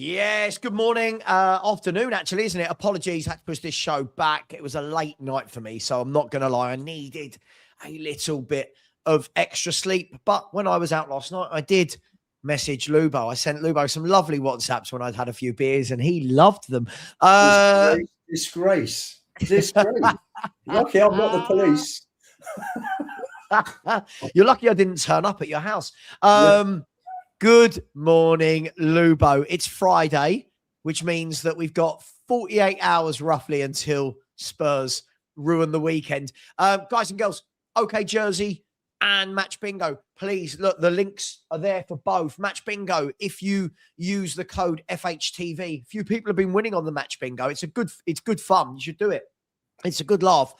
Yes, good morning, afternoon, actually, isn't it? Apologies, had to push this show back. It was a late night for me, so I'm not going to lie. I needed a little bit of extra sleep. But when I was out last night, I did message Lubo. I sent Lubo some lovely WhatsApps when I'd had a few beers, and he loved them. Disgrace. Lucky I'm not the police. You're lucky I didn't turn up at your house. Good morning, Lubo. It's Friday, which means that we've got 48 hours roughly until Spurs ruin the weekend. Guys and girls, OK Jersey and Match Bingo. Please, look, the links are there for both. Match Bingo, if you use the code fhtv. A few people have been winning on the Match Bingo. It's good fun. You should do it. It's a good laugh.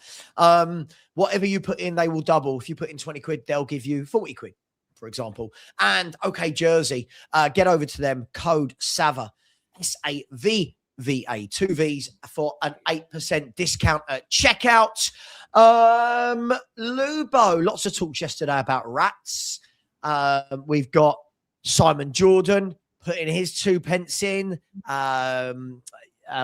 Whatever you put in, they will double. If you put in 20 quid, they'll give you 40 quid. For example, and OK Jersey, get over to them, code Savva, SAVVA, 2 V's for an 8% discount at checkout. Lubo, lots of talks yesterday about rats. We've got Simon Jordan putting his 2 pence in.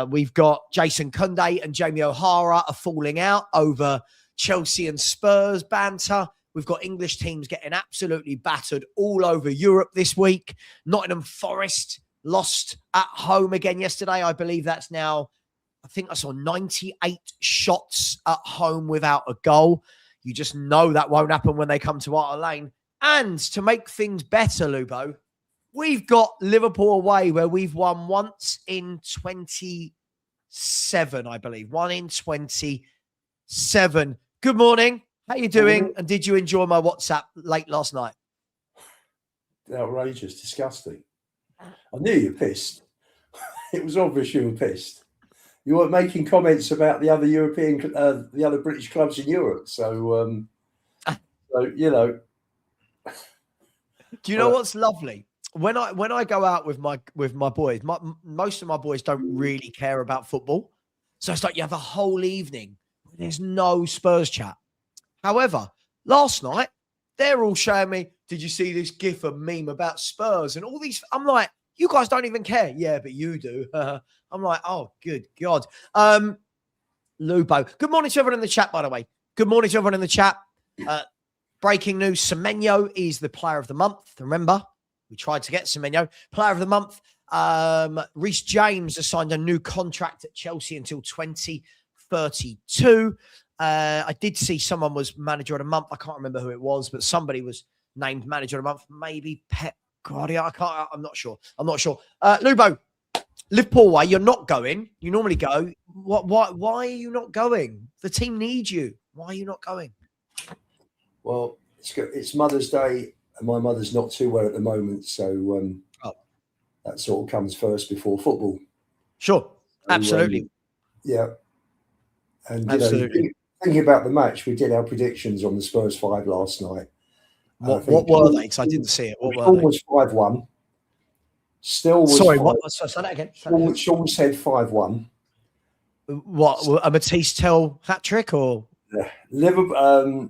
We've got Jason Kunde and Jamie O'Hara are falling out over Chelsea and Spurs banter. We've got English teams getting absolutely battered all over Europe this week. Nottingham Forest lost at home again yesterday. I believe that's now, I think I saw 98 shots at home without a goal. You just know that won't happen when they come to Arthur Lane. And to make things better, Lubo, we've got Liverpool away where we've won once in 27, I believe. 1 in 27. Good morning. How you doing? And did you enjoy my WhatsApp late last night? Outrageous, disgusting. I knew you were pissed. It was obvious you were pissed. You weren't making comments about the other the other British clubs in Europe. So you know. Do you know what's lovely? When I go out with my boys, most of my boys don't really care about football. So it's like you have a whole evening. There's no Spurs chat. However, last night, they're all showing me, did you see this GIF of meme about Spurs and all these? I'm like, you guys don't even care. Yeah, but you do. I'm like, oh, good God. Lubo. Good morning to everyone in the chat, by the way. Good morning to everyone in the chat. Breaking news, Semenyo is the player of the month. Remember, we tried to get Semenyo. Player of the month. Reece James has signed a new contract at Chelsea until 2032. I did see someone was manager of the month. I can't remember who it was, but somebody was named manager of the month. Maybe Pep Guardiola. I'm not sure. Lubo, Liverpool away. You're not going. You normally go. Why are you not going? The team needs you. Why are you not going? Well, it's Mother's Day, and my mother's not too well at the moment, so that sort of comes first before football. Sure, absolutely. Yeah, and absolutely. Thinking about the match, we did our predictions on the Spurs 5 last night. What were they? Because I didn't see it. What were they? Was 5-1. Still was. Sorry, what? Say that again. Sean said 5-1. What? A Matisse Tell hat trick or? Liverpool.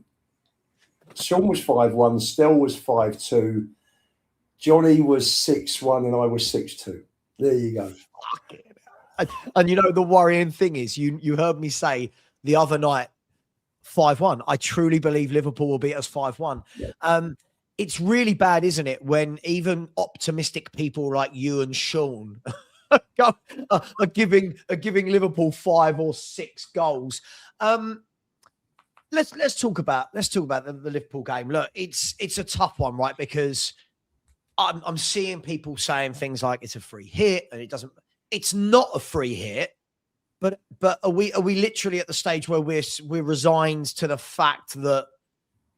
Sean was 5-1. Still was 5-2. Johnny was 6-1, and I was 6-2. There you go. And you know the worrying thing is, you heard me say the other night, 5-1. I truly believe Liverpool will beat us 5-1. Yeah. It's really bad, isn't it, when even optimistic people like you and Sean are giving Liverpool 5 or 6 goals. Let's talk about the Liverpool game. Look, it's a tough one, right? Because I'm seeing people saying things like it's a free hit, and it's not a free hit. But are we literally at the stage where we're resigned to the fact that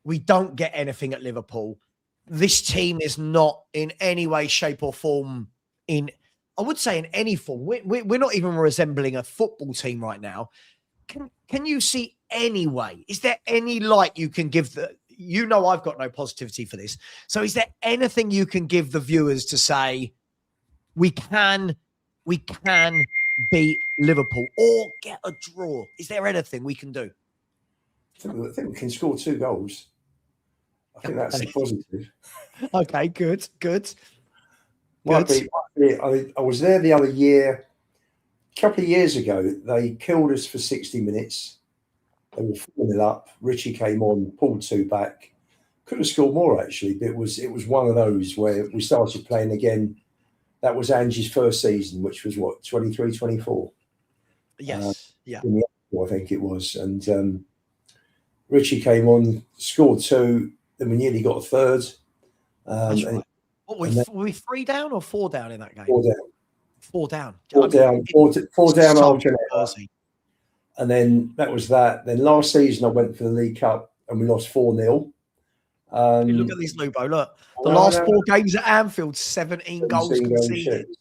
we don't get anything at Liverpool? This team is not in any way, shape, or form I would say in any form. We're not even resembling a football team right now. Can you see any way? Is there any light you can give I've got no positivity for this. So is there anything you can give the viewers to say we can beat Liverpool or get a draw? Is there anything we can do? I think we can score 2 goals. I think that's a positive. Okay, good. I was there the other year, a couple of years ago. They killed us for 60 minutes. They were 4-0 up. Richie came on, pulled 2 back. Could have scored more actually, but it was one of those where we started playing again. That was Angie's first season, which was what, 23, 24? Yes, yeah. I think it was. And Richie came on, scored 2, then we nearly got a third. That's right. What, were we 3 down or 4 down in that game? 4 down. 4 down. 4 down. 4 down so after an. And then that was that. Then last season I went for the League Cup and we lost 4-0. Look at this, Lubo. Look, the last 4 games at Anfield, 17 goals conceded. And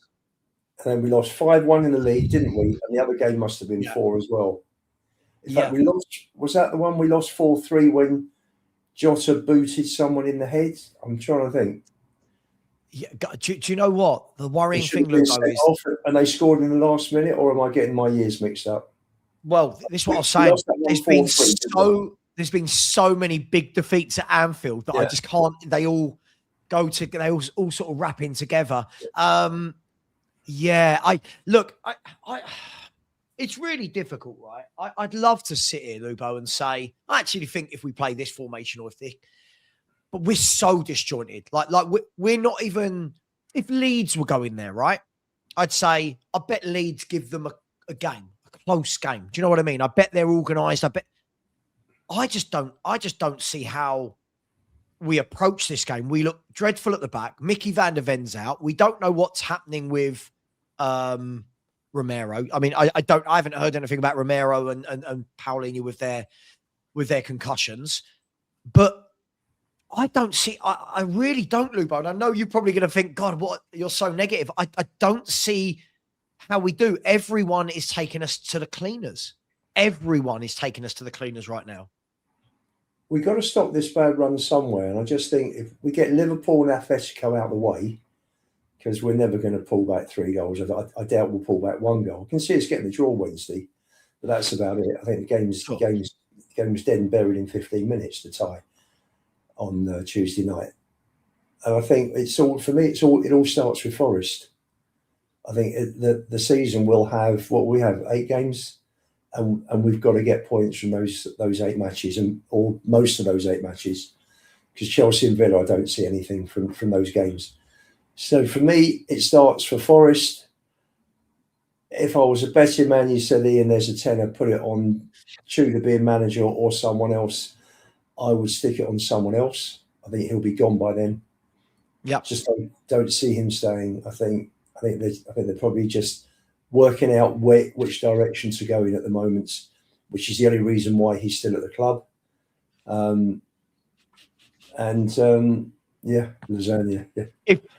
then we lost 5-1 in the league, didn't we? And the other game must have been 4 as well. In fact, we lost. Was that the one we lost 4-3 when Jota booted someone in the head? I'm trying to think. Yeah, do you know what the worrying thing, Lubo, is? And they scored in the last minute, or am I getting my years mixed up? Well, this is what I was saying. There's been so many big defeats at Anfield that I just can't. They all go to. They all sort of wrap in together. It's really difficult, right? I'd love to sit here, Lubo, and say I actually think if we play this formation or but we're so disjointed. Like we're not even. If Leeds were going there, right? I'd say I bet Leeds give them a game, a close game. Do you know what I mean? I bet they're organised. I just don't see how we approach this game. We look dreadful at the back. Mickey van der Ven's out. We don't know what's happening with Romero. I mean, I haven't heard anything about Romero and Paulinho with their concussions. But I don't see, I really don't, Lubo. And I know you're probably going to think, God, what, you're so negative. I don't see how we do. Everyone is taking us to the cleaners. Everyone is taking us to the cleaners right now. We've got to stop this bad run somewhere. And I just think if we get Liverpool and Atletico out of the way, because we're never going to pull back 3 goals. I doubt we'll pull back 1 goal. I can see us getting the draw Wednesday, but that's about it. I think the game was dead and buried in 15 minutes to tie on Tuesday night. And I think it all starts with Forest. I think the season will have, we have 8 games. And we've got to get points from those 8 matches, or most of those 8 matches, because Chelsea and Villa, I don't see anything from those games. So for me, it starts for Forest. If I was a betting man, you said, Ian, there's a tenner, put it on Tudor being manager or someone else. I would stick it on someone else. I think he'll be gone by then. Yeah, just don't see him staying. I think they're probably just working out which direction to go in at the moment, which is the only reason why he's still at the club. Lasagna. Yeah.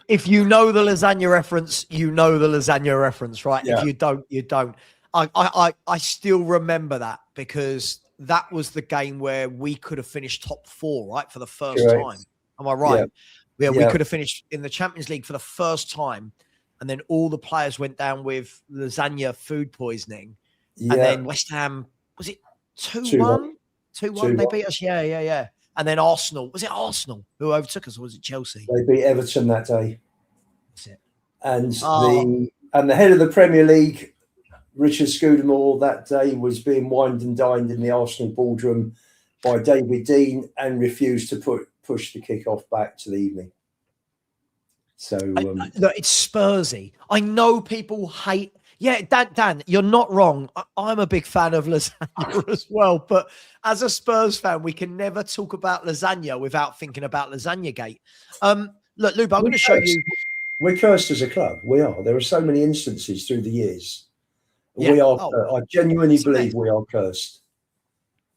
If you know the lasagna reference, you know the lasagna reference, right? Yeah. If you don't, you don't. I still remember that because that was the game where we could have finished top 4, right, for the first time. Am I right? Yeah, we could have finished in the Champions League for the first time. And then all the players went down with lasagna food poisoning. Yeah. And then West Ham, was it 2-1? 2-1, they beat us? Yeah. And then Arsenal, was it Arsenal who overtook us, or was it Chelsea? They beat Everton that day. That's it. And the head of the Premier League, Richard Scudamore, that day was being wined and dined in the Arsenal boardroom by David Dean and refused to push the kick-off back to the evening. So look, it's Spursy. I know people hate. Yeah, Dan, you're not wrong. I'm a big fan of lasagna as well. But as a Spurs fan, we can never talk about lasagna without thinking about Lasagna Gate. Look, Luba, I'm going to show you. We're cursed as a club. We are. There are so many instances through the years. Yeah. We are. I genuinely believe we are cursed.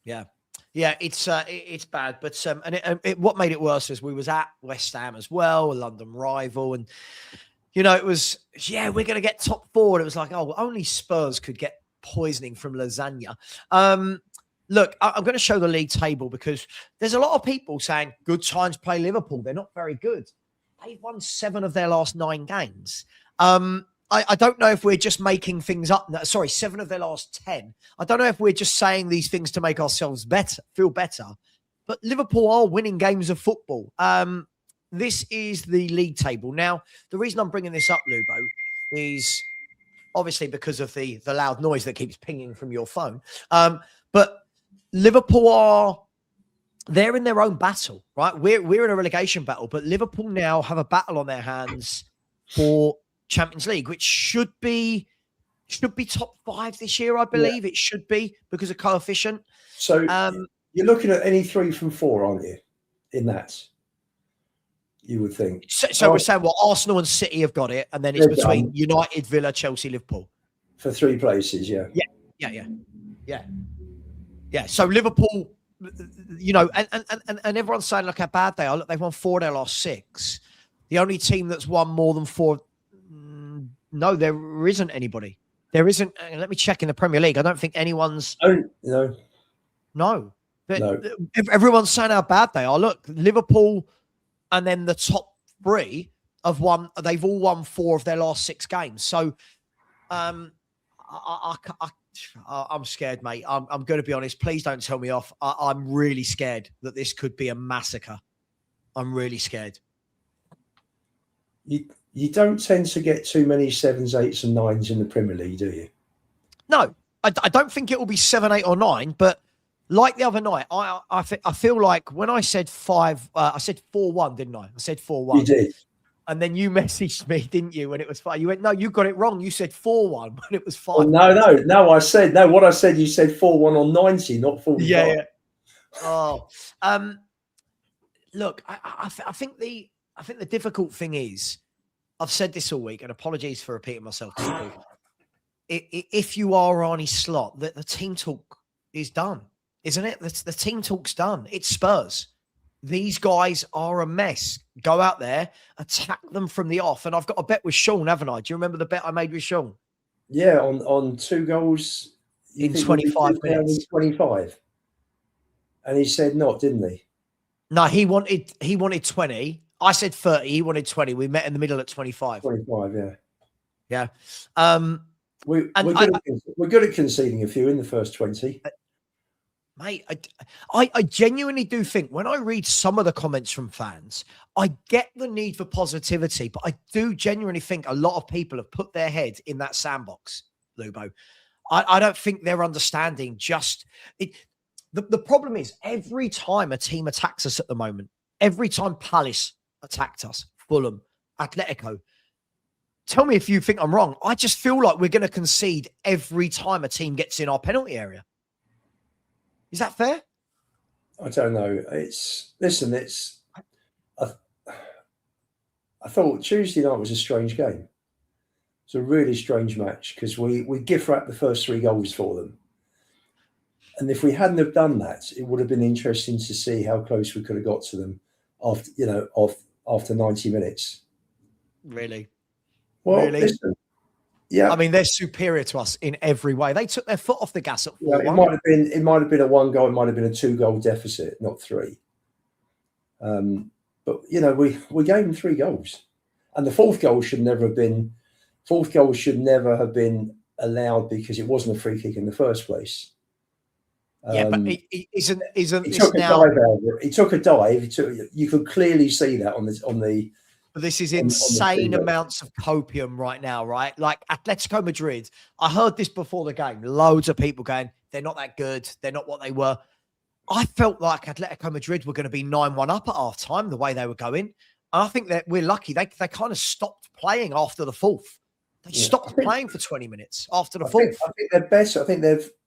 Yeah. Yeah, it's bad, but what made it worse is we was at West Ham as well, a London rival, and it was we're going to get top 4. And it was like, oh, only Spurs could get poisoning from lasagna. Look, I'm going to show the league table because there's a lot of people saying good times play Liverpool. They're not very good. They've won 7 of their last 9 games. I don't know if we're just making things up. Sorry, 7 of their last 10. I don't know if we're just saying these things to make ourselves feel better. But Liverpool are winning games of football. this is the league table. Now, the reason I'm bringing this up, Lubo, is obviously because of the loud noise that keeps pinging from your phone. But Liverpool they're in their own battle, right? We're in a relegation battle, but Liverpool now have a battle on their hands for Champions League, which should be top 5 this year, I believe. It should be because of coefficient. So you're looking at any 3 from 4, aren't you? In that, you would think. So we're saying, well, Arsenal and City have got it, and then it's between United, Villa, Chelsea, Liverpool. For 3 places, yeah. Yeah. So Liverpool, you know, and everyone's saying, look how bad they are. Look, they've won 4 of their last 6. The only team that's won more than 4, no, there isn't anybody. There isn't. Let me check in the Premier League. I don't think anyone's. No. Everyone's saying how bad they are. Look, Liverpool and then the top 3 have won. They've all won 4 of their last 6 games. So I'm scared, mate. I'm going to be honest. Please don't tell me off. I'm really scared that this could be a massacre. I'm really scared. You don't tend to get too many 7s, 8s, and 9s in the Premier League, do you? No, I don't think it will be 7, 8, or 9. But like the other night, I feel like when I said 5, I said 4-1, didn't I? I said 4-1. You did. And then you messaged me, didn't you, when it was 5? You went, no, you got it wrong. You said 4-1 when it was 5. Oh, no. I said, no, what I said, you said 4-1 on 90, not 45. Yeah. Oh, look, I think the difficult thing is, I've said this all week, and apologies for repeating myself. If you are Arnie Slot, the team talk is done, isn't it? The team talk's done. It's Spurs. These guys are a mess. Go out there, attack them from the off. And I've got a bet with Sean, haven't I? Do you remember the bet I made with Sean? Yeah, on 2 goals in 25 minutes. 25. And he said not, didn't he? No, he wanted 20. I said 30. He wanted 20. We met in the middle at 25. 25, yeah. Yeah. We're good at conceding a few in the first 20. Mate, I genuinely do think when I read some of the comments from fans, I get the need for positivity, but I do genuinely think a lot of people have put their head in that sandbox, Lubo. I don't think they're understanding just it. The problem is every time a team attacks us at the moment, every time Palace attacked us, Fulham, Atletico, tell me if you think I'm wrong. I just feel like we're going to concede every time a team gets in our penalty area. Is that fair? I don't know. I thought Tuesday night was a strange game. It's a really strange match because we gift wrapped the first 3 goals for them. And if we hadn't have done that, it would have been interesting to see how close we could have got to them after 90 minutes. Really? Well, really? Listen, yeah. I mean, they're superior to us in every way. They took their foot off the gas at 4-1. Yeah, it might have been a 1 goal, it might have been a 2 goal deficit, not 3. But we gave them 3 goals. And the 4th goal should never have been allowed because it wasn't a free kick in the first place. Yeah, but it isn't. He took a dive. You could clearly see that on the. But this is insane amounts of copium right now, right? Like Atletico Madrid. I heard this before the game. Loads of people going, they're not that good. They're not what they were. I felt like Atletico Madrid were going to be 9-1 up at half time, the way they were going. And I think that we're lucky. They kind of stopped playing after the 4th. They stopped playing for 20 minutes after the 4th. I think they're better. I think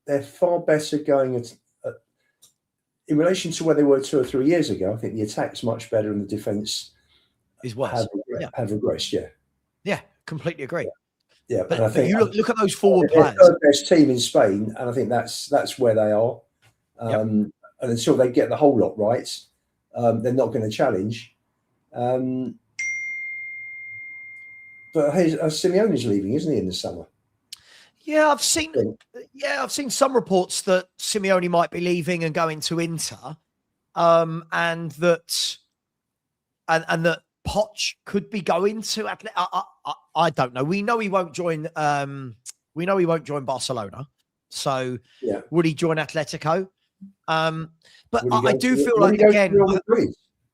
they're far better going at in relation to where they were 2 or 3 years ago. I think the attack's much better and the defence is worse. Have regressed, yeah. Yeah, completely agree. Yeah, but I think you look at those forward players. They're the best team in Spain, and I think that's where they are. And until they get the whole lot right, they're not going to challenge. But Simeone's leaving, isn't he, in the summer? Yeah, I've seen some reports that Simeone might be leaving and going to Inter, and that Poch could be going to Atletico. I don't know. We know he won't join. We know he won't join Barcelona. So would he join Atletico? But I do feel like again.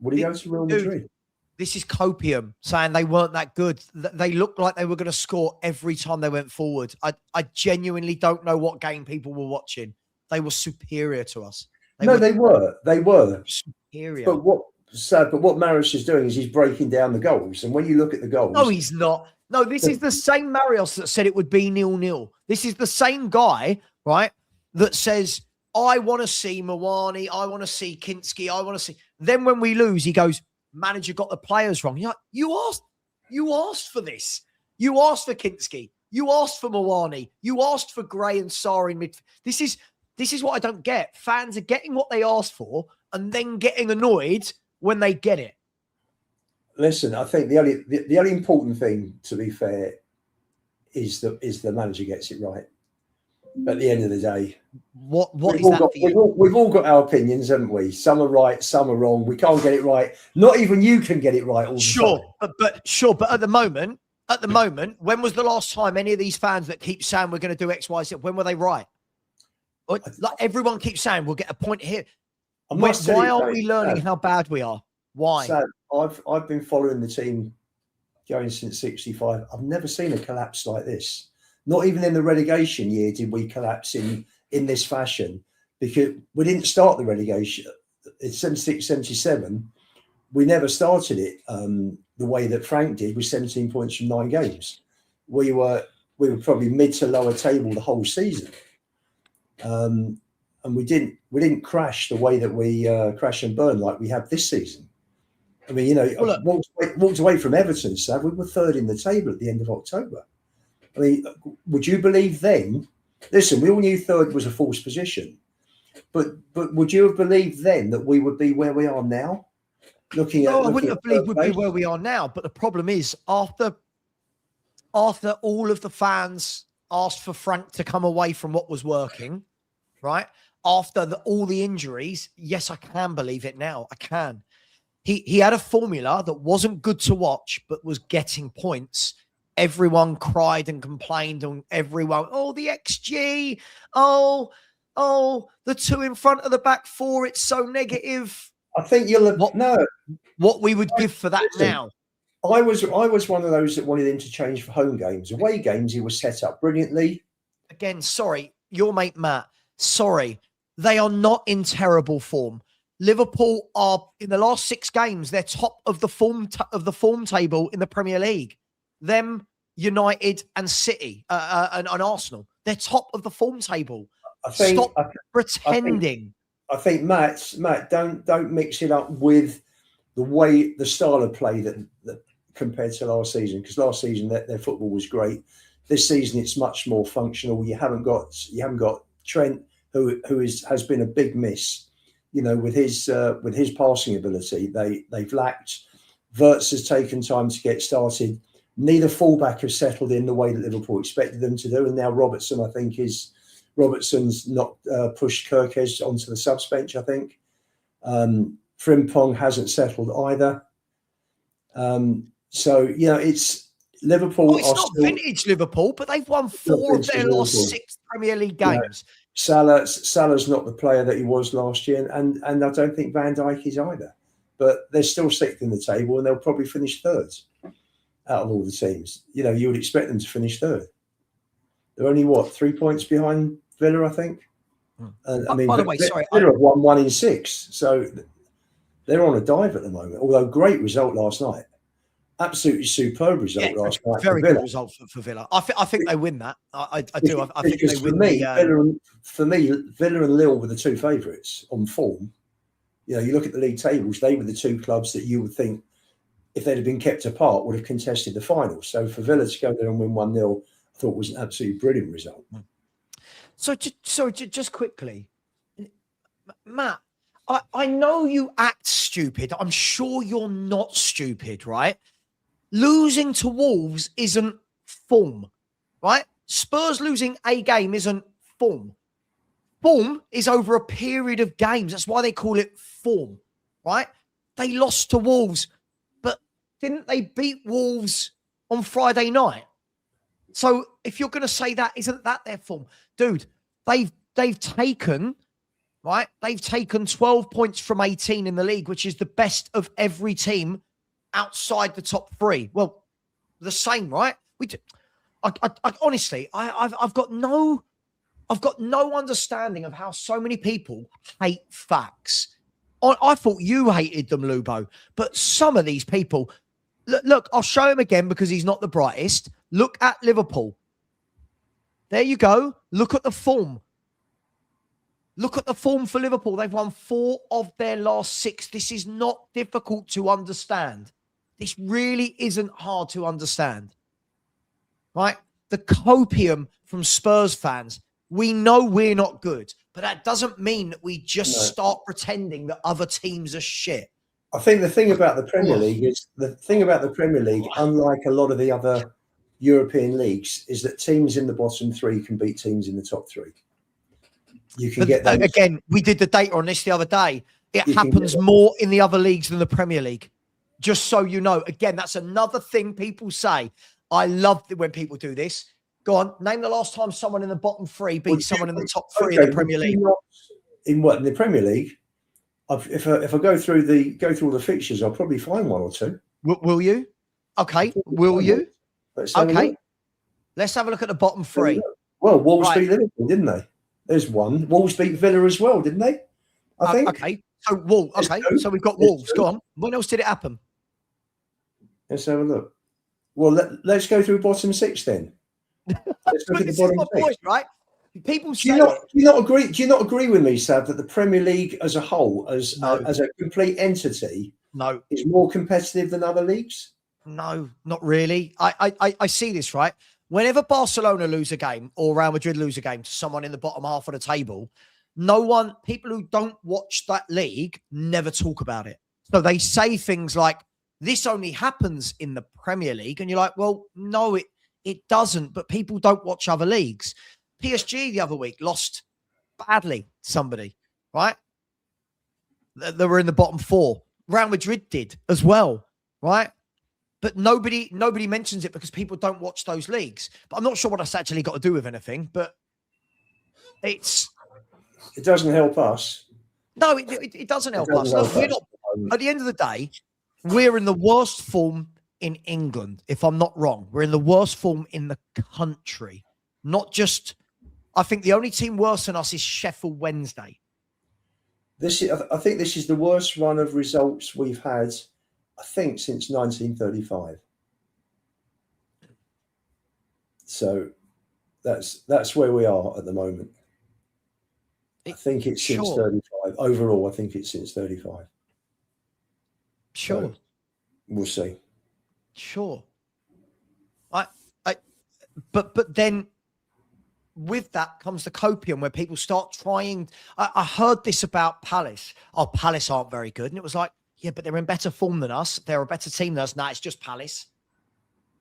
Would he go to Real Madrid? This is copium saying they weren't that good. They looked like they were going to score every time they went forward. I genuinely don't know what game people were watching. They were superior to us. They were superior. But what Marius is doing is he's breaking down the goals. And when you look at the goals, no, he's not. No, this is the same Marius that said it would be 0-0. This is the same guy, right? That says, I want to see Mawani, I want to see Kinski, I want to see. Then when we lose, he goes, manager got the players wrong. You're like, you asked for this. You asked for Kinski. You asked for Mawani. You asked for Gray and Sarr in midfield. This is what I don't get. Fans are getting what they asked for and then getting annoyed when they get it. Listen, I think the only important thing, to be fair, is the manager gets it right. At the end of the day, what is that for you? We've all got our opinions, haven't we? Some are right, some are wrong. We can't get it right. Not even you can get it right all the time. But at the moment, when was the last time any of these fans that keep saying we're going to do X, Y, Z, when were they right? Like everyone keeps saying we'll get a point here. Why aren't we learning how bad we are? Why? Sam, I've been following the team going since '65. I've never seen a collapse like this. Not even in the relegation year did we collapse in this fashion, because we didn't start the relegation. It's 76, 77. We never started it the way that Frank did, with 17 points from 9 games. We were probably mid to lower table the whole season. And we didn't crash the way that we crash and burn like we have this season. I mean, you know, walked away from Everton, Sav. We were 3rd in the table at the end of October. I mean, would you believe then? Listen, we all knew 3rd was a false position, but would you have believed then that we would be where we are now? I wouldn't have believed we'd be where we are now. But the problem is, after all of the fans asked for Frank to come away from what was working, right? After all the injuries, yes, I can believe it now. I can. He had a formula that wasn't good to watch, but was getting points. Everyone cried and complained on everyone. Oh, the XG. Oh, the 2 in front of the back 4. It's so negative. I think you'll have what we would give for that now. I was one of those that wanted him to change for home games. Away games, he was set up brilliantly. Again, sorry, your mate Matt. Sorry, they are not in terrible form. Liverpool are, in the last 6 games, they're top of the form table in the Premier League. Them, United, and City, and Arsenal, they're top of the form table. Stop pretending. I think Matt, don't mix it up with the style of play that compared to last season, because last season their football was great. This season it's much more functional. You haven't got Trent, who has been a big miss. You know, with his passing ability, they've lacked. Wirtz has taken time to get started. Neither fullback have settled in the way that Liverpool expected them to do, and now Robertson's not pushed Kirkes onto the subs bench, I think. Frimpong hasn't settled either. So, you know, it's Liverpool. It's not vintage Liverpool, but they've won 4 of their last 6 Premier League games. No. Salah's not the player that he was last year, and I don't think Van Dijk is either. But they're still 6th in the table, and they'll probably finish 3rd out of all the teams. You know, you would expect them to finish 3rd. They're only 3 points behind Villa, I think. And I mean, by the way, sorry, Villa have won 1 in 6, so they're on a dive at the moment. Although great result last night, absolutely superb result last night. Very good result for Villa. I think they win that. I do. I think they win. For me, Villa and Lille were the 2 favourites on form. You know, you look at the league tables; they were the 2 clubs that you would think, if they'd have been kept apart, would have contested the final. So for Villa to go there and win 1-0, I thought was an absolutely brilliant result. So just quickly, Matt, I know you act stupid. I'm sure you're not stupid, right? Losing to Wolves isn't form, right? Spurs losing a game isn't form. Form is over a period of games. That's why they call it form, right? They lost to Wolves, but didn't they beat Wolves on Friday night? So if you're going to say that, isn't that their form? Dude, they've taken, right? They've taken 12 points from 18 in the league, which is the best of every team outside the top three. Well, the same, right? I honestly, I've got no understanding of how so many people hate facts. I thought you hated them, Lubo, but some of these people, look, I'll show him again because he's not the brightest. Look at Liverpool. There you go. Look at the form. Look at the form for Liverpool. They've won 4 of their last 6. This is not difficult to understand. This really isn't hard to understand. Right? The copium from Spurs fans. We know we're not good, but that doesn't mean that we just start pretending that other teams are shit. I think the thing about the Premier League is unlike a lot of the other European leagues, is that teams in the bottom 3 can beat teams in the top 3. You can get that again. We did the data on this the other day. It happens more in the other leagues than the Premier League. Just so you know, again, that's another thing people say. I love when people do this. Go on, name the last time someone in the bottom 3 beat someone in the top 3 in the Premier League. In the Premier League? If I go through all the fixtures, I'll probably find 1 or 2. Will you? Okay. Will you? Okay. Let's have a look at the bottom 3. Well, Wolves beat Liverpool, didn't they? There's one. Wolves beat Villa as well, didn't they? I think. Okay. So we've got Wolves. Go on. When else did it happen? Let's have a look. Well, let's go through bottom 6 then. Let's look at the bottom 6. Point, right? People say, do you not agree? Do you not agree with me, Sav, that the Premier League as a whole, as a complete entity, is more competitive than other leagues? No, not really. I see this, right? Whenever Barcelona lose a game or Real Madrid lose a game to someone in the bottom half of the table, people who don't watch that league never talk about it. So they say things like, this only happens in the Premier League. And you're like, well, no, it doesn't. But people don't watch other leagues. PSG the other week lost badly to somebody, right? They were in the bottom 4. Real Madrid did as well, right? But nobody mentions it because people don't watch those leagues. But I'm not sure what that's actually got to do with anything. But it doesn't help us. No, it doesn't help us. Look, we're not. At the end of the day, we're in the worst form in England. If I'm not wrong, we're in the worst form in the country. Not just. I think the only team worse than us is Sheffield Wednesday. I think this is the worst run of results we've had, I think, since 1935. So that's where we are at the moment. I think it's since 35. Overall, I think it's since 35. Sure. So we'll see. Sure. But then with that comes the copium where people start trying. I heard this about Palace. Oh, Palace aren't very good. And it was like, yeah, but they're in better form than us. They're a better team than us. Nah, it's just Palace.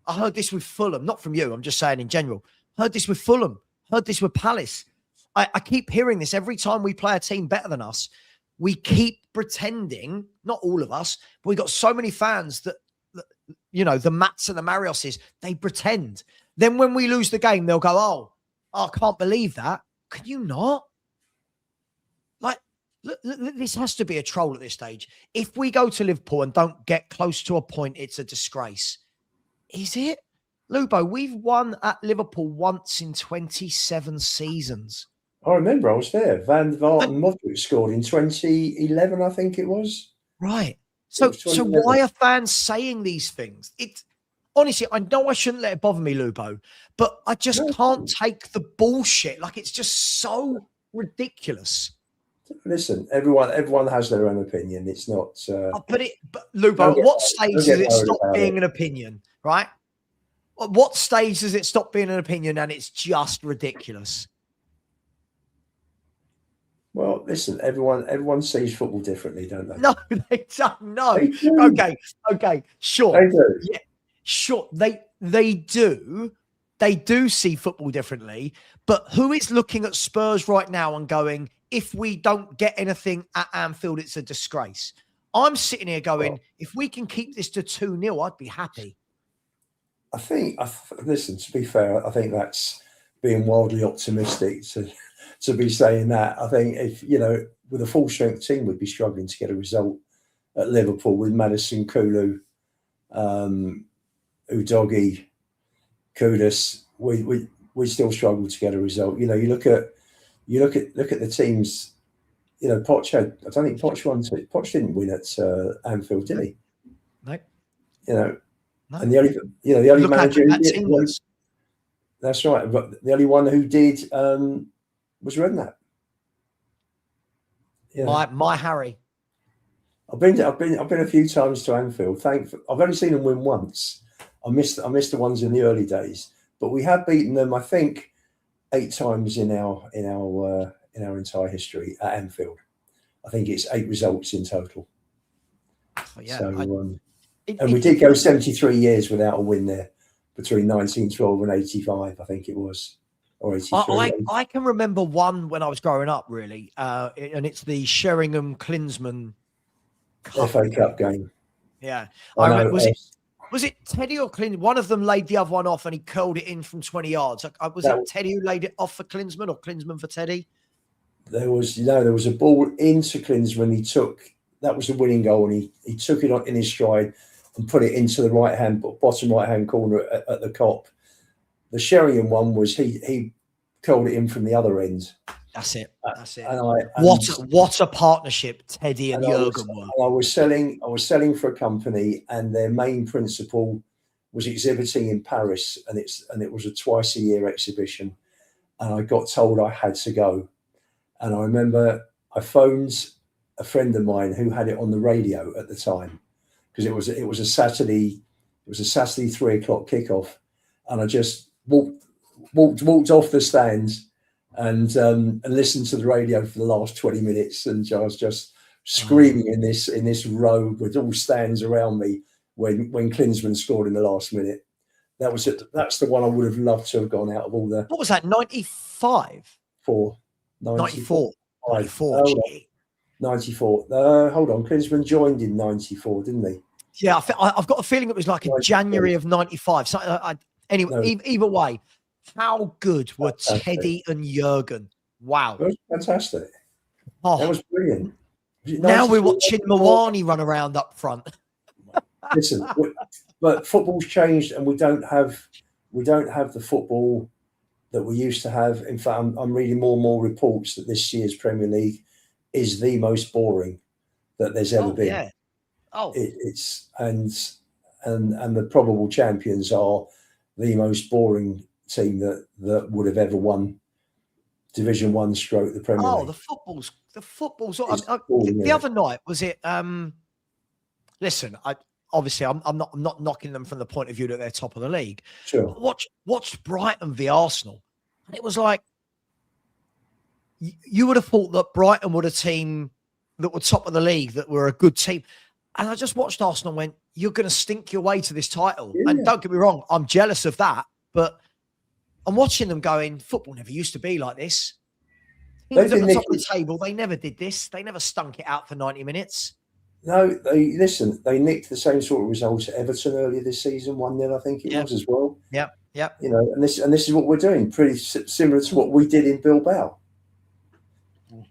I heard this with Fulham. Not from you. I'm just saying in general. Heard this with Fulham. Heard this with Palace. I keep hearing this every time we play a team better than us. We keep pretending, not all of us, but we've got so many fans that you know, the Matts and the Marioses, they pretend. Then when we lose the game, they'll go, oh, I can't believe that. Can you not? Like, look, this has to be a troll at this stage. If we go to Liverpool and don't get close to a point, it's a disgrace. Is it? Lubo, we've won at Liverpool once in 27 seasons. I remember I was there. Van Vaart and Modric scored in 2011, I think it was. Right. So why are fans saying these things? Honestly, I know I shouldn't let it bother me, Lubo, but I just can't take the bullshit. Like, it's just so ridiculous. Listen, everyone has their own opinion. It's not. But Lubo, at what stage does it stop being an opinion? Right? At what stage does it stop being an opinion and it's just ridiculous? Well, listen, everyone sees football differently, don't they? No, they don't. No. Okay, sure. They do. Yeah, sure. They do. They do see football differently. But who is looking at Spurs right now and going, if we don't get anything at Anfield, it's a disgrace? I'm sitting here going, if we can keep this to 2-0, I'd be happy. Listen, to be fair, I think that's being wildly optimistic to be saying that. I think if, with a full strength team, we'd be struggling to get a result at Liverpool with Madison, Kulu, Udogie, Kudus, we still struggle to get a result. You know, you look at the teams. You know, Poch had. I don't think Poch won. Poch didn't win at Anfield, did he? No. You know, no. And the only manager who did. Was. That's right. But the only one who did was Redknapp. Yeah. My Harry. I've been a few times to Anfield. I've only seen them win once. I missed the ones in the early days, but we have beaten them, I think, 8 times in our entire history at Anfield. I think it's 8 results in total. Oh, yeah. So, and we did go 73 years without a win there, between 1912 and 85, I think it was, or 83. I can remember one when I was growing up, really, and it's the Sheringham-Klinsmann FA Cup game. Yeah. I remember, was it Teddy or Klinsmann? One of them laid the other one off and he curled it in from 20 yards. Was it Teddy who laid it off for Klinsmann or Klinsmann for Teddy? There was a ball into Klinsmann. That was the winning goal, and he took it in his stride and put it into the bottom right hand corner at the Kop. The Sheringham one was he curled it in from the other end. That's it. What a partnership Teddy and Jurgen were. I was selling for a company, and their main principal was exhibiting in Paris, and it was a twice a year exhibition, and I got told I had to go. And I remember I phoned a friend of mine who had it on the radio at the time, because it was a Saturday 3 o'clock kickoff, and I just walked off the stands and listened to the radio for the last 20 minutes, and I was just screaming in this road with all stands around me when Klinsmann scored in the last minute. That was it. That's the one I would have loved to have gone out of all the. What was that? 95? 94. 94. Hold on. Klinsmann joined in 94, didn't he? Yeah, I've got a feeling it was like in January of 95. So either way, how good were Teddy and Jurgen? Wow. That was fantastic. Oh, that was brilliant. Now we're watching Mawani run around up front. Listen, but football's changed, and we don't have the football that we used to have. In fact, I'm reading more and more reports that this year's Premier League is the most boring that there's ever been. Yeah. It's and the probable champions are the most boring team that would have ever won Division 1 stroke the Premier League. The football's the other night, was it listen, I'm not knocking them from the point of view that they're top of the league. Sure. Watch Brighton v Arsenal, and it was like you would have thought that Brighton were a team that were top of the league, that were a good team. And I just watched Arsenal and went, you're going to stink your way to this title. Yeah. And don't get me wrong, I'm jealous of that. But I'm watching them going, football never used to be like this. Teams at the top of the table, they never did this. They never stunk it out for 90 minutes. No, they nicked the same sort of results at Everton earlier this season, 1-0, I think it was as well. Yeah. You know, and this is what we're doing, pretty similar to what we did in Bilbao.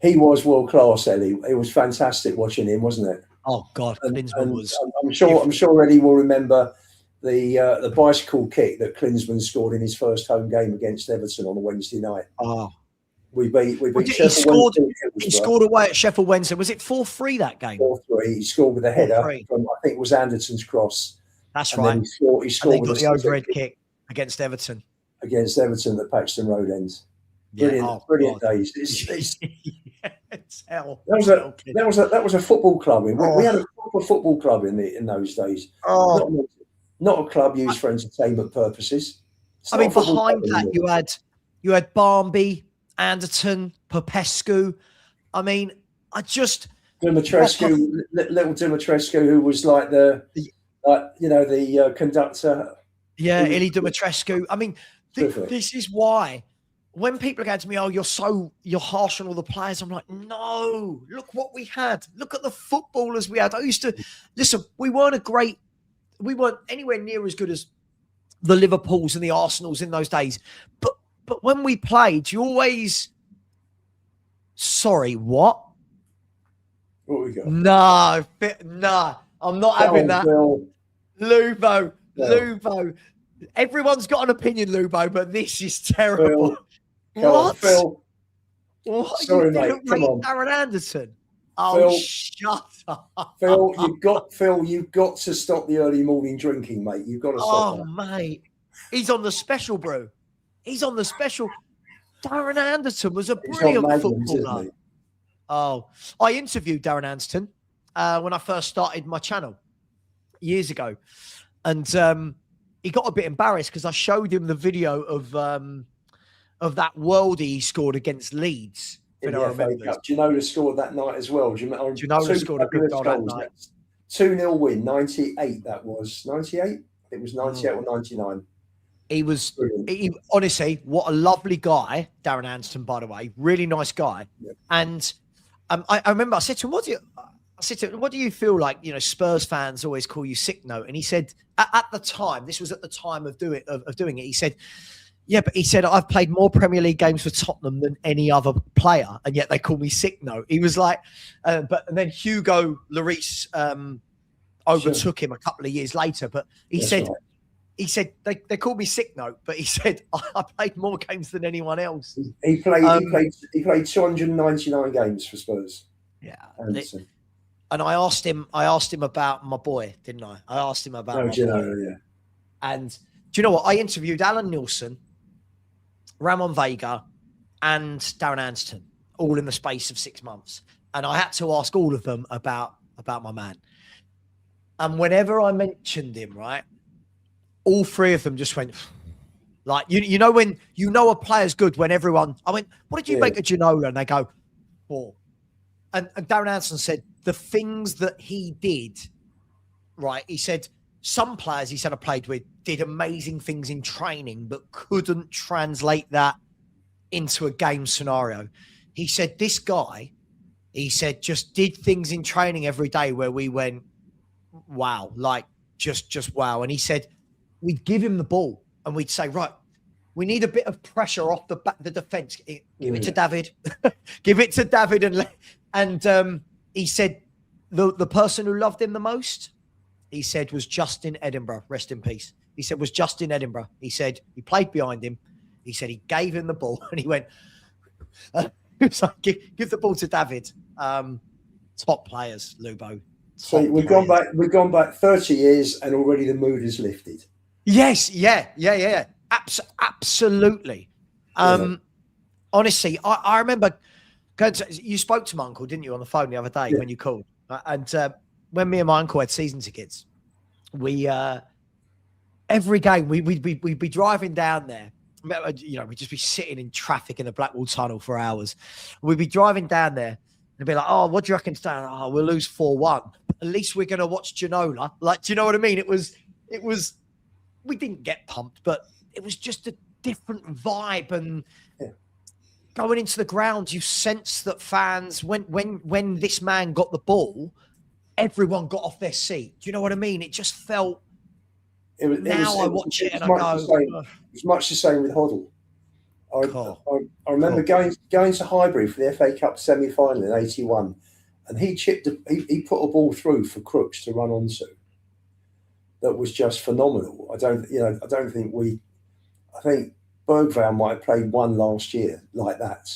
He was world class, Eddie. It was fantastic watching him, wasn't it? Oh God, Klinsmann was. I'm sure Eddie will remember the bicycle kick that Klinsmann scored in his first home game against Everton on a Wednesday night. Oh, we beat Sheffield Wednesday. He scored away at Sheffield Wednesday. Was it 4-3 that game? 4-3. He scored with a header from, I think it was Anderton's cross. That's right. He scored with the overhead kick against Everton. Against Everton at Paxton Road ends. Brilliant days. It's hell. That was a football club. We had a proper football club in those days. Not a club used for entertainment purposes. I mean, behind that you had Barmby, Anderton, Popescu. I mean, Dumitrescu, little Dumitrescu, who was like the conductor. Yeah, Ili Dumitrescu. I mean, this is why. When people are going to me, oh, you're harsh on all the players. I'm like, no, look what we had. Look at the footballers we had. I used to listen. We weren't anywhere near as good as the Liverpools and the Arsenals in those days. But when we played, you always, sorry, what? What we got? No, I'm not having that. Lubo, Phil. Lubo. Everyone's got an opinion, Lubo, but this is terrible. Phil, come on, Phil. What? Sorry, You mate. didn't Come rate on. Darren Anderson? Oh, Phil, shut up. Phil, you've got to stop the early morning drinking, mate. You've got to stop that. Mate. He's on the special, bro. He's on the special. Darren Anderson was a brilliant footballer. Oh, I interviewed Darren Anderson when I first started my channel years ago. And he got a bit embarrassed because I showed him the video of that worldie he scored against Leeds. In the FA Cup. Ginola scored that night as well. Ginola scored a good goal that night. 2-0 win, 98 that was. 98? It was 98 or 99. He was, honestly, what a lovely guy, Darren Anderson, by the way. Really nice guy. Yeah. And I remember I said to him, what do you feel like, you know, Spurs fans always call you sick note? And he said, at the time, this was at the time of doing it, he said, yeah, but he said, I've played more Premier League games for Tottenham than any other player, and yet they call me sick note. He was like, and then Hugo Lloris overtook him a couple of years later, but he said they called me sick note, but he said I played more games than anyone else. He played 299 games for Spurs. Yeah. And I asked him about my boy, didn't I? I asked him about my boy. Yeah. And do you know what? I interviewed Alan Nielsen, Ramon Vega, and Darren Anderson, all in the space of 6 months. And I had to ask all of them about my man. And whenever I mentioned him, right, all three of them just went, like, you know when you know a player's good when everyone, I went, what did you make of Ginola? And they go, 4. And Darren Anderson said, the things that he did, right, he said, some players he said I played with did amazing things in training, but couldn't translate that into a game scenario. He said, this guy, he said, just did things in training every day where we went, wow, like just wow. And he said, we'd give him the ball and we'd say, right, we need a bit of pressure off the defense. Give it to David, give it to David. And he said, the person who loved him the most, he said, was Justin Edinburgh. Rest in peace. He said, was Justin Edinburgh. He said, he played behind him. He said, he gave him the ball and he went, he was like, give the ball to David. Top players, Lubo. So we've gone back 30 years and already the mood is lifted. Yes. Yeah. Absolutely. Honestly, I remember you spoke to my uncle, didn't you, on the phone the other day when you called? And when me and my uncle had season tickets, we every game we'd be driving down there. You know, we'd just be sitting in traffic in the Blackwall Tunnel for hours. We'd be driving down there and be like, "Oh, what do you reckon today?" "Oh, we'll lose 4-1. At least we're going to watch Ginola." Like, do you know what I mean? It was. We didn't get pumped, but it was just a different vibe. And going into the ground, you sense that fans, when this man got everyone got off their seat. Do you know what I mean? It just felt. I watch it and I go. It's much the same with Hoddle. I remember going to Highbury for the FA Cup semi-final in '81, and he put a ball through for Crooks to run onto. That was just phenomenal. I think Bergvall might have played one last year like that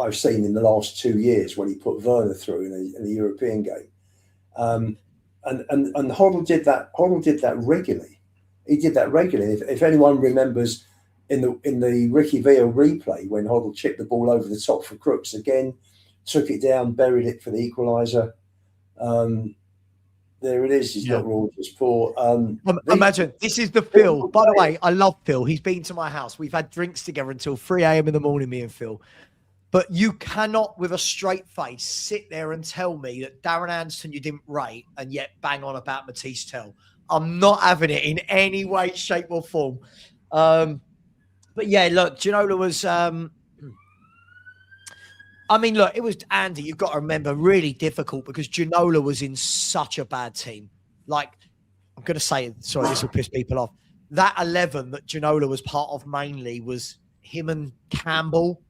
I've seen in the last 2 years when he put Werner through in a European game. And Hoddle did that. Hoddle did that regularly. He did that regularly. If anyone remembers in the Ricky Villa replay when Hoddle chipped the ball over the top for Crooks again, took it down, buried it for the equaliser. There it is. He's not Rogers poor. Imagine this is the Phil. By the way, I love Phil. He's been to my house. We've had drinks together until 3 a.m. in the morning, me and Phil. But you cannot, with a straight face, sit there and tell me that Darren Anderson you didn't rate and yet bang on about Matisse Tell. I'm not having it in any way, shape, or form. But yeah, look, Ginola was. I mean, look, it was Andy. You've got to remember, really difficult because Ginola was in such a bad team. Like, I'm going to say it. Sorry, this will piss people off. That 11 that Ginola was part of mainly was him and Campbell.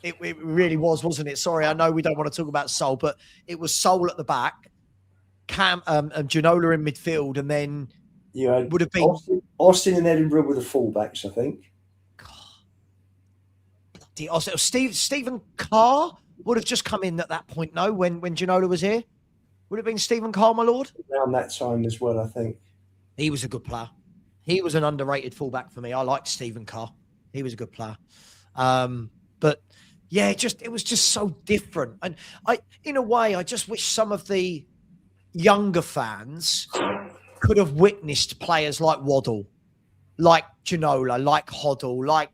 It really was, wasn't it? Sorry, I know we don't want to talk about Sol, but it was Sol at the back, Ginola in midfield, and then would have been Austin and Edinburgh were the fullbacks, I think. Stephen Carr would have just come in at that point, no? When Ginola was here, would have been Stephen Carr, my lord. Around that time as well, I think. He was a good player. He was an underrated fullback for me. I liked Stephen Carr. He was a good player. But yeah, it was just so different. And in a way, I just wish some of the younger fans could have witnessed players like Waddle, like Ginola, like Hoddle, like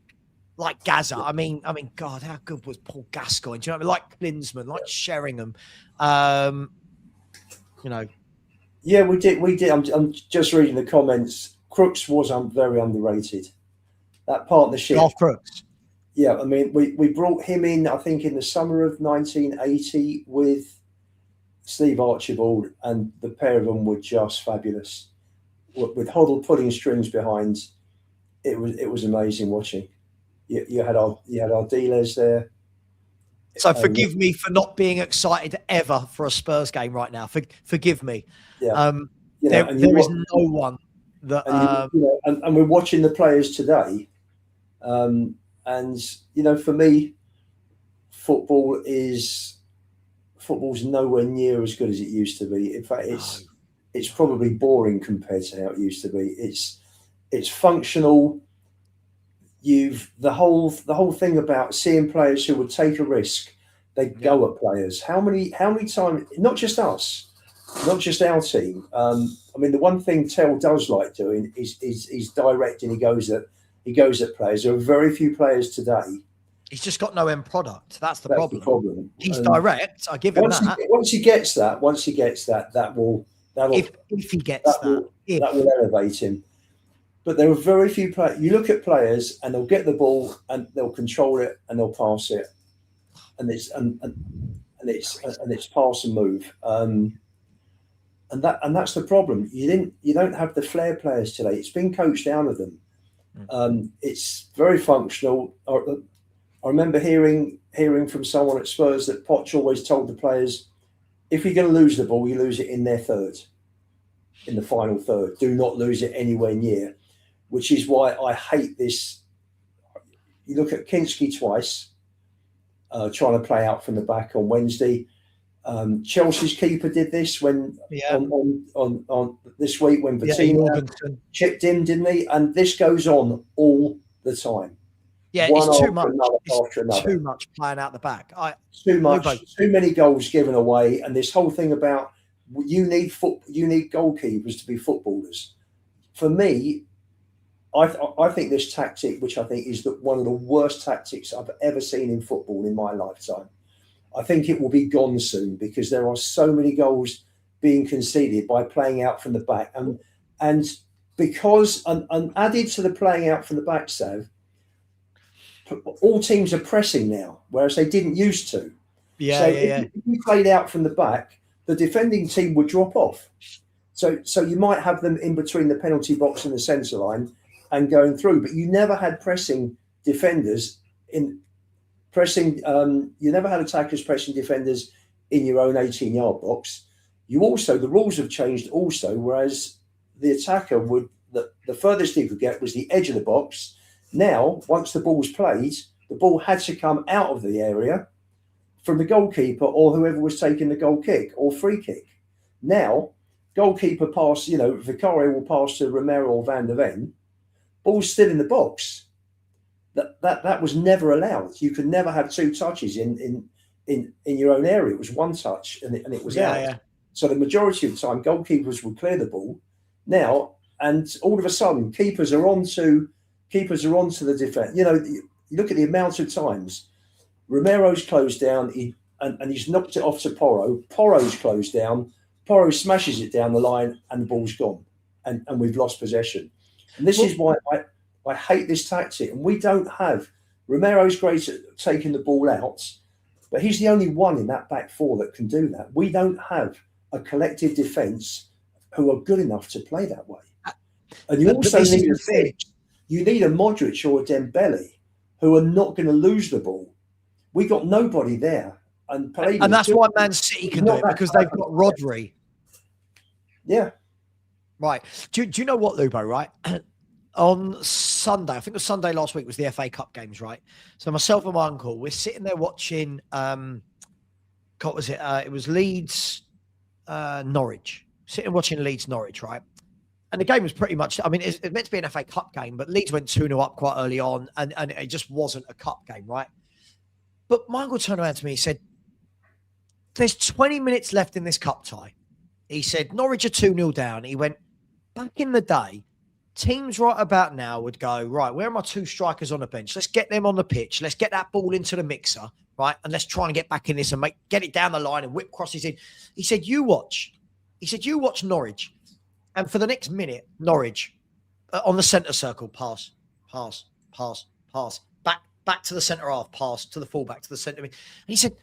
Gaza. I mean, God, how good was Paul Gascoigne? Do you know what I mean? Like Klinsmann, like Sheringham. Yeah, we did. I'm just reading the comments. Crooks was very underrated. That partnership. Garth Crooks. Yeah, I mean, we brought him in, I think, in the summer of 1980 with Steve Archibald, and the pair of them were just fabulous. With Hoddle pulling strings behind, it was amazing watching. You had our dealers there. So forgive me for not being excited ever for a Spurs game right now. Forgive me. Yeah. There is no one that. And we're watching the players today, and for me, football's nowhere near as good as it used to be. In fact, it's probably boring compared to how it used to be. It's functional. The whole thing about seeing players who would take a risk, they go at players. How many times? Not just us, not just our team. I mean, the one thing Tell does like doing is direct, and he goes at players. There are very few players today. He's just got no end product. That's the problem. He's and direct. I give him that. Once he gets that, if he gets that will elevate him. But there are very few players. You look at players, and they'll get the ball, and they'll control it, and they'll pass it, and it's pass and move. And that's the problem. You don't have the flair players today. It's been coached out of them. It's very functional. I remember hearing from someone at Spurs that Poch always told the players, if you're going to lose the ball, you lose it in their third, in the final third. Do not lose it anywhere near. Which is why I hate this. You look at Kinski twice, trying to play out from the back on Wednesday. Chelsea's keeper did this on this week when Bettina chipped in, didn't he? And this goes on all the time. Yeah, it's too much. It's too much playing out the back. Too many goals given away, and this whole thing about you need goalkeepers to be footballers. For me, I think this tactic, which I think is one of the worst tactics I've ever seen in football in my lifetime, I think it will be gone soon because there are so many goals being conceded by playing out from the back, and because added to the playing out from the back, Sav, all teams are pressing now, whereas they didn't used to. If you played out from the back, the defending team would drop off. So you might have them in between the penalty box and the centre line and going through, but you never had pressing defenders you never had attackers pressing defenders in your own 18-yard box. The rules have changed also, whereas the attacker the furthest he could get was the edge of the box. Now, once the ball was played, the ball had to come out of the area from the goalkeeper or whoever was taking the goal kick or free kick. Now, goalkeeper pass, Vicario will pass to Romero or Van der Ven. Ball's still in the box. That was never allowed. You could never have two touches in your own area. It was one touch and it was out. Yeah. So the majority of the time, goalkeepers would clear the ball. Now, and all of a sudden, keepers are onto the defence. You look at the amount of times Romero's closed down and he's knocked it off to Porro. Porro's closed down. Porro smashes it down the line and the ball's gone. And we've lost possession. And this is why I hate this tactic. And we don't have Romero's great at taking the ball out, but he's the only one in that back four that can do that. We don't have a collective defence who are good enough to play that way. And you also need a Modric or a Dembele who are not going to lose the ball. We got nobody there. And that's why Man City can do it, because they've got Rodri. Yeah. Right. Do you know what, Lubo, right? On Sunday, I think it was Sunday last week, was the FA Cup games, right? So myself and my uncle, we're sitting there watching, what was it? It was Leeds, Norwich. Sitting watching Leeds, Norwich, right? And the game was pretty much, I mean, it's meant to be an FA Cup game, but Leeds went 2-0 up quite early on, and it just wasn't a cup game, right? But my uncle turned around to me, he said, there's 20 minutes left in this cup tie. He said, Norwich are 2-0 down. He went, back in the day, teams right about now would go, right, where are my two strikers on the bench? Let's get them on the pitch. Let's get that ball into the mixer, right? And let's try and get back in this and get it down the line and whip crosses in. He said, you watch. He said, you watch Norwich. And for the next minute, Norwich on the centre circle, pass, back to the centre half, pass to the fullback, to the centre. And he said,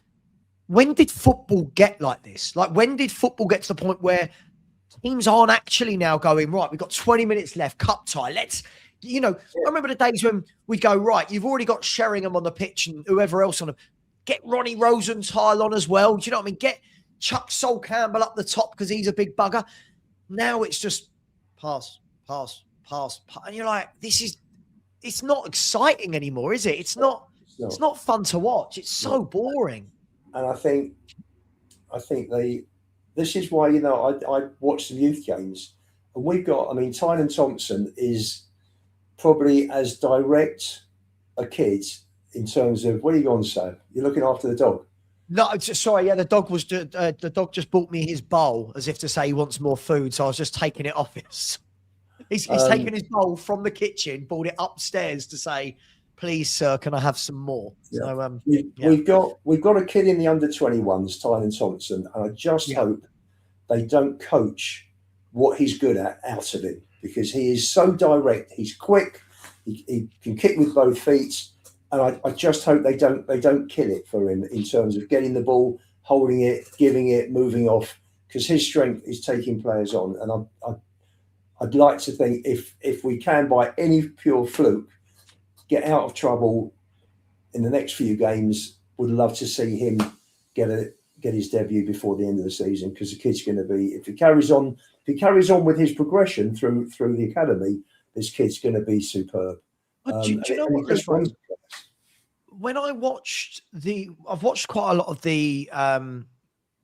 when did football get like this? Like, when did football get to the point where teams aren't actually now going, right, we've got 20 minutes left, cup tie. Let's, I remember the days when we go, right, you've already got Sheringham on the pitch and whoever else on them. Get Ronnie Rosenthal on as well. Do you know what I mean? Chuck Sol Campbell up the top because he's a big bugger. Now it's just pass. And you're like, it's not exciting anymore, is it? It's not fun to watch. It's so boring. And I think this is why, I watch the youth games, and we've got, Tynan Thompson is probably as direct a kid in terms of, where are you going, Sam? You're looking after the dog? No, sorry. Yeah, the dog just bought me his bowl as if to say he wants more food. So I was just taking it off his. He's taken his bowl from the kitchen, brought it upstairs to say, please, sir, can I have some more? Yeah. So, we've got a kid in the under-21s, Tynan Thompson, and I just hope they don't coach what he's good at out of him, because he is so direct. He's quick. He can kick with both feet, and I just hope they don't kill it for him in terms of getting the ball, holding it, giving it, moving off, because his strength is taking players on. And I'd like to think if we can, by any pure fluke, get out of trouble in the next few games, would love to see him get his debut before the end of the season, because the kid's going to be, if he carries on with his progression through the academy, this kid's going to be superb. But do you know what this was? When I've watched quite a lot of the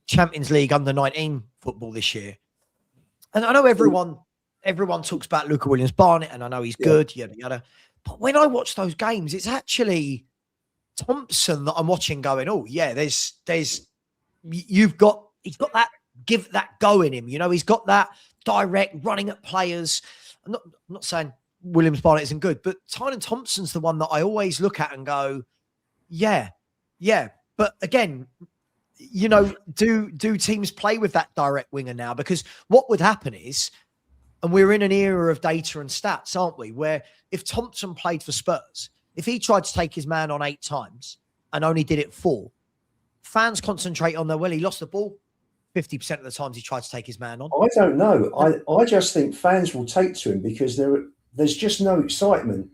Champions League under-19 football this year, and I know everyone talks about Luca Williams-Barnett, and I know he's good, yada yada. But when I watch those games, it's actually Thompson that I'm watching going, oh yeah, he's got that go in him. He's got that direct running at players. I'm not saying Williams-Barnett isn't good, but Tynan Thompson's the one that I always look at and go, yeah. But again, do teams play with that direct winger now? Because what would happen is, and we're in an era of data and stats, aren't we? Where if Thompson played for Spurs, if he tried to take his man on 8 times and only did it 4, fans concentrate on he lost the ball 50% of the times he tried to take his man on. I don't know. I just think fans will take to him because there's just no excitement.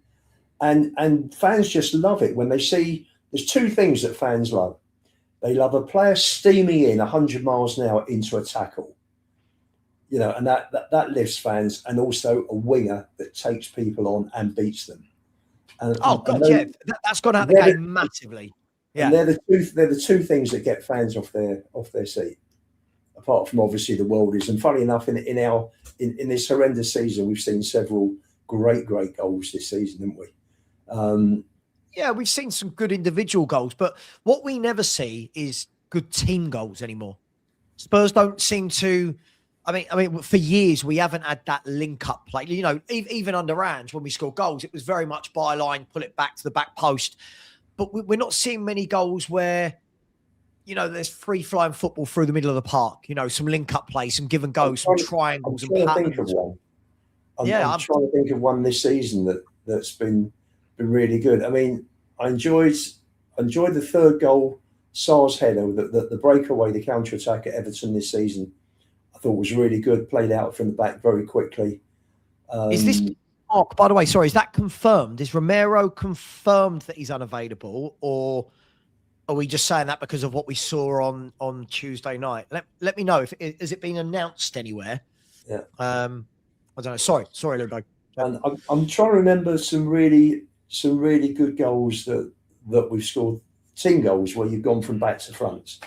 And fans just love it when they see, there's 2 things that fans love. They love a player steaming in 100 miles an hour into a tackle. And that lifts fans, and also a winger that takes people on and beats them. That's gone out the game massively. Yeah, and they're the two things that get fans off their seat. Apart from obviously the worldies, and funny enough, in this horrendous season, we've seen several great goals this season, haven't we? We've seen some good individual goals, but what we never see is good team goals anymore. Spurs don't seem to. I mean, for years we haven't had that link-up play. Even under Ange, when we score goals, it was very much byline, pull it back to the back post. But we're not seeing many goals where, there's free-flying football through the middle of the park. Some link-up play, some give and go, some triangles and patterns. I'm trying to think of one this season that's been really good. I mean, I enjoyed the 3rd goal, Sarr's header, the breakaway, the counter-attack at Everton this season. I thought was really good, played out from the back very quickly. Is this Mark, by the way, sorry, is that confirmed? Is Romero confirmed that he's unavailable, or are we just saying that because of what we saw on Tuesday night? Let me know. Has it been announced anywhere? Yeah. I don't know. Sorry, Ludo. And I'm trying to remember some really good goals that we've scored, team goals where you've gone from back to front,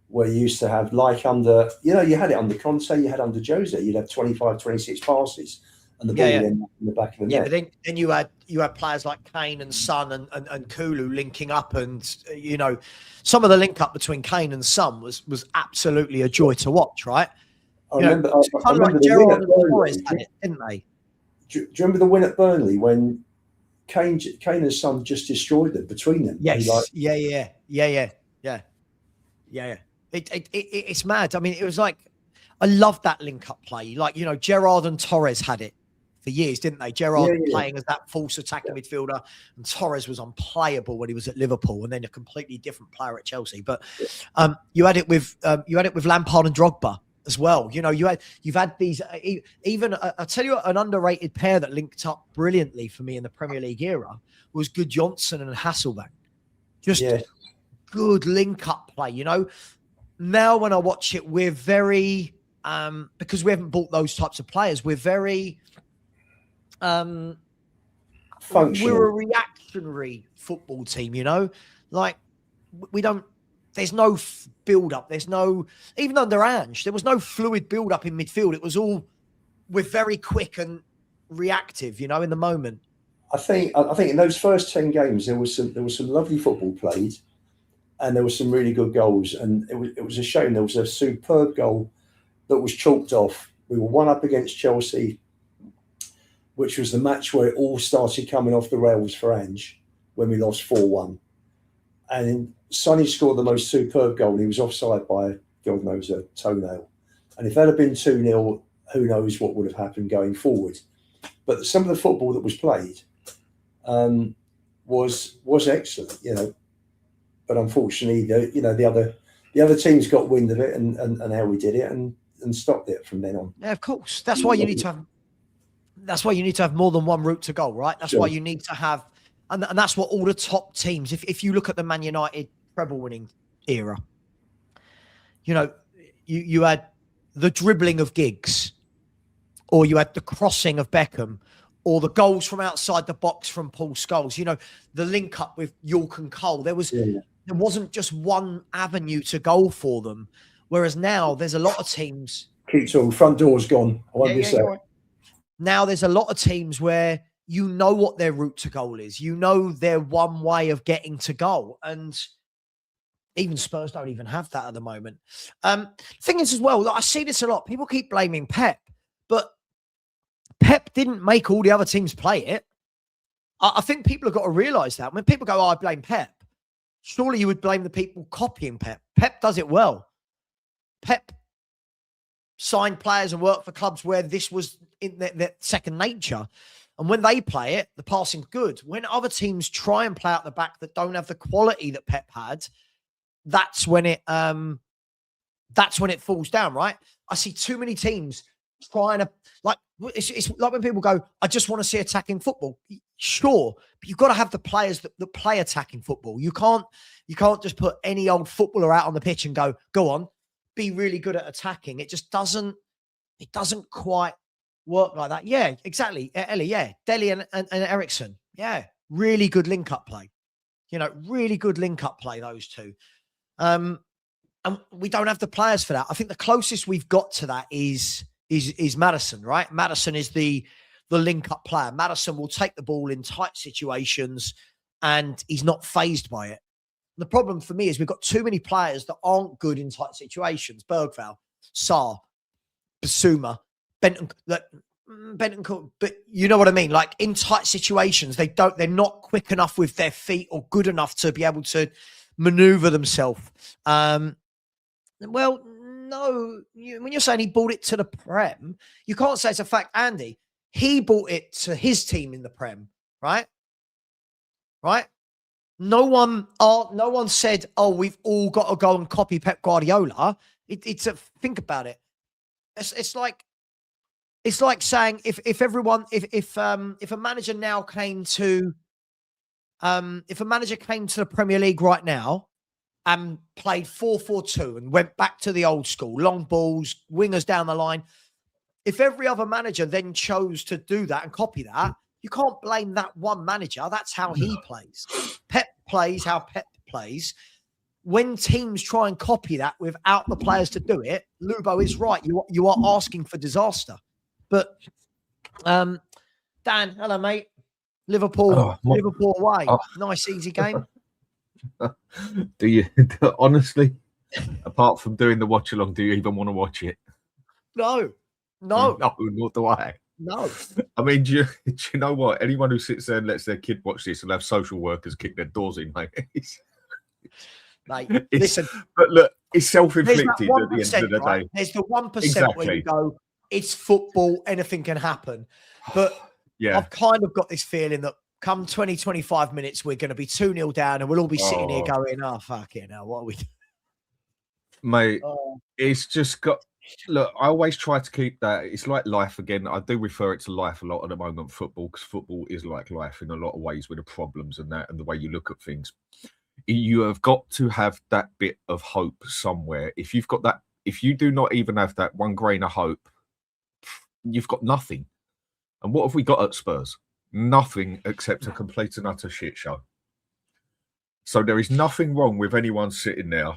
where you used to have, like under, you had it under Conte, you had under Jose, you'd have 25, 26 passes and the ball in the back of the net. But then you had players like Kane and Son and Kulu linking up, and some of the link up between Kane and Son was absolutely a joy to watch, right? I remember like Gerrard and Torres had it, didn't they? Do you remember the win at Burnley when Kane and Son just destroyed them between them? Yes. Yeah. It's mad. I mean, it was like, I love that link-up play. Like, Gerrard and Torres had it for years, didn't they? Gerrard playing as that false attacking midfielder, and Torres was unplayable when he was at Liverpool, and then a completely different player at Chelsea. But you had it with Lampard and Drogba as well. You've had these, even I'll tell you, an underrated pair that linked up brilliantly for me in the Premier League era was Gudjohnsen and Hasselbank. Just good link-up play, Now when I watch it, we're very, because we haven't bought those types of players, we're very, functional. We're a reactionary football team, like we don't, there's no build-up. There's no, even under Ange, there was no fluid build-up in midfield. It was all, we're very quick and reactive, in the moment. I think in those first 10 games there was some lovely football played, and there were some really good goals. And it was a shame there was a superb goal that was chalked off. We were 1-up against Chelsea, which was the match where it all started coming off the rails for Ange when we lost 4-1. And Sonny scored the most superb goal, and he was offside by, God knows, a toenail. And if that had been 2-0, who knows what would have happened going forward. But some of the football that was played was excellent, But unfortunately, the other teams got wind of it and how we did it and stopped it from then on. Yeah, of course. That's why you need to have more than one route to goal, right? That's why you need to have, and that's what all the top teams, if you look at the Man United treble winning era, you had the dribbling of Giggs, or you had the crossing of Beckham, or the goals from outside the box from Paul Scholes, the link up with York and Cole. There wasn't just one avenue to goal for them. Whereas now there's a lot of teams. Keeps all front door's gone. Right. Now there's a lot of teams where what their route to goal is. Their one way of getting to goal. And even Spurs don't even have that at the moment. Thing is as well, I see this a lot. People keep blaming Pep, but Pep didn't make all the other teams play it. I think people have got to realise that. When people go, I blame Pep, surely you would blame the people copying Pep. Pep does it well. Pep signed players and worked for clubs where this was in their second nature. And when they play it, the passing's good. When other teams try and play out the back that don't have the quality that Pep had, that's when it falls down, right? I see too many teams trying to, it's like when people go, I just want to see attacking football. Sure, but you've got to have the players that play attacking football. You can't just put any old footballer out on the pitch and go on, be really good at attacking. It just doesn't quite work like that. Yeah, exactly. Ellie, yeah. Dele and Ericsson. Yeah, really good link-up play. Really good link-up play, those two. And we don't have the players for that. I think the closest we've got to that is Maddison, right? Maddison is the link-up player. Maddison will take the ball in tight situations and he's not fazed by it. The problem for me is we've got too many players that aren't good in tight situations. Bergvall, Sarr, Basuma, Benton, but you know what I mean? Like in tight situations, they're not quick enough with their feet or good enough to be able to maneuver themselves. Well, no, when you're saying he brought it to the Prem, you can't say it's a fact, Andy. He brought it to his team in the Prem, right? Right? No one said, "Oh, we've all got to go and copy Pep Guardiola." Think about it. It's like saying if a manager now came to the Premier League right now and played 4-4-2 and went back to the old school, long balls, wingers down the line. If every other manager then chose to do that and copy that, you can't blame that one manager. That's how he plays. Pep plays how Pep plays. When teams try and copy that without the players to do it, Lubo is right. You are asking for disaster. But Dan, hello, mate. Liverpool away. Nice, easy game. Do you honestly, apart from doing the watch along, do you even want to watch it? No, nor do I. No. I mean, do you know what? Anyone who sits there and lets their kid watch this will have social workers kick their doors in, mate. Mate, listen. But look, it's self-inflicted at the end of the right? day. There's the 1% where you go, it's football, anything can happen. But yeah, I've kind of got this feeling that come 20, 25 minutes, we're going to be 2-0 down and we'll all be sitting here going, oh, fuck it now, what are we doing? Mate, it's just got... Look, I always try to keep that. It's like life again. I do refer it to life a lot at the moment, football, because football is like life in a lot of ways with the problems and that and the way you look at things. You have got to have that bit of hope somewhere. If you've got that, if you do not even have that one grain of hope, you've got nothing. And what have we got at Spurs? Nothing except a complete and utter shit show. So there is nothing wrong with anyone sitting there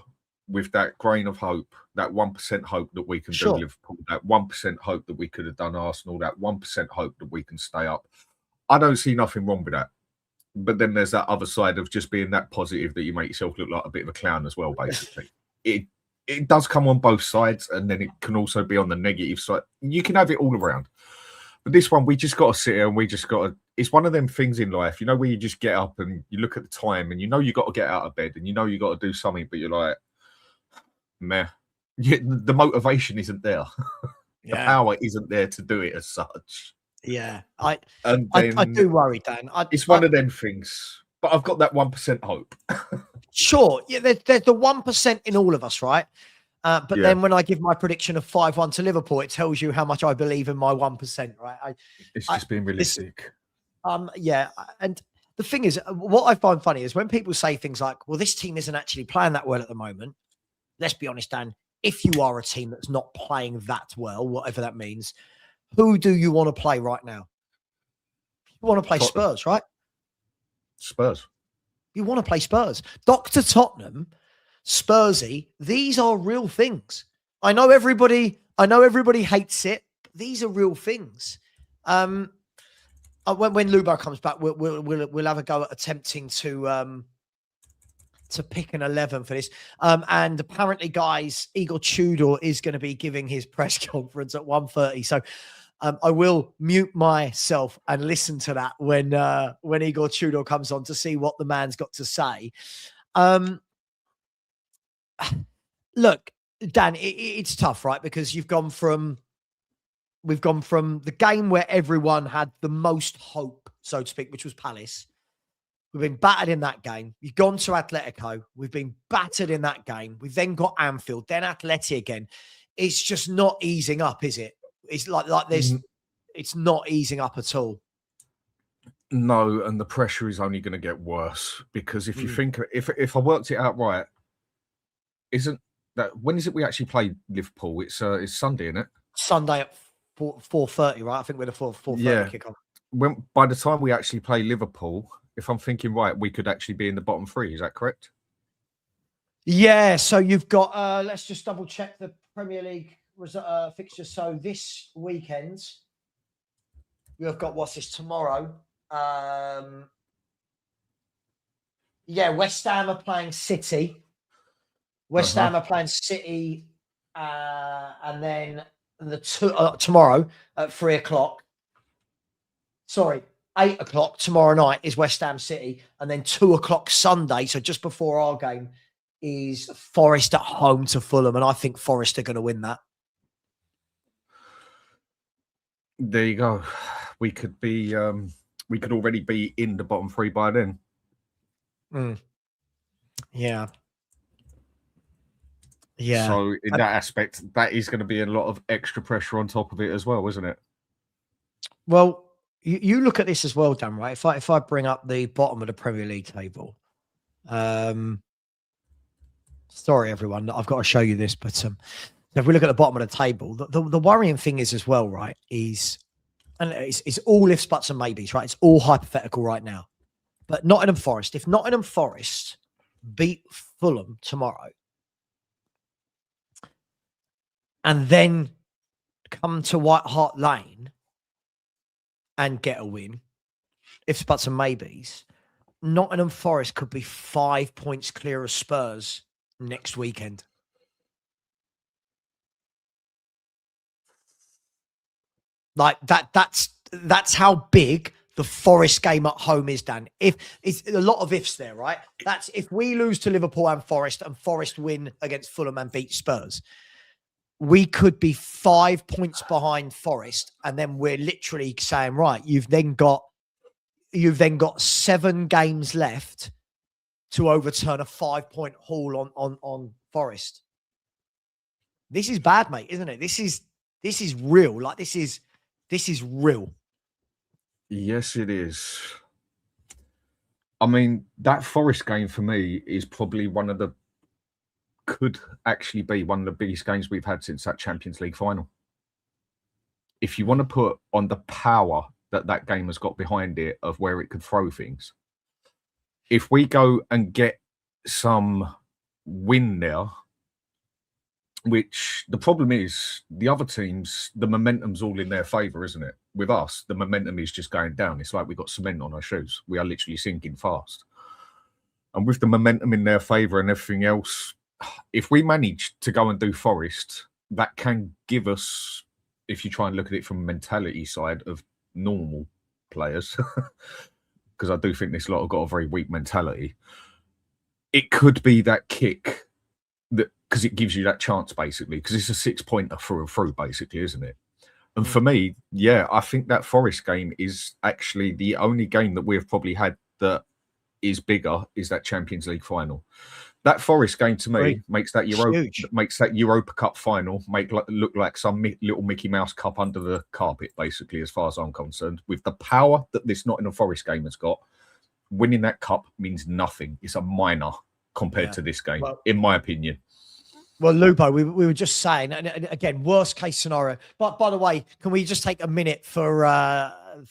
with that grain of hope, that 1% hope that we can do Liverpool, that 1% hope that we could have done Arsenal, that 1% hope that we can stay up. I don't see nothing wrong with that. But then there's that other side of just being that positive that you make yourself look like a bit of a clown as well, basically. It does come on both sides, and then it can also be on the negative side. You can have it all around. But this one, we just got to sit here and we just got to... It's one of them things in life, you know, where you just get up and you look at the time and you know you got to get out of bed and you know you got to do something, but you're like, meh. The motivation isn't there. The power isn't there to do it as such. Yeah, I do worry, Dan. It's one of them things, but I've got that 1% hope. Sure, yeah, there's the 1% in all of us, right? But then when I give my prediction of 5-1 to Liverpool, it tells you how much I believe in my 1%, right? It's just being realistic. Yeah, and the thing is, what I find funny is when people say things like, well, this team isn't actually playing that well at the moment. Let's be honest, Dan, if you are a team that's not playing that well, whatever that means, who do you want to play right now? You want to play Spurs, right? Spurs. You want to play Spurs. Dr. Tottenham, Spursy, these are real things. I know everybody hates it, but these are real things. When Lubo comes back, we'll have a go at attempting to pick an 11 for this. And apparently, guys, Igor Tudor is going to be giving his press conference at 1:30. So I will mute myself and listen to that when Igor Tudor comes on to see what the man's got to say. Look, Dan, it's tough, right? Because we've gone from the game where everyone had the most hope, so to speak, which was Palace. We've been battered in that game. We've gone to Atletico. We've been battered in that game. We've then got Anfield, then Atleti again. It's just not easing up, is it? It's like there's, it's not easing up at all. No, and the pressure is only going to get worse because if you think, if I worked it out right, when is it we actually play Liverpool? It's Sunday, isn't it? Sunday at 4:30, right? I think we're the 4:30 kickoff. By the time we actually play Liverpool, if I'm thinking right, we could actually be in the bottom three. Is that correct? Yeah. So you've got, let's just double check the Premier League fixture. So this weekend, we've got, what's this, tomorrow? West Ham are playing City. West Ham are playing City, and then tomorrow at 3:00. Sorry, 8:00 tomorrow night is West Ham City, and then 2:00 Sunday. So just before our game is Forest at home to Fulham, and I think Forest are going to win that. There you go. We could be. We could already be in the bottom three by then. Yeah. Yeah. So in that aspect, that is going to be a lot of extra pressure on top of it as well, isn't it? Well, you look at this as well, Dan, right? If I bring up the bottom of the Premier League table, sorry everyone, I've got to show you this, but So if we look at the bottom of the table, the worrying thing is as well, right, and it's all ifs, buts and maybes, right? It's all hypothetical right now. But Nottingham Forest, if Nottingham Forest beat Fulham tomorrow and then come to White Hart Lane and get a win, ifs, buts and maybes, Nottingham Forest could be 5 points clear of Spurs next weekend. Like that's how big the Forest game at home is, Dan. If it's a lot of ifs there, right? That's if we lose to Liverpool and Forest win against Fulham and beat Spurs, we could be 5 points behind Forest, and then we're literally saying, right, you've then got 7 games left to overturn a 5-point haul on Forest. This is bad, mate, isn't it? This is real. Like this is real. Yes, it is. I mean, that Forest game for me is probably could actually be one of the biggest games we've had since that Champions League final. If you want to put on the power that game has got behind it of where it could throw things, if we go and get some win there, which the problem is the other teams, the momentum's all in their favour, isn't it? With us, the momentum is just going down. It's like we've got cement on our shoes. We are literally sinking fast. And with the momentum in their favour and everything else, if we manage to go and do Forest, that can give us, if you try and look at it from a mentality side of normal players, because I do think this lot have got a very weak mentality, it could be that kick that, because it gives you that chance, basically, because it's a 6-pointer through and through, basically, isn't it? And for me, yeah, I think that Forest game is actually the only game that we've probably had that is bigger, is that Champions League final. That Forest game to me makes that Europa Cup final look like some little Mickey Mouse Cup under the carpet, basically, as far as I'm concerned. With the power that this Nottingham Forest game has got, winning that cup means nothing. It's a minor compared to this game, in my opinion. Well, Lupo, we were just saying, and again, worst case scenario. But by the way, can we just take a minute for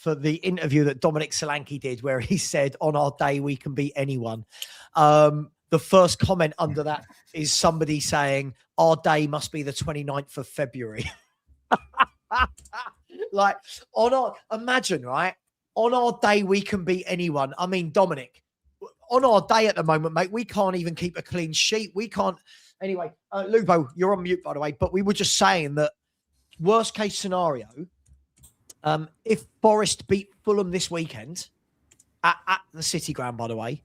the interview that Dominic Solanke did, where he said, "On our day, we can beat anyone." The first comment under that is somebody saying, "Our day must be the 29th of February." Like, imagine, right? On our day, we can beat anyone. I mean, Dominic, on our day at the moment, mate, we can't even keep a clean sheet. We can't. Anyway, Lupo, you're on mute, by the way, but we were just saying that worst case scenario, if Forest beat Fulham this weekend at the City Ground, by the way,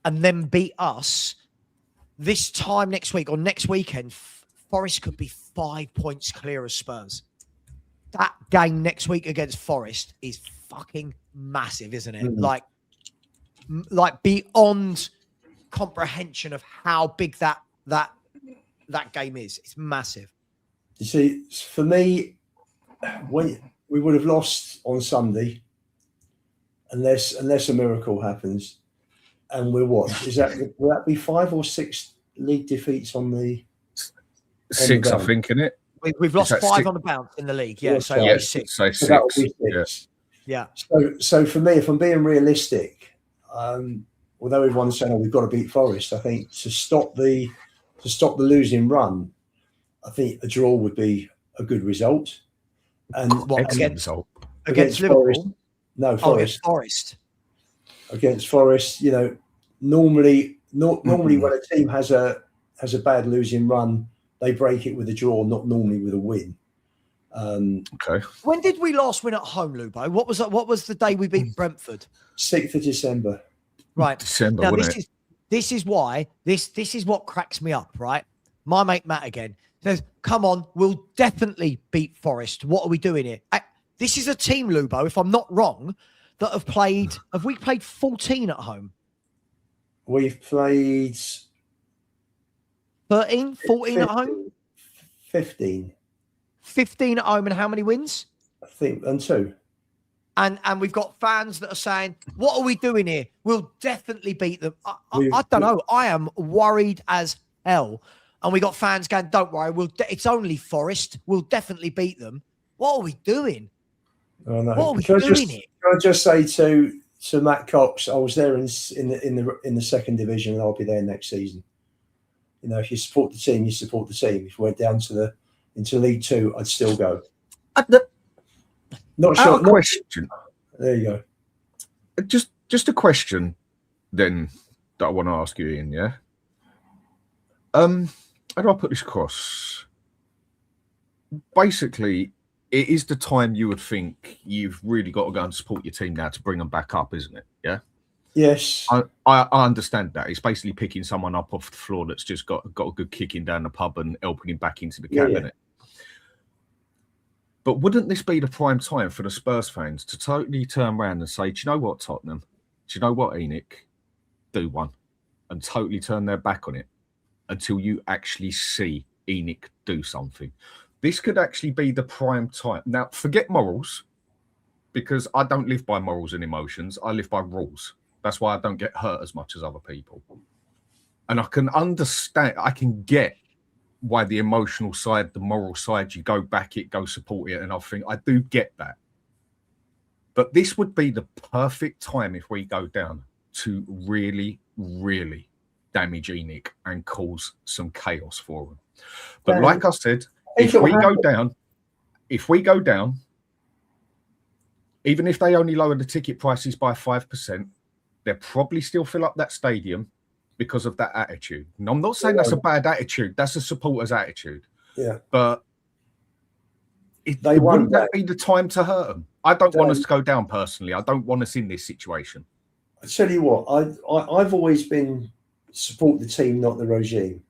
and then beat us this time next week or next weekend, Forest could be 5 points clear of Spurs. That game next week against Forest is fucking massive, isn't it? Mm-hmm. Like beyond comprehension of how big that game is. It's massive. You see, for me, we would have lost on Sunday unless a miracle happens. And we're what? Will that be 5 or 6 league defeats on the 6, I think, isn't it? We've lost 5 on the bounce in the league. Yeah, so it'll be 6. So 6. That will be 6. Yeah. So for me, if I'm being realistic, although everyone's saying, we've got to beat Forest, I think to stop the losing run, I think a draw would be a good result. And against Liverpool? Forest? No, Forest. Forest. Against Forest, normally when a team has a bad losing run, they break it with a draw, not normally with a win. Okay. When did we last win at home, Lubo? What was the day we beat Brentford? 6th of December. Right. December, now, wasn't it? This is why this is what cracks me up, right? My mate Matt again says, "Come on, we'll definitely beat Forest. What are we doing here?" This is a team, Lubo, if I'm not wrong, that have we played 14 at home? We've played 13, 14 15, at home? 15. 15 at home, and how many wins? I think, and 2. And we've got fans that are saying, "What are we doing here? We'll definitely beat them." I don't know. I am worried as hell. and we got fans going, don't worry, it's only Forest. We'll definitely beat them. What are we doing? Oh, no. What are we doing here? Can I just say to Matt Cox, I was there in the second division, and I'll be there next season. You know, if you support the team, you support the team. If we went down into League Two, I'd still go. Not sure. Question. There you go. Just a question, then, that I want to ask you, Ian. Yeah. How do I put this across? Basically, it is the time you would think you've really got to go and support your team now to bring them back up, isn't it? Yeah. Yes. I understand that. It's basically picking someone up off the floor that's just got a good kicking down the pub and helping him back into the cab, innit? But wouldn't this be the prime time for the Spurs fans to totally turn around and say, do you know what, Tottenham? Do you know what, Enoch? Do one. And totally turn their back on it until you actually see Enoch do something. This could actually be the prime time. Now, forget morals, because I don't live by morals and emotions. I live by rules. That's why I don't get hurt as much as other people. And I can understand, I can get why the emotional side, the moral side, you go back it, go support it, and I think I do get that. But this would be the perfect time if we go down to really, really damage Enoch and cause some chaos for him. But like I said, if we go down, even if they only lower the ticket prices by 5%, they'll probably still fill up that stadium because of that attitude. And I'm not saying that's a bad attitude. That's a supporter's attitude. Yeah. But wouldn't that be the time to hurt them? I don't want us to go down personally. I don't want us in this situation. I tell you what, I've always been support the team, not the regime.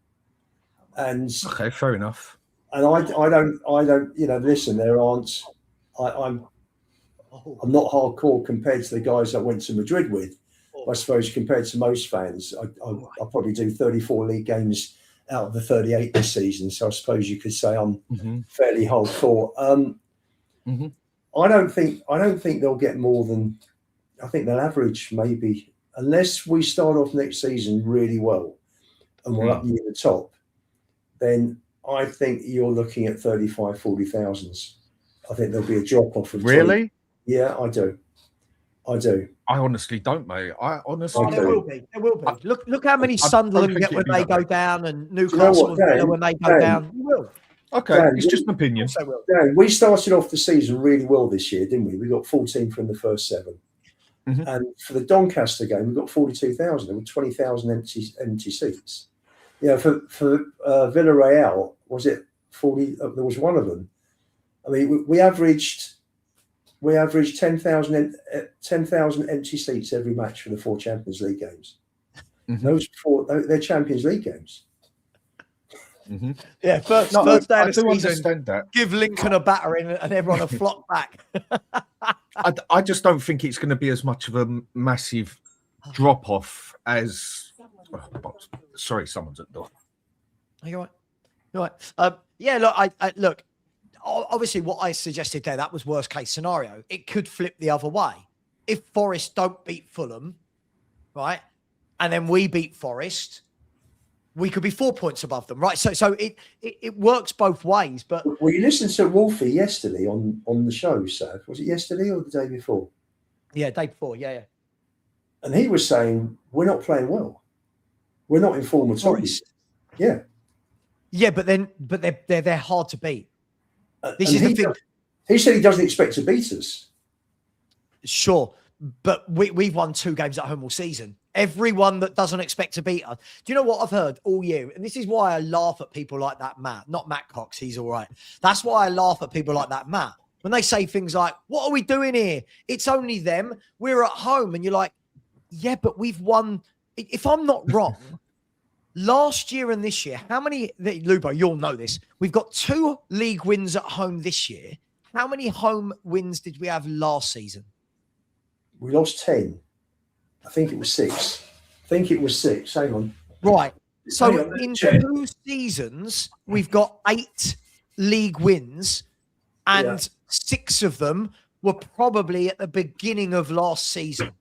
And okay, fair enough. And I don't, you know, listen, I'm not hardcore compared to the guys I went to Madrid with. I suppose compared to most fans, I probably do 34 league games out of the 38 this season. So I suppose you could say I'm fairly hardcore. I don't think they'll get more than, I think they'll average maybe, unless we start off next season really well and we're up near the top, then I think you're looking at 35, 40,000. I think there'll be a drop off of 20. Really? Yeah, I do. I honestly don't, mate. I honestly there will be. There will be. Look how many Sunderland get when they go down, and Newcastle when they go down. You will. Okay, Dan, it's just an opinion. Dan, we started off the season really well this year, didn't we? We got 14 from the first 7. And for the Doncaster game, we got 42,000. There were 20,000 empty seats. Yeah, for Villarreal, was it 40? There was one of them. I mean, we averaged 10,000 empty seats every match for the 4 Champions League games. Those 4, they're Champions League games. Yeah, first day of the season, understand that. Give Lincoln a battering and everyone a flock back. I just don't think it's going to be as much of a massive drop-off as... sorry, someone's at the door. Are you all right? Yeah, look, look, obviously what I suggested there, that was worst case scenario. It could flip the other way. If Forest don't beat Fulham, right, and then we beat Forest, we could be 4 points above them, right? So it works both ways. But well, you listened to whufc yesterday on the show, Sav. Was it yesterday or the day before? Yeah, day before. Yeah. And he was saying we're not playing well. We're not in form at all. Yeah. Yeah, but they're hard to beat. This is the thing. He said he doesn't expect to beat us. Sure, but we've won 2 games at home all season. Everyone that doesn't expect to beat us. Do you know what I've heard all year? And this is why I laugh at people like that, Matt. Not Matt Cox, he's all right. That's why I laugh at people like that, Matt. When they say things like, what are we doing here? It's only them. We're at home. And you're like, yeah, but we've won. If I'm not wrong, last year and this year, how many, Lubo, you'll know this. We've got 2 league wins at home this year. How many home wins did we have last season? We lost 10. I think it was 6. Hang on. Right. So in 2 seasons, we've got 8 league wins, and 6 of them were probably at the beginning of last season.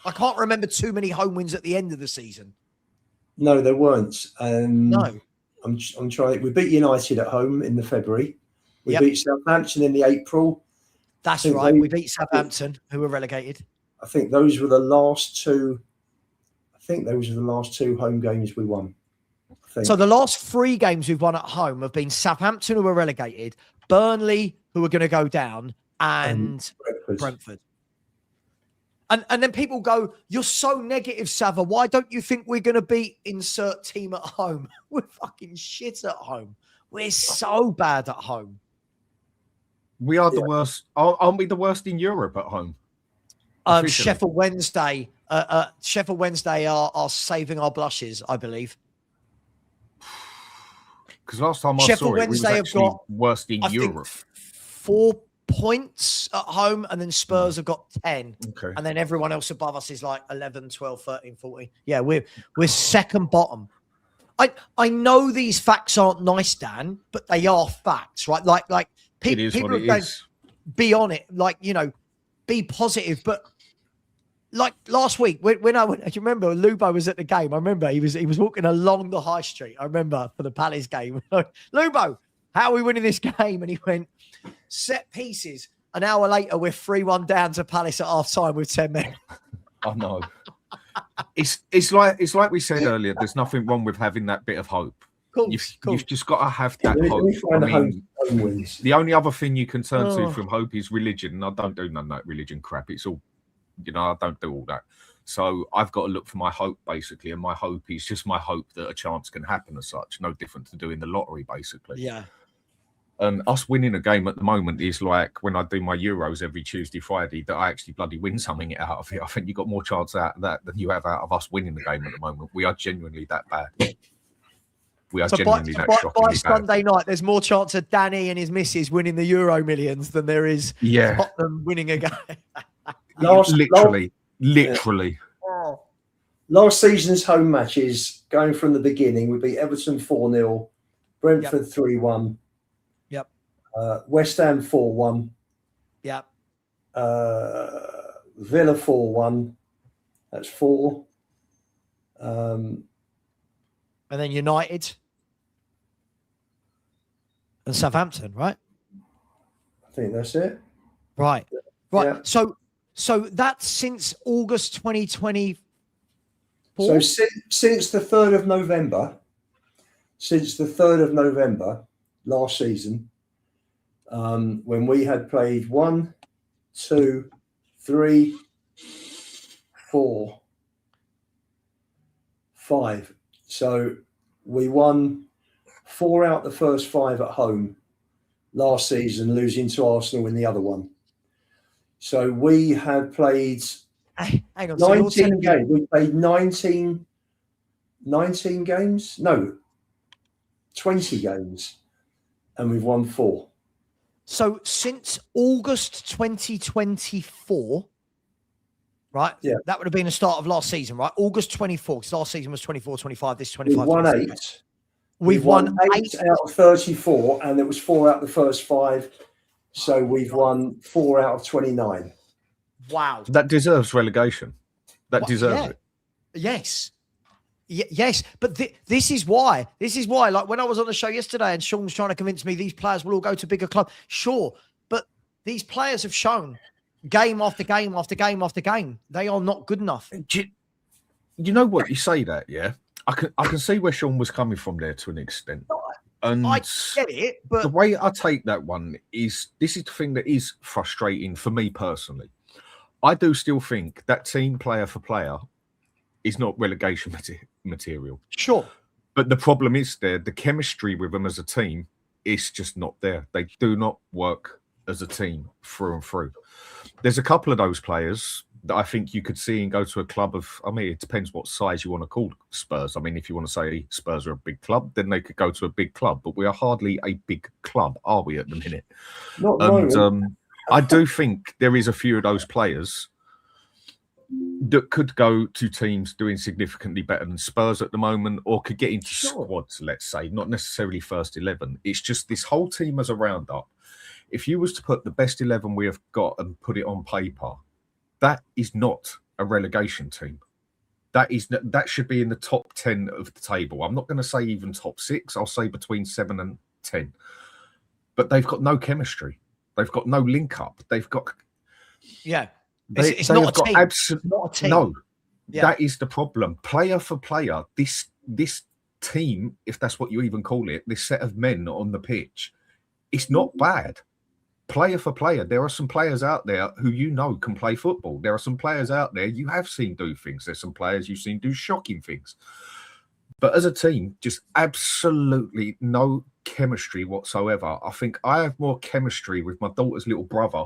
I can't remember too many home wins at the end of the season. No, there weren't. No. I'm trying. We beat United at home in the February. We Yep. beat Southampton in the April. That's right. We beat Southampton, who were relegated. I think those were the last two. I think those were the last two home games we won. So the last 3 games we've won at home have been Southampton, who were relegated, Burnley, who are going to go down, and Brentford. And then people go, "You're so negative, Savva. Why don't you think we're going to beat insert team at home?" We're fucking shit at home. We're so bad at home. We are the worst. Aren't we the worst in Europe at home? Sheffield Wednesday. Sheffield Wednesday are saving our blushes, I believe. Because last time I Sheffield saw it, Wednesday we was actually have got worst in Europe. 4 points at home, and then Spurs have got 10. Okay. And then everyone else above us is like 11, 12, 13, 14. Yeah, we're second bottom. I know these facts aren't nice, Dan, but they are facts, right? Like people are going, be on it, like, you know, be positive. But like last week, when I went, do you remember Lubo was at the game? I remember he was walking along the high street. I remember for the Palace game. Lubo, how are we winning this game? And he went, set pieces. An hour later, we're 3-1 down to Palace at half time with 10 men. I know. It's like we said earlier. There's nothing wrong with having that bit of hope. You've just got to have that hope. I mean, the only other thing you can turn to from hope is religion. And I don't do none of that religion crap. It's all, you know, I don't do all that. So I've got to look for my hope, basically. And my hope is just my hope that a chance can happen as such. No different to doing the lottery, basically. Yeah. And us winning a game at the moment is like when I do my Euros every Tuesday, Friday, that I actually bloody win something out of it. I think you got more chance out of that than you have out of us winning the game at the moment. We are genuinely that bad. We are genuinely that shockingly by Sunday night, there's more chance of Danny and his missus winning the Euro Millions than there is Tottenham winning a game. Literally. Last season's home matches, going from the beginning, would be Everton 4-0, Brentford 3-1. Yep. West Ham 4-1. Yep. Villa 4-1. That's 4. And then United and Southampton, right? I think that's it. Right. Yeah. So that's since August 2024. So since the 3rd of November, last season, when we had played 1, 2, 3, 4, 5. So we won 4 out the first 5 at home last season, losing to Arsenal in the other one. So we had played 19 games. We played 19 games? No, 20 games. And we've won 4. So since August 2024, right? Yeah. That would have been the start of last season, right? August 24, because last season was 24, 25, this 25. We've won 8. We've won 8 out of 34, and it was 4 out of the first 5. So we've won 4 out of 29. Wow. That deserves relegation. That deserves it. Yes. Yes. But this is why. Like when I was on the show yesterday and Sean was trying to convince me these players will all go to bigger clubs. Sure. But these players have shown game after game after game after game, they are not good enough. You know what? You say that, yeah? I can see where Sean was coming from there to an extent. And I get it, but the way I take that one is, this is the thing that is frustrating for me personally. I do still think that team player for player is not relegation material. Sure. But the problem is the chemistry with them as a team is just not there. They do not work as a team through and through. There's a couple of those players that I think you could see and go to a club of, I mean, it depends what size you want to call Spurs. I mean, if you want to say Spurs are a big club, then they could go to a big club. But we are hardly a big club, are we, at the minute? Not and I do think there is a few of those players that could go to teams doing significantly better than Spurs at the moment, or could get into squads, let's say, not necessarily first 11. It's just this whole team as a roundup. If you was to put the best 11 we have got and put it on paper, that is not a relegation team. That should be in the top 10 of the table. I'm not going to say even top 6. I'll say between 7 and 10. But they've got no chemistry. They've got no link up. They've got It's not a team. Not a team. No, that is the problem. Player for player, this team, if that's what you even call it, this set of men on the pitch, it's not bad. Player for player, there are some players out there who can play football. There are some players out there you have seen do things. There's some players you've seen do shocking things. But as a team, just absolutely no chemistry whatsoever. I think I have more chemistry with my daughter's little brother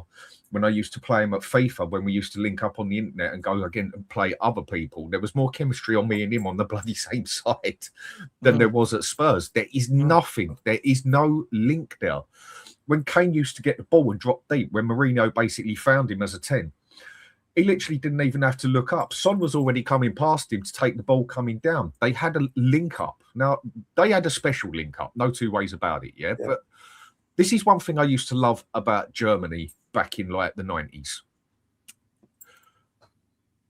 when I used to play him at FIFA, when we used to link up on the internet and go again and play other people. There was more chemistry on me and him on the bloody same side than there was at Spurs. There is nothing. There is no link there. When Kane used to get the ball and drop deep, when Mourinho basically found him as a 10, he literally didn't even have to look up. Son was already coming past him to take the ball coming down. They had a link up. Now, they had a special link up. No two ways about it, yeah? But this is one thing I used to love about Germany back in like the 90s.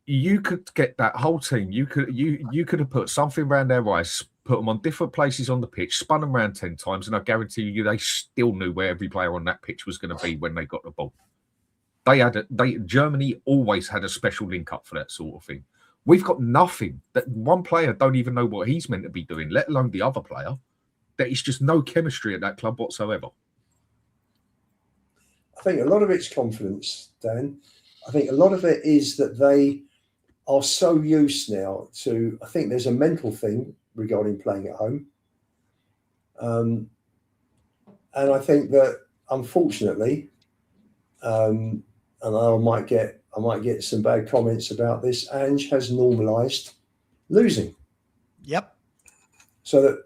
You could get that whole team. You could have put something around their eyes, put them on different places on the pitch, spun them around 10 times, and I guarantee you they still knew where every player on that pitch was going to be when they got the ball. Germany always had a special link up for that sort of thing. We've got nothing. That one player don't even know what he's meant to be doing, let alone the other player. There is just no chemistry at that club whatsoever. I think a lot of it's confidence, Dan. I think a lot of it is that they are so used now to, I think there's a mental thing regarding playing at home. And I think that, unfortunately, and I might get some bad comments about this, Ange has normalised losing. Yep. So that,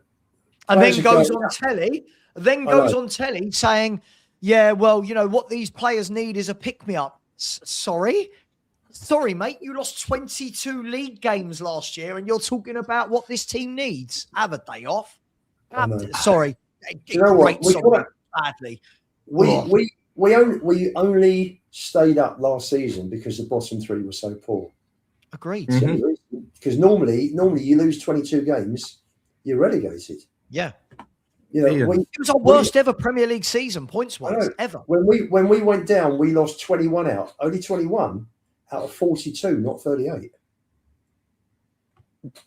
and then goes on telly saying, yeah, well, you know, what these players need is a pick-me-up. Sorry, mate, you lost 22 league games last year and you're talking about what this team needs. Have a day off. Sorry. You know what? Badly. We only stayed up last season because the bottom three were so poor. Agreed. Because normally you lose 22 games, you're relegated. Yeah. You know, it was our worst ever Premier League season, points-wise, ever. When we went down, we lost 21 out. Only 21 out of 42, not 38.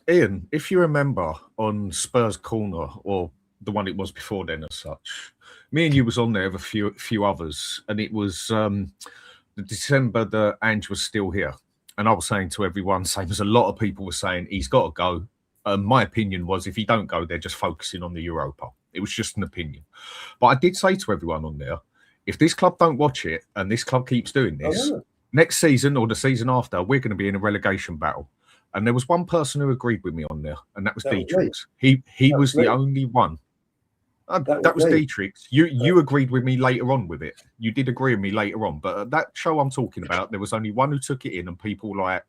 Ian, if you remember on Spurs Corner, or the one it was before then as such, me and you was on there with a few others, and it was the December that Ange was still here. And I was saying to everyone, same as a lot of people were saying, he's got to go. My opinion was, if he don't go, they're just focusing on the Europa. It was just an opinion. But I did say to everyone on there, if this club don't watch it and this club keeps doing this, next season or the season after, we're going to be in a relegation battle. And there was one person who agreed with me on there, and that was Dietrich. He was the only one. That was Dietrich. You agreed with me later on with it. You did agree with me later on. But at that show I'm talking about, there was only one who took it in, and people like,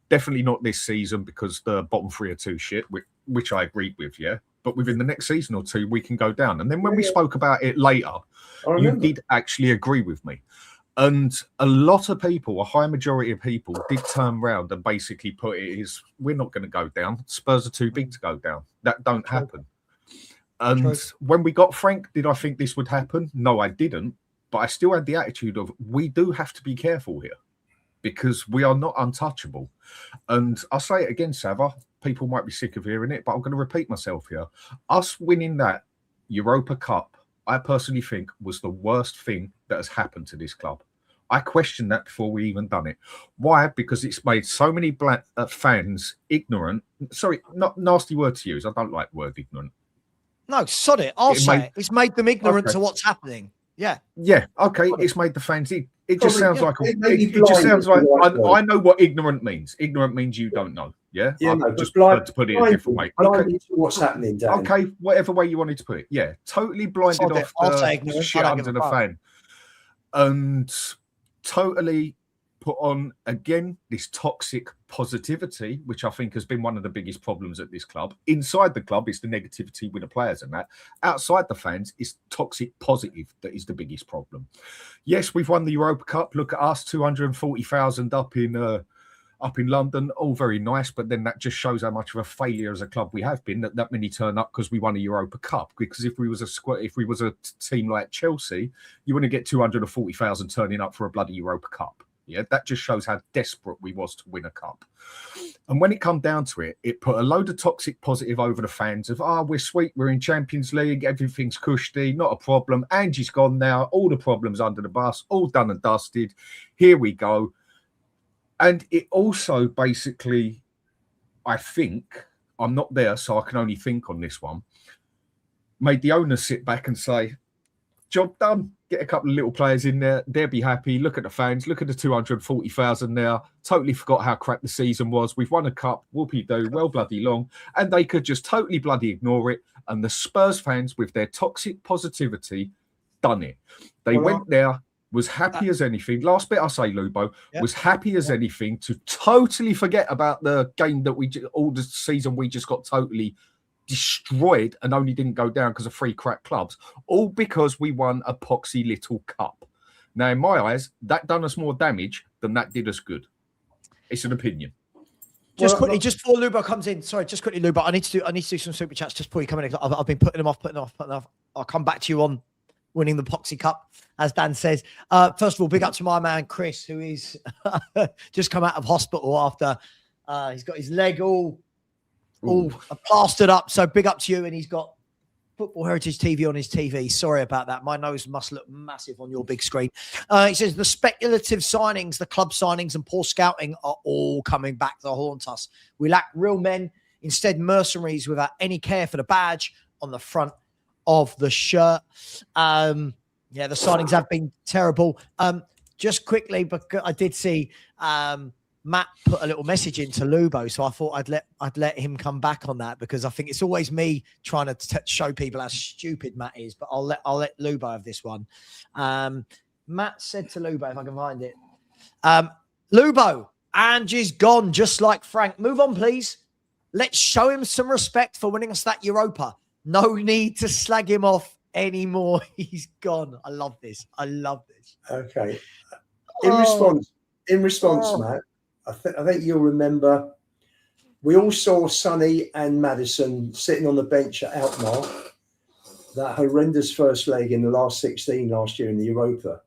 definitely not this season because the bottom three are too shit, which I agreed with, yeah. But within the next season or two, we can go down. And then when we spoke about it later, you did actually agree with me. And a lot of people, a high majority of people, did turn around and basically put it as, we're not going to go down. Spurs are too big to go down. That don't happen. And when we got Frank, did I think this would happen? No, I didn't. But I still had the attitude of, we do have to be careful here because we are not untouchable. And I'll say it again, Savva. People might be sick of hearing it, but I'm going to repeat myself here. Us winning that Europa Cup, I personally think, was the worst thing that has happened to this club. I questioned that before we even done it. Why? Because it's made so many black fans ignorant. Sorry, not nasty word to use. I don't like the word ignorant. No, sod it. I'll say it. It's made them ignorant to what's happening. Yeah. Yeah. Okay. It's made the fans. It just sounds like it just sounds like I know what ignorant means. Ignorant means you don't know. Yeah. Just blind, to put it a different way. Okay. What's happening, Dan? Okay. Whatever way you wanted to put it. Yeah. Totally blinded off the shit under the fan, and totally put on again this toxic positivity, which I think has been one of the biggest problems at this club. Inside the club, it's the negativity with the players and that. Outside the fans, it's toxic positive that is the biggest problem. Yes, we've won the Europa Cup. Look at us, 240,000 up in up in London, all very nice, but then that just shows how much of a failure as a club we have been, that many turn up because we won a Europa Cup. Because if we was a team like Chelsea, you wouldn't get 240,000 turning up for a bloody Europa Cup. Yeah, that just shows how desperate we was to win a cup. And when it come down to it, it put a load of toxic positive over the fans of, we're sweet, we're in Champions League, everything's cushy, not a problem. Angie's gone now, all the problems under the bus, all done and dusted. Here we go. And it also basically, I think, I'm not there, so I can only think on this one, made the owners sit back and say, job done. Get a couple of little players in there. They'll be happy. Look at the fans. Look at the 240,000 there. Totally forgot how crap the season was. We've won a cup. Whoopie-doo. Well bloody long. And they could just totally bloody ignore it. And the Spurs fans, with their toxic positivity, done it. They went there, was happy as anything. Last bit I say, Lubo, was happy as anything to totally forget about the game that all the season we just got totally destroyed and only didn't go down because of 3 crap clubs, all because we won a poxy little cup. Now, in my eyes, that done us more damage than that did us good. It's an opinion. Just quickly, just before Lubo comes in, sorry, just quickly, Lubo, I need to do some super chats just before you come in. I've been putting them off. I'll come back to you on winning the Poxy Cup, as Dan says. First of all, big up to my man Chris, who is just come out of hospital after he's got his leg all plastered up. So big up to you. And he's got Football Heritage TV on his TV. Sorry about that. My nose must look massive on your big screen. He says the speculative signings, the club signings and poor scouting are all coming back to haunt us. We lack real men, instead mercenaries without any care for the badge on the front of the shirt. The signings have been terrible. Just quickly, because I did see Matt put a little message into Lubo, so I thought I'd let him come back on that, because I think it's always me trying to show people how stupid Matt is. But I'll let Lubo have this one. Matt said to Lubo, if I can find it, Lubo, Angie's gone, just like Frank. Move on, please. Let's show him some respect for winning us that Europa. No need to slag him off anymore. He's gone. I love this. Okay. In response, Matt, I think you'll remember we all saw Sonny and Maddison sitting on the bench at Alkmaar, that horrendous first leg in the last 16 last year in the Europa,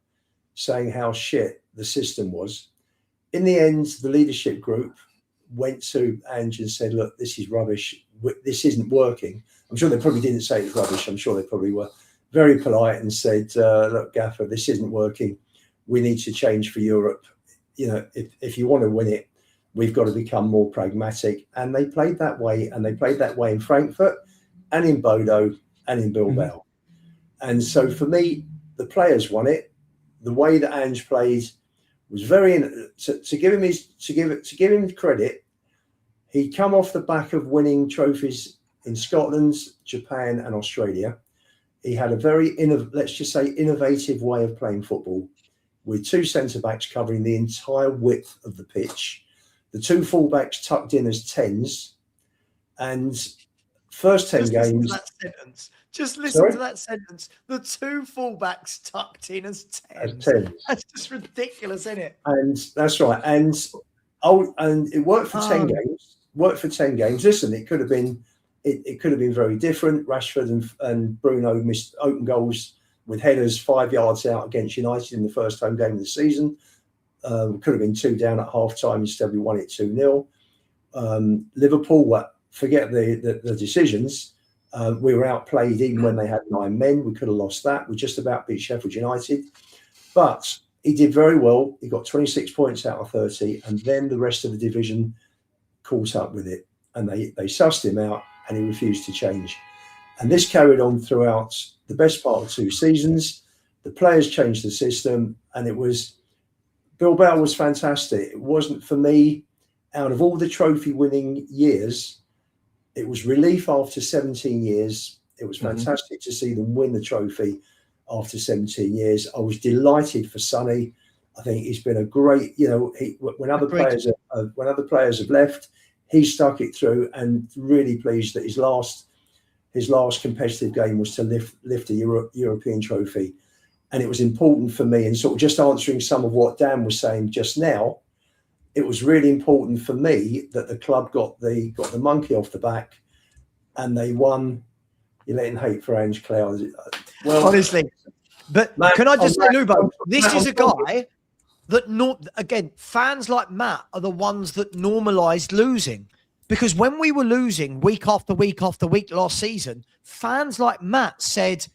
saying how shit the system was. In the end, the leadership group went to Ange and said, look, this is rubbish. This isn't working. I'm sure they probably didn't say it's rubbish. I'm sure they probably were very polite and said, look, Gaffer, this isn't working. We need to change for Europe. You know, if you want to win it, we've got to become more pragmatic. And they played that way. And they played that way in Frankfurt and in Bodo and in Bilbao. Mm-hmm. And so for me, the players won it. The way that Ange played was very to give him credit. He'd come off the back of winning trophies in Scotland, Japan, and Australia. He had a very innovative way of playing football, with 2 centre-backs covering the entire width of the pitch, the 2 full-backs tucked in as 10s, and first 10 games... Just listen to that sentence. The 2 full-backs tucked in as 10s. That's just ridiculous, isn't it? And that's right. And it worked for 10 games. Listen, it could have been very different. Rashford and Bruno missed open goals with headers 5 yards out against United in the first home game of the season. Could have been 2 down at half-time. Instead, we won it 2-0. Liverpool, forget the decisions. We were outplayed even when they had 9 men. We could have lost that. We just about beat Sheffield United. But he did very well. He got 26 points out of 30. And then the rest of the division caught up with it. And they sussed him out, and he refused to change. And this carried on throughout the best part of 2 seasons. The players changed the system, and Bilbao was fantastic. It wasn't, for me, out of all the trophy-winning years, it was relief after 17 years. It was fantastic to see them win the trophy after 17 years. I was delighted for Sonny. I think he's been a great, when other players have left, he stuck it through, and really pleased that his last competitive game was to lift a European trophy. And it was important for me, and sort of just answering some of what Dan was saying just now, it was really important for me that the club got the monkey off the back, and they won. You're letting hate for Ange Cloud. Well, honestly, but Matt, can I just say, Lubo, this Matt, is a guy that again, fans like Matt are the ones that normalised losing. Because when we were losing week after week after week last season, fans like Matt said,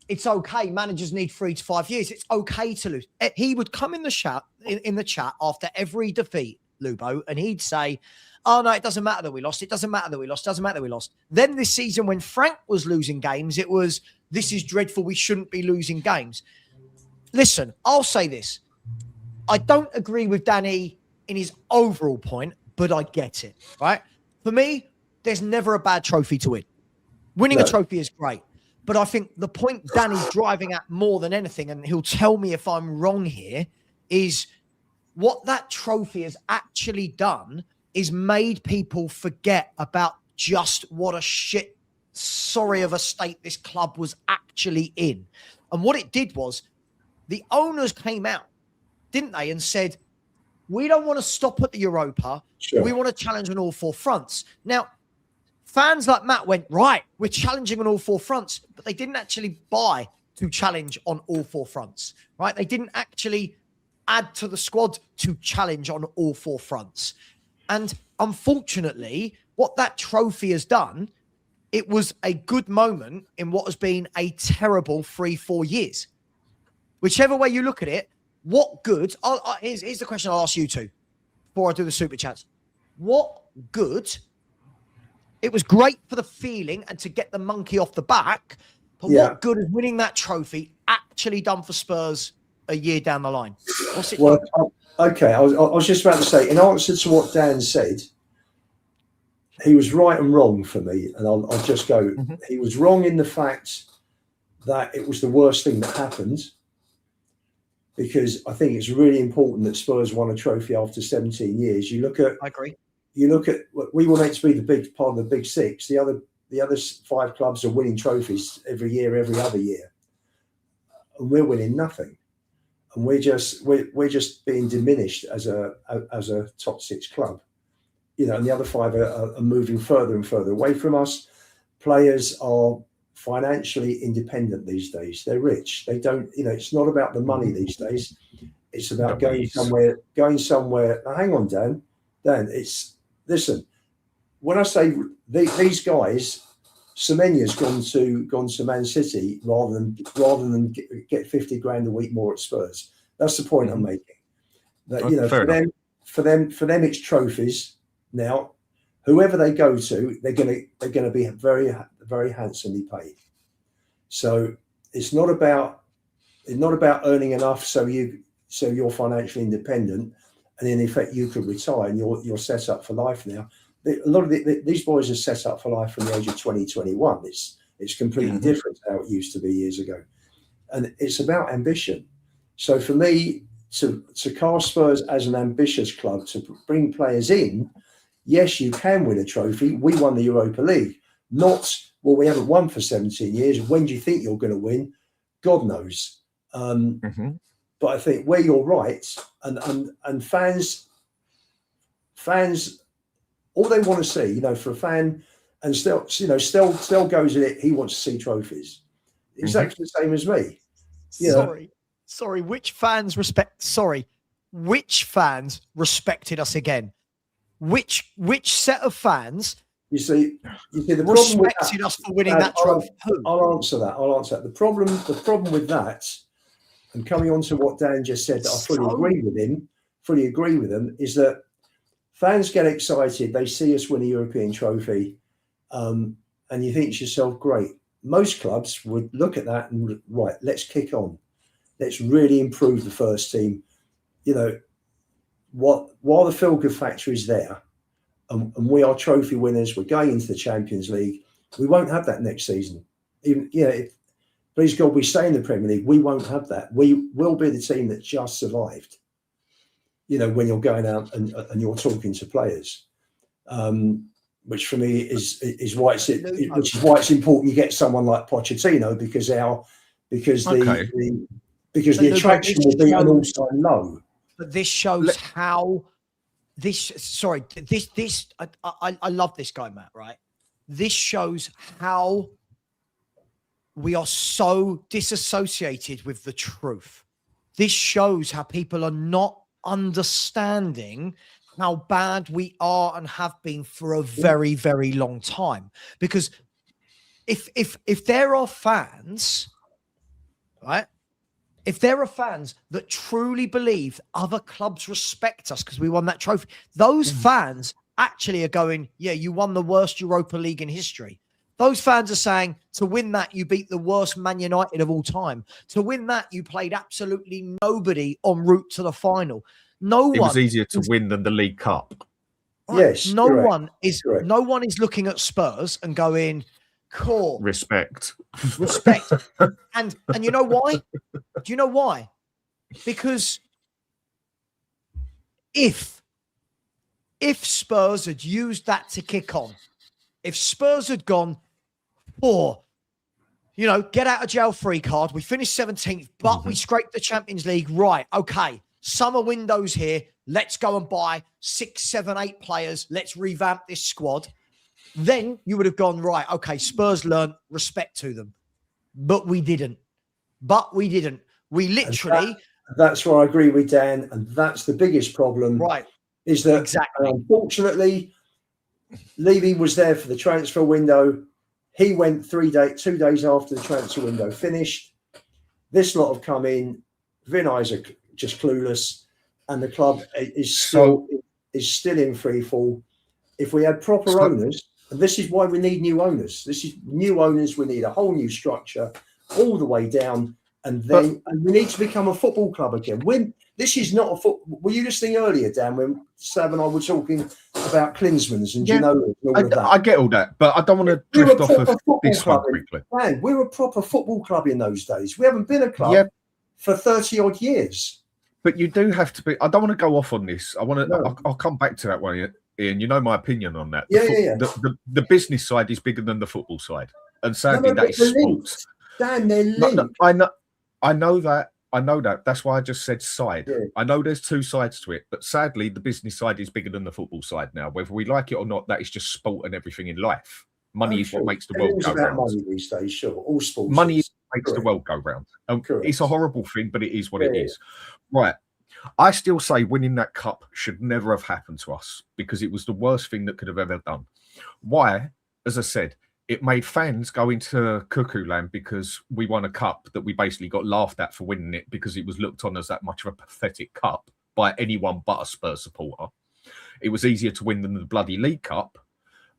it's okay. Managers need 3 to 5 years. It's okay to lose. He would come in the chat after every defeat, Lubo, and he'd say, oh, no, it doesn't matter that we lost. It doesn't matter that we lost. It doesn't matter that we lost. Then this season, when Frank was losing games, it was, this is dreadful. We shouldn't be losing games. Listen, I'll say this. I don't agree with Danny in his overall point, but I get it, right? For me, there's never a bad trophy to win. Winning a trophy is great. But I think the point Danny's driving at more than anything, and he'll tell me if I'm wrong here, is what that trophy has actually done is made people forget about just what a shit, sorry of a state this club was actually in. And what it did was the owners came out, didn't they, and said, we don't want to stop at the Europa. Sure. We want to challenge on all 4 fronts. Now, fans like Matt went, right, we're challenging on all 4 fronts, but they didn't actually buy to challenge on all 4 fronts, right? They didn't actually add to the squad to challenge on all 4 fronts. And unfortunately, what that trophy has done, it was a good moment in what has been a terrible 3-4 years. Whichever way you look at it, what good? Here's the question I'll ask you two before I do the super chats. What good? It was great for the feeling and to get the monkey off the back, but what good is winning that trophy actually done for Spurs a year down the line? What's it done? Okay, I was just about to say, in answer to what Dan said, he was right and wrong for me, and I'll just go. Mm-hmm. He was wrong in the fact that it was the worst thing that happened, because I think it's really important that Spurs won a trophy after 17 years. You look at, I agree. You look at, we were meant to be the big part of the big 6. The other 5 clubs are winning trophies every year, every other year, and we're winning nothing. And we're just being diminished as a top 6 club, you know. And the other 5 are moving further and further away from us. Players are financially independent these days. They're rich. They don't, you know. It's not about the money these days. It's about going somewhere. Now, hang on, Dan. Listen. When I say these guys, Semenya's gone to Man City rather than get 50 grand a week more at Spurs. That's the point I'm making. That, you know, for them it's trophies. Now, whoever they go to, they're gonna be very, very handsomely paid. So it's not about earning enough so you're financially independent, and in effect you could retire and you're set up for life now. A lot of these boys are set up for life from the age of 20, 21. It's completely different to how it used to be years ago. And it's about ambition. So for me, to cast Spurs as an ambitious club, to bring players in, yes, you can win a trophy. We won the Europa League. Not, well, we haven't won for 17 years. When do you think you're going to win? God knows. But I think where you're right, and fans, all they want to see, you know, for a fan, and Stel goes in it, he wants to see trophies. Exactly the same as me. Sorry, which fans respected us again? Which set of fans you see the respected us for winning that trophy? I'll answer that. The problem with that, and coming on to what Dan just said, that I fully agree with him, is that fans get excited. They see us win a European trophy, and you think to yourself, great. Most clubs would look at that and, right, let's kick on. Let's really improve the first team. You know, while the feel-good factor is there, and we are trophy winners, we're going into the Champions League, we won't have that next season. Even, you know, please God, we stay in the Premier League, we won't have that. We will be the team that just survived. You know, when you're going out and you're talking to players, which for me is why it's important you get someone like Pochettino, because the attraction will be an all-time low. But this shows how I love this guy, Matt, right? This shows how we are so disassociated with the truth. This shows how people are not understanding how bad we are and have been for a very, very long time. Because if there are fans, right? If there are fans that truly believe other clubs respect us because we won that trophy, those fans actually are going, yeah, you won the worst Europa League in history. Those fans are saying, to win that, you beat the worst Man United of all time. To win that, you played absolutely nobody en route to the final. It was easier to win than the League Cup. Right? Yes, no one is looking at Spurs and going, cool. Respect. And you know why? Do you know why? Because if Spurs had used that to kick on, if Spurs had gone, get out of jail free card, we finished 17th, but we scraped the Champions League, right? Okay, summer window's here. Let's go and buy 6, 7, 8 players. Let's revamp this squad. Then you would have gone, right, okay, Spurs learned respect to them. But we didn't. We literally... That's where I agree with Dan, and that's the biggest problem. Right. Is that, unfortunately, Levy was there for the transfer window. He went 2 days after the transfer window finished. This lot have come in. Vinay's are just clueless, and the club is still in free fall. If we had proper owners, and this is why we need new owners. We need a whole new structure all the way down, and we need to become a football club again. This is not a football. Were you listening earlier, Dan, when Sav and I were talking about Klinsmann's and Ginola and all of that? I get all that, but I don't want to drift off of this one quickly. Man, we were a proper football club in those days. We haven't been a club for 30 odd years. But you do have to be. I don't want to go off on this. I'll come back to that one, Ian. You know my opinion on that. The business side is bigger than the football side, and sadly that is sports. Dan, they're linked. I know that. That's why I just said side. Yeah. I know there's two sides to it, but sadly, the business side is bigger than the football side now. Whether we like it or not, that is just sport and everything in life. Money is what makes the world go round. Money these days, sure. All sports. Money makes the world go round. It's a horrible thing, but it is what it is. Right. I still say winning that cup should never have happened to us because it was the worst thing that could have ever done. Why? As I said, it made fans go into cuckoo land because we won a cup that we basically got laughed at for winning it because it was looked on as that much of a pathetic cup by anyone but a Spurs supporter. It was easier to win than the bloody League Cup.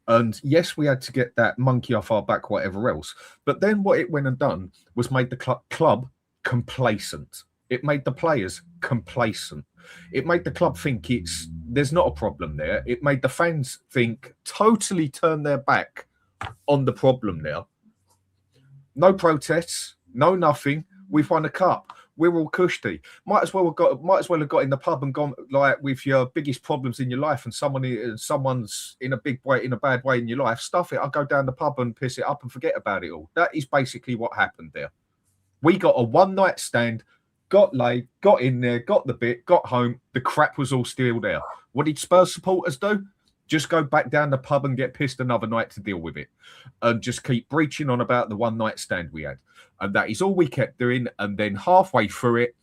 And yes, we had to get that monkey off our back, whatever else. But then what it went and done was made the club complacent. It made the players complacent. It made the club think there's not a problem there. It made the fans think, totally turn their back on the problem now. No protests, no nothing. We've won a cup. We're all cushy. Might as well have got in the pub and gone like with your biggest problems in your life, and someone's in a bad way in your life. Stuff it. I'll go down the pub and piss it up and forget about it all. That is basically what happened there. We got a one-night stand, got laid, got in there, got the bit, got home. The crap was all still there. What did Spurs supporters do? Just go back down the pub and get pissed another night to deal with it. And just keep breaching on about the one night stand we had. And that is all we kept doing. And then halfway through it,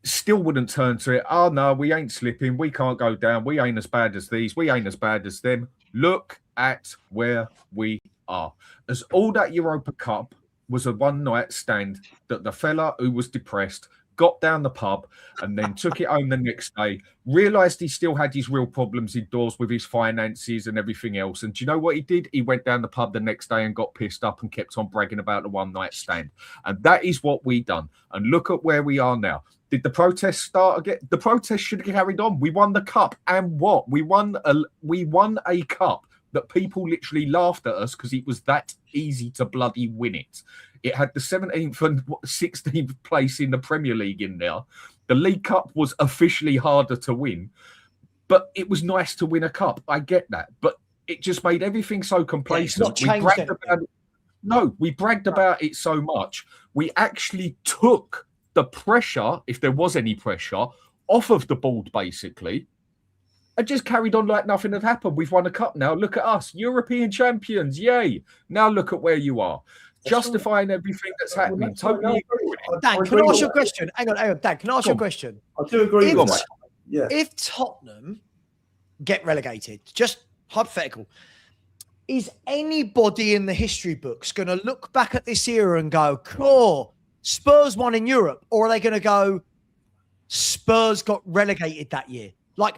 still wouldn't turn to it. Oh, no, we ain't slipping. We can't go down. We ain't as bad as these. We ain't as bad as them. Look at where we are. As all that Europa Cup was a one night stand that the fella who was depressed got down the pub and then took it home the next day, realised he still had his real problems indoors with his finances and everything else. And do you know what he did? He went down the pub the next day and got pissed up and kept on bragging about the one-night stand. And that is what we done. And look at where we are now. Did the protest start again? The protest should have carried on. We won the cup. And what? We won a cup that people literally laughed at us because it was that easy to bloody win it. It had the 17th and 16th place in the Premier League in there. The League Cup was officially harder to win, but it was nice to win a cup. I get that, but it just made everything so complacent. We bragged about it so much. We actually took the pressure, if there was any pressure, off of the board, basically, and just carried on like nothing had happened. We've won a cup now. Look at us, European champions. Yay. Now look at where you are. Justifying everything that's happening. Totally ignoring it. Dan, can I ask you a question? Hang on. Dan, can I ask you a question? I do agree with that. Yeah. If Tottenham get relegated, just hypothetical, is anybody in the history books going to look back at this era and go, cool, Spurs won in Europe? Or are they going to go, Spurs got relegated that year? Like,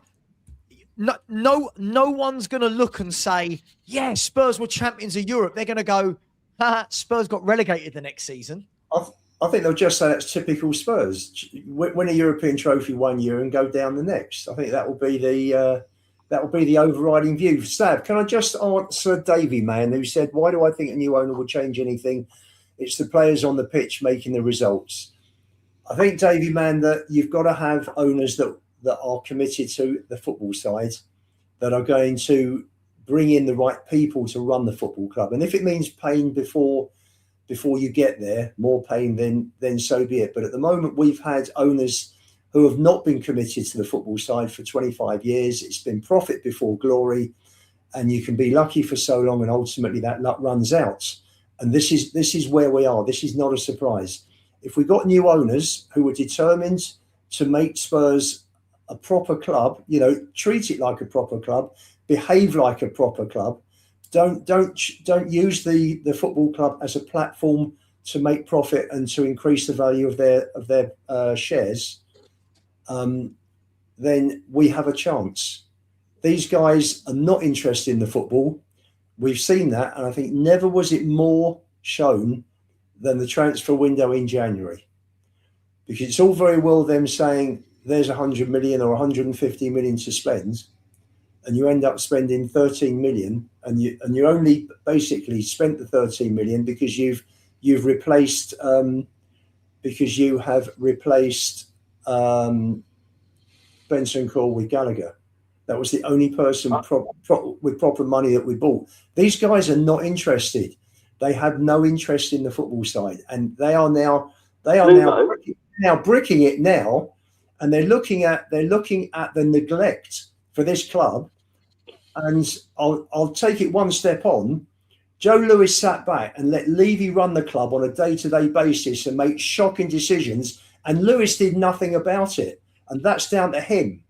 no one's going to look and say, yeah, Spurs were champions of Europe. They're going to go, Spurs got relegated the next season. I think they'll just say that's typical Spurs. Win a European trophy one year and go down the next. I think that will be the overriding view. Sav, can I just answer Davey Man, who said, why do I think a new owner will change anything? It's the players on the pitch making the results. I think, Davey Man, that you've got to have owners that are committed to the football side, that are going to bring in the right people to run the football club. And if it means pain before you get there, more pain, then so be it. But at the moment, we've had owners who have not been committed to the football side for 25 years. It's been profit before glory, and you can be lucky for so long, and ultimately that luck runs out. And this is where we are. This is not a surprise. If we got new owners who were determined to make Spurs a proper club, treat it like a proper club, behave like a proper club, don't use the football club as a platform to make profit and to increase the value of their shares, then we have a chance. These guys are not interested in the football. We've seen that, and I think never was it more shown than the transfer window in January. Because it's all very well them saying there's 100 million or 150 million to spend, and you end up spending 13 million, and you only basically spent the 13 million because you have replaced Benson Cole with Gallagher. That was the only person with proper money that we bought. These guys are not interested. They have no interest in the football side, and they are now bricking it now, and they're looking at the neglect for this club. And I'll take it one step on. Joe Lewis sat back and let Levy run the club on a day-to-day basis and make shocking decisions, and Lewis did nothing about it. And that's down to him.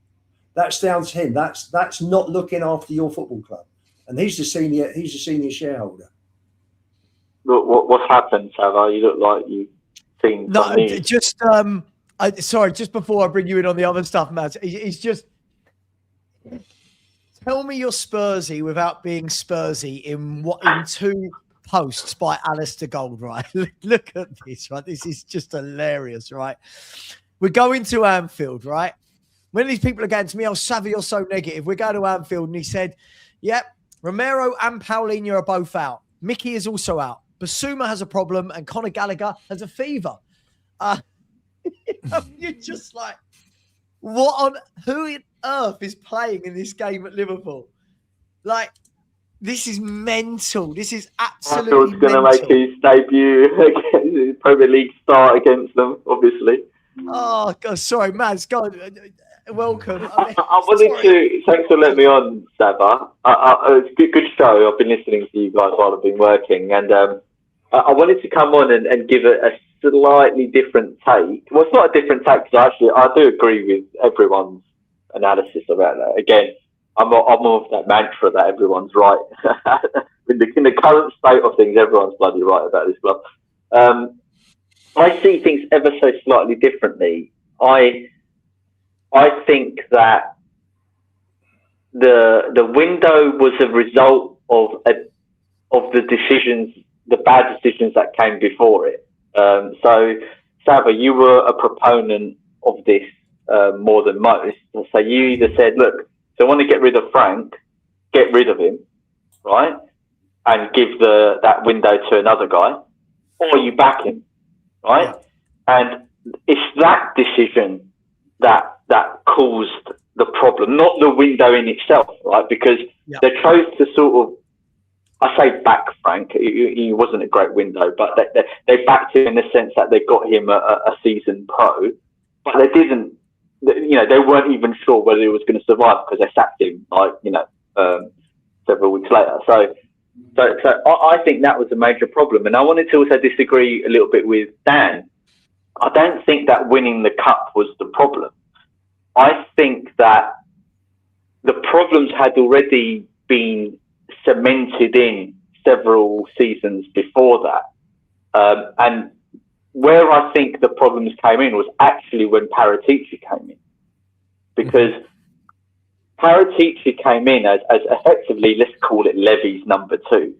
That's down to him. That's not looking after your football club. And he's the senior shareholder. Look, what's happened, Savva? You look like you've seen something. Just sorry, just before I bring you in on the other stuff, Matt, he's just tell me you're Spursy without being Spursy in two posts by Alistair Gold, right? Look at this, right? This is just hilarious, right? We're going to Anfield, right? When these people are going to me, oh, Savvy, you're so negative. We're going to Anfield, and he said, yep, Romero and Paulinho are both out. Mickey is also out. Basuma has a problem, and Conor Gallagher has a fever. You're just like, who on earth is playing in this game at Liverpool? Like, this is mental. This is absolutely mental. Going to make his debut against the Premier League start against them, obviously. Oh, God, sorry, Mads. God, welcome. I wanted to, thanks for letting me on, Savva. It's a good show. I've been listening to you guys while I've been working, and I wanted to come on and give a slightly different take. Well, it's not a different take, because I do agree with everyone's analysis about that. Again, I'm of that mantra that everyone's right. in the current state of things, everyone's bloody right about this club. I see things ever so slightly differently. I think that the window was a result of the decisions, the bad decisions that came before it. So, Savva, you were a proponent of this more than most. So you either said, look, if I want to get rid of Frank, get rid of him, right? And give that window to another guy, or you back him, right? And it's that decision that caused the problem, not the window in itself, right? Because they chose to sort of, I say back Frank, he wasn't a great window, but they backed him in the sense that they got him a seasoned pro, but they they weren't even sure whether he was going to survive because they sacked him, several weeks later. So I think that was a major problem. And I wanted to also disagree a little bit with Dan. I don't think that winning the cup was the problem. I think that the problems had already been cemented in several seasons before that. And where I think the problems came in was actually when Paratici came in. Because Paratici came in as effectively, let's call it Levy's number 2.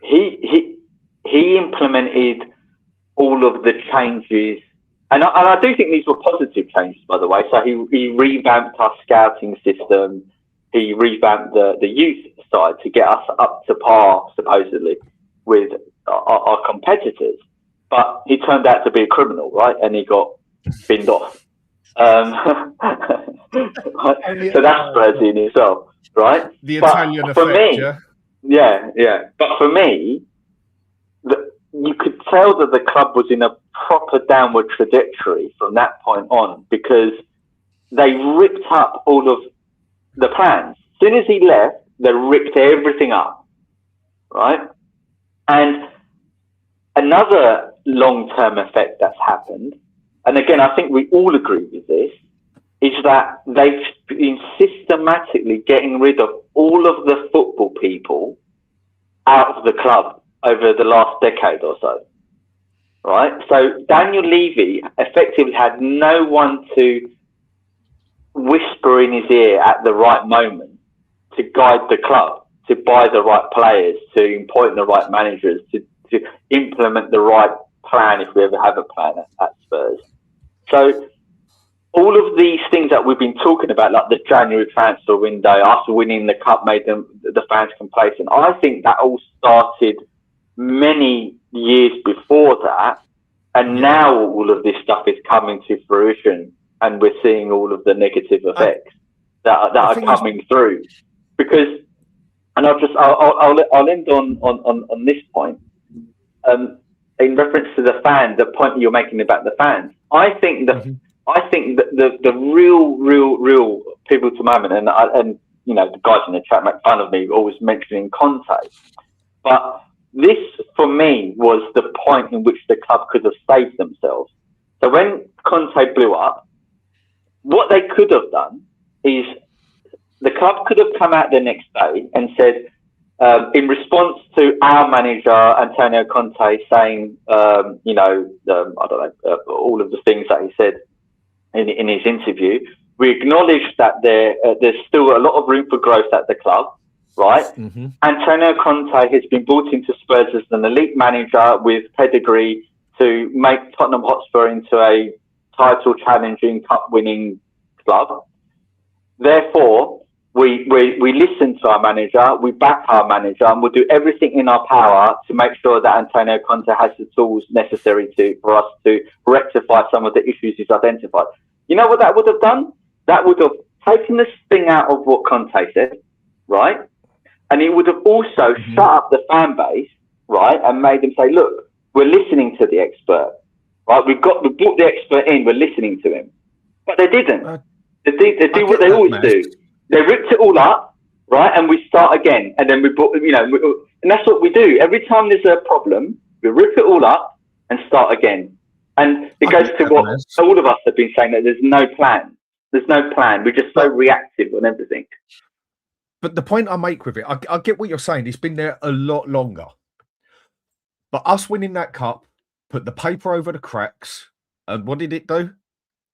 He implemented all of the changes, and I do think these were positive changes, by the way. So he revamped our scouting system. He revamped the youth side to get us up to par, supposedly, with our competitors. But he turned out to be a criminal, right? And he got binned off. So that's Spurs in itself, right? The Italian effect, me, yeah. But for me, you could tell that the club was in a proper downward trajectory from that point on, because they ripped up all of the plans. As soon as he left, they ripped everything up, right? And another long-term effect that's happened, and again, I think we all agree with this, is that they've been systematically getting rid of all of the football people out of the club over the last decade or so, right? So Daniel Levy effectively had no one to whisper in his ear at the right moment to guide the club, to buy the right players, to appoint the right managers, to implement the right plan if we ever have a plan at Spurs. So all of these things that we've been talking about, like the January transfer window, after winning the cup, made the fans complacent. I think that all started many years before that, and now all of this stuff is coming to fruition, and we're seeing all of the negative effects that are coming through. Because, and I'll end on this point. In reference to the fans, the point you're making about the fans, I think the real pivotal moment, and the guys in the chat make fun of me always mentioning Conte, but this for me was the point in which the club could have saved themselves. So when Conte blew up, what they could have done is the club could have come out the next day and said, in response to our manager Antonio Conte saying, I don't know, all of the things that he said in his interview, we acknowledge that there's still a lot of room for growth at the club, right? Mm-hmm. Antonio Conte has been brought into Spurs as an elite manager with pedigree to make Tottenham Hotspur into a title-challenging, cup-winning club. Therefore, we listen to our manager, we back our manager, and we'll do everything in our power to make sure that Antonio Conte has the tools necessary for us to rectify some of the issues he's identified. You know what that would have done? That would have taken the sting out of what Conte said, right? And it would have also shut up the fan base, right? And made them say, look, we're listening to the expert, right? We brought the expert in, we're listening to him. But they didn't. They do what they always do. They ripped it all up, right? And we start again. And then we brought, and that's what we do. Every time there's a problem, we rip it all up and start again. And it goes to what all of us have been saying, that there's no plan. There's no plan. We're just so reactive on everything. But the point I make with it, I get what you're saying. It's been there a lot longer. But us winning that cup put the paper over the cracks. And what did it do?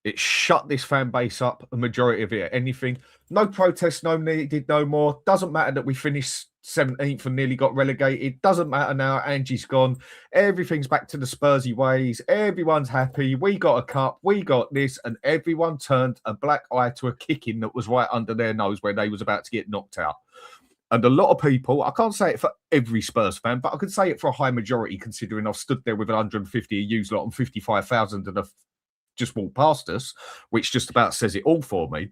It shut this fan base up, a majority of it. Anything, no protests, no needed, no more. Doesn't matter that we finished 17th and nearly got relegated. Doesn't matter now. Angie's gone. Everything's back to the Spursy ways. Everyone's happy. We got a cup. We got this. And everyone turned a black eye to a kicking that was right under their nose where they was about to get knocked out. And a lot of people, I can't say it for every Spurs fan, but I could say it for a high majority, considering I've stood there with 150 of yous lot and 55,000 that have just walked past us, which just about says it all for me.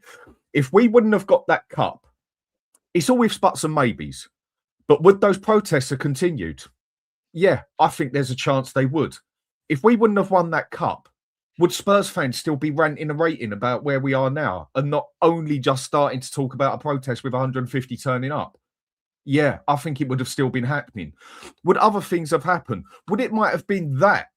If we wouldn't have got that cup, it's all ifs, buts and maybes. But would those protests have continued? Yeah, I think there's a chance they would. If we wouldn't have won that cup, would Spurs fans still be ranting and rating about where we are now and not only just starting to talk about a protest with 150 turning up? Yeah, I think it would have still been happening. Would other things have happened? Would it might have been that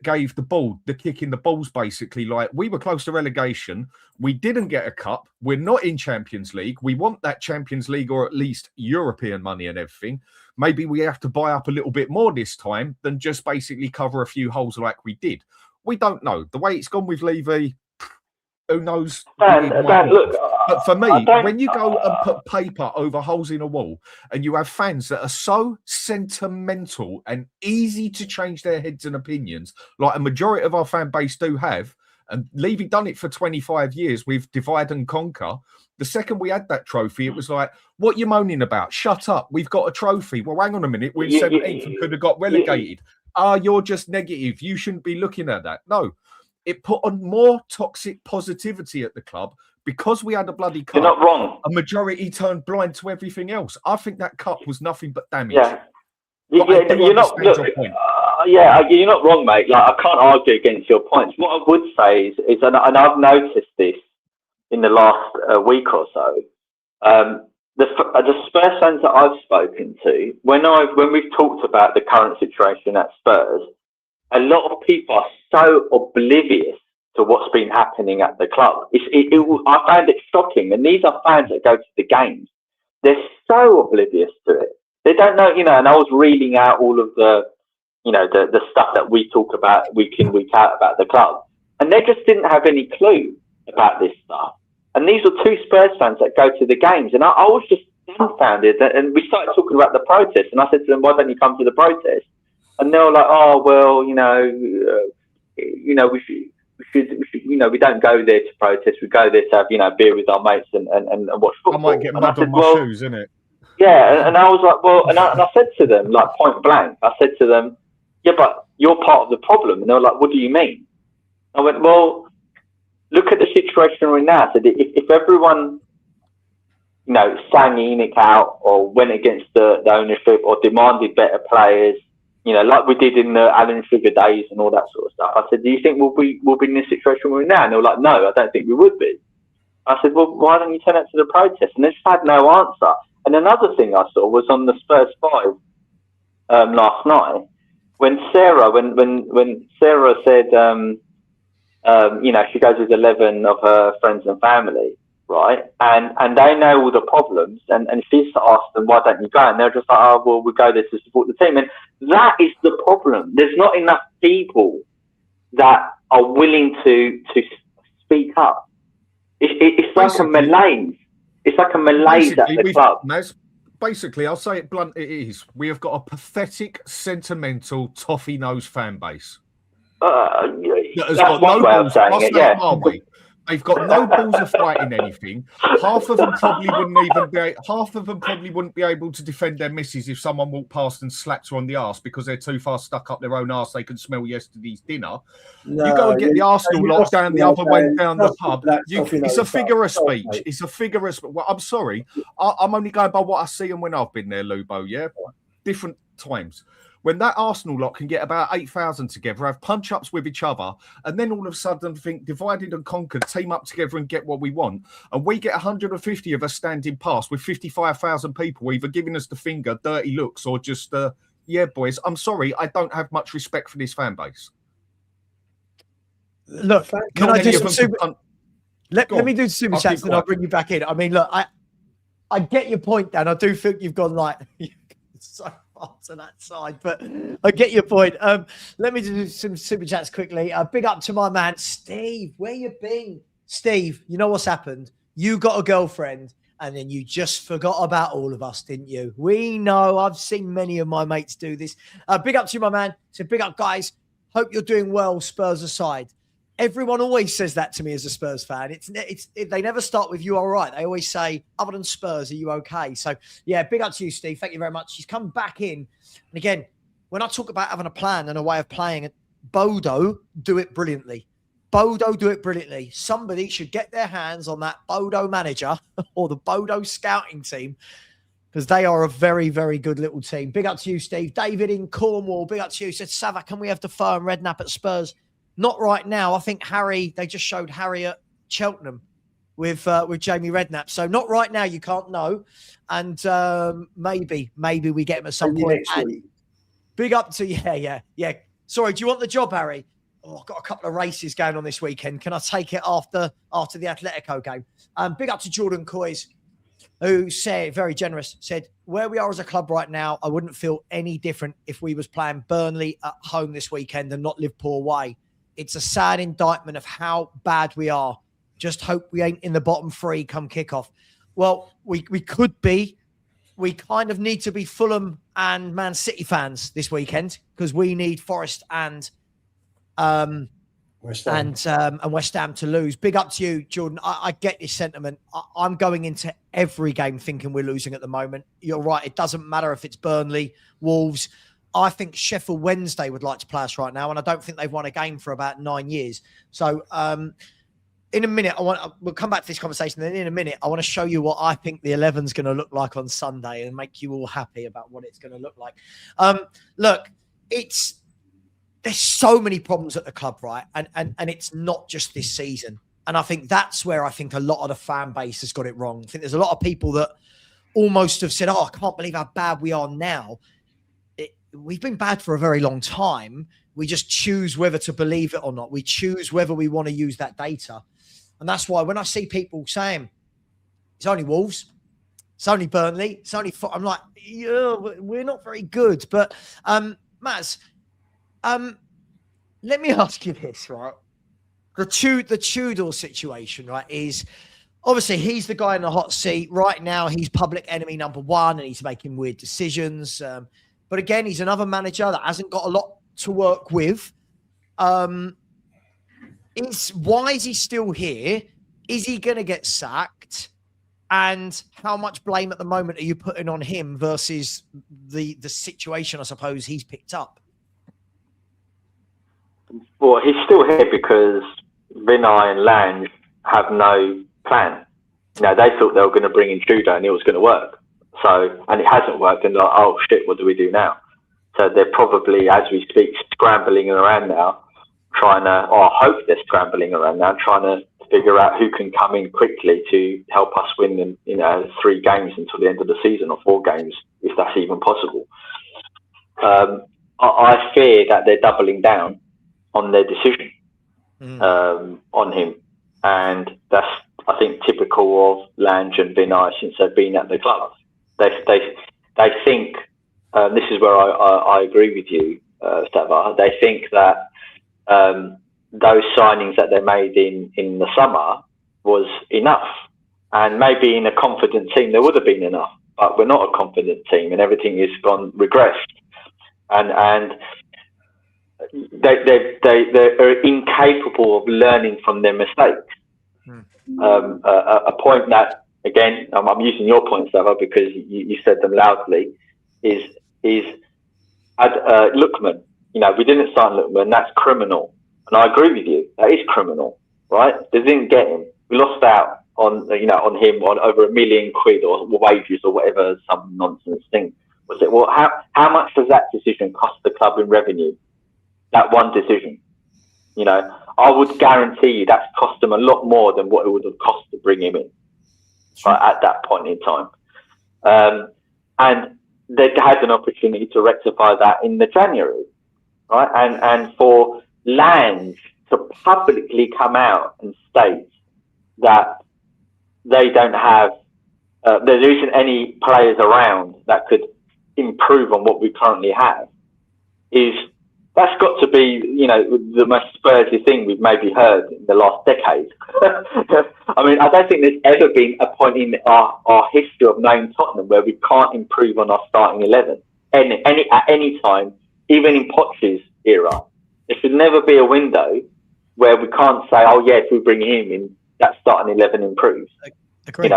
gave the kick in the balls, basically? Like, we were close to relegation. We didn't get a cup. We're not in Champions League. We want that Champions League or at least European money and everything. Maybe we have to buy up a little bit more this time than just basically cover a few holes like we did. We don't know. The way it's gone with Levy, who knows? Dan, look, but for me, when you go and put paper over holes in a wall and you have fans that are so sentimental and easy to change their heads and opinions, like a majority of our fan base do have, and Levy done it for 25 years with divide and conquer. The second we had that trophy, it was like, what you moaning about? Shut up. We've got a trophy. Well, hang on a minute. We're 17th and could have got relegated. You're just negative. You shouldn't be looking at that. No. It put on more toxic positivity at the club because we had a bloody cup. You're not wrong. A majority turned blind to everything else. I think that cup was nothing but damage. Yeah, you're not. Look, you're not wrong, mate. Like, I can't argue against your points. What I would say is, and I've noticed this in the last week or so. The Spurs fans that I've spoken to, when we've talked about the current situation at Spurs, a lot of people are so oblivious to what's been happening at the club. I found it shocking. And these are fans that go to the games. They're so oblivious to it. They don't know, and I was reading out all of the stuff that we talk about week in, week out about the club. And they just didn't have any clue about this stuff. And these were two Spurs fans that go to the games. And I was just dumbfounded. And we started talking about the protest. And I said to them, why don't you come to the protest? And they were like, oh, well, we should, we don't go there to protest. We go there to have, beer with our mates and watch football. I might get mud on my shoes, innit? Yeah, and I was like, well, and I said to them, like, point blank, I said to them, yeah, but you're part of the problem. And they were like, what do you mean? I went, well, look at the situation we're in now. I said, if everyone, sang Enoch out or went against the ownership or demanded better players, like we did in the Alan Sugar days and all that sort of stuff. I said, do you think we'll be in this situation we're in now? And they were like, no, I don't think we would be. I said, well, why don't you turn out to the protest? And they just had no answer. And another thing I saw was on the Spurs 5 last night, when Sarah said, she goes with 11 of her friends and family, right? And they know all the problems. And she's asked them, why don't you go? And they're just like, oh, well, we go there to support the team. And that is the problem. There's not enough people that are willing to speak up. It's like a malaise. It's like a malaise at the club. Basically, I'll say it blunt, it is. We have got a pathetic, sentimental, toffee-nosed fan base. That has got no balls. Are we? They've got no balls of fighting anything. Half of them probably wouldn't be able to defend their missus if someone walked past and slapped her on the arse because they're too far stuck up their own arse. They can smell yesterday's dinner. No, you go and get the Arsenal lot down the other way down the pub. It's a figure of speech. It's a figure of speech. Well, I'm sorry. I'm only going by what I see and when I've been there, Lubo. Yeah, different times. When that Arsenal lot can get about 8,000 together, have punch-ups with each other, and then all of a sudden think divided and conquered, team up together and get what we want, and we get 150 of us standing past with 55,000 people either giving us the finger, dirty looks, or just, yeah, boys, I'm sorry, I don't have much respect for this fan base. Look, can I do some super... Let me do super chats, then I'll bring you back in. I mean, look, I get your point, Dan. I do think you've gone like... so to that side, but I get your point. Let me do some super chats quickly. Big up to my man Steve. Where you been, Steve? You know what's happened? You got a girlfriend and then you just forgot about all of us, didn't you? We know. I've seen many of my mates do this. Big up to you, my man. So big up, guys. Hope you're doing well, Spurs aside. Everyone always says that to me as a Spurs fan. They never start with you all right. They always say, other than Spurs, are you okay? So, yeah, big up to you, Steve. Thank you very much. He's come back in. And again, when I talk about having a plan and a way of playing, Bodo do it brilliantly. Bodo do it brilliantly. Somebody should get their hands on that Bodo manager or the Bodo scouting team because they are a very, very good little team. Big up to you, Steve. David in Cornwall, big up to you. Said, Savva, can we have the fur and redknapp at Spurs? Not right now. I think they just showed Harry at Cheltenham with Jamie Redknapp. So not right now. You can't know. And maybe we get him at some point. Next week. Big up to yeah. Sorry, do you want the job, Harry? Oh, I've got a couple of races going on this weekend. Can I take it after the Atletico game? Big up to Jordan Coys, who said, very generous, said, where we are as a club right now, I wouldn't feel any different if we was playing Burnley at home this weekend and not Liverpool away. It's a sad indictment of how bad we are. Just hope we ain't in the bottom three come kickoff. Well, we could be. We kind of need to be Fulham and Man City fans this weekend because we need Forest and West Ham to lose. Big up to you, Jordan. I get this sentiment. I'm going into every game thinking we're losing at the moment. You're right. It doesn't matter if it's Burnley, Wolves. I think Sheffield Wednesday would like to play us right now, and I don't think they've won a game for about 9 years. So in a minute, we'll come back to this conversation. Then in a minute, I want to show you what I think the 11's going to look like on Sunday and make you all happy about what it's going to look like. Look, there's so many problems at the club, right? And it's not just this season. And I think that's where I think a lot of the fan base has got it wrong. I think there's a lot of people that almost have said, oh, I can't believe how bad we are now. We've been bad for a very long time. We just choose whether to believe it or not. We choose whether we want to use that data. And that's why when I see people saying, it's only Wolves, it's only Burnley, it's only... I'm like, yeah, we're not very good. But, Maz, let me ask you this, right? The Tudor situation, right, is obviously he's the guy in the hot seat. Right now, he's public enemy number one and he's making weird decisions. But again, he's another manager that hasn't got a lot to work with. Why is he still here? Is he going to get sacked? And how much blame at the moment are you putting on him versus the situation, I suppose, he's picked up? Well, he's still here because Vinay and Lange have no plan. They thought they were going to bring in Tudor and it was going to work. So, and it hasn't worked, and they're like, oh shit, what do we do now? So they're probably, as we speak, scrambling around now, trying to, or I hope they're scrambling around now, trying to figure out who can come in quickly to help us win, 3 games until the end of the season, or 4 games, if that's even possible. I fear that they're doubling down on their decision on him, and that's, I think, typical of Lange and Vinay since they've been at the club. They think, this is where I agree with you, Savva. They think that those signings that they made in the summer was enough, and maybe in a confident team there would have been enough, but we're not a confident team, and everything has gone regressed, and they're incapable of learning from their mistakes. A point that, again, I'm using your point, Savva, because you said them loudly, is Lookman. We didn't sign Lookman. That's criminal. And I agree with you. That is criminal, right? They didn't get him. We lost out on him on over £1 million or wages or whatever, some nonsense thing was it. Well, how much does that decision cost the club in revenue? That one decision. I would guarantee you that's cost them a lot more than what it would have cost to bring him in. Right, at that point in time. And they had an opportunity to rectify that in the January, right? And for Lange to publicly come out and state that they don't have, there isn't any players around that could improve on what we currently have, that's got to be, the most Spursy thing we've maybe heard in the last decade. I mean, I don't think there's ever been a point in our history of knowing Tottenham where we can't improve on our starting 11 at any time, even in Poch's era. There should never be a window where we can't say, oh yeah, if we bring him in, that starting 11 improves. Agreed.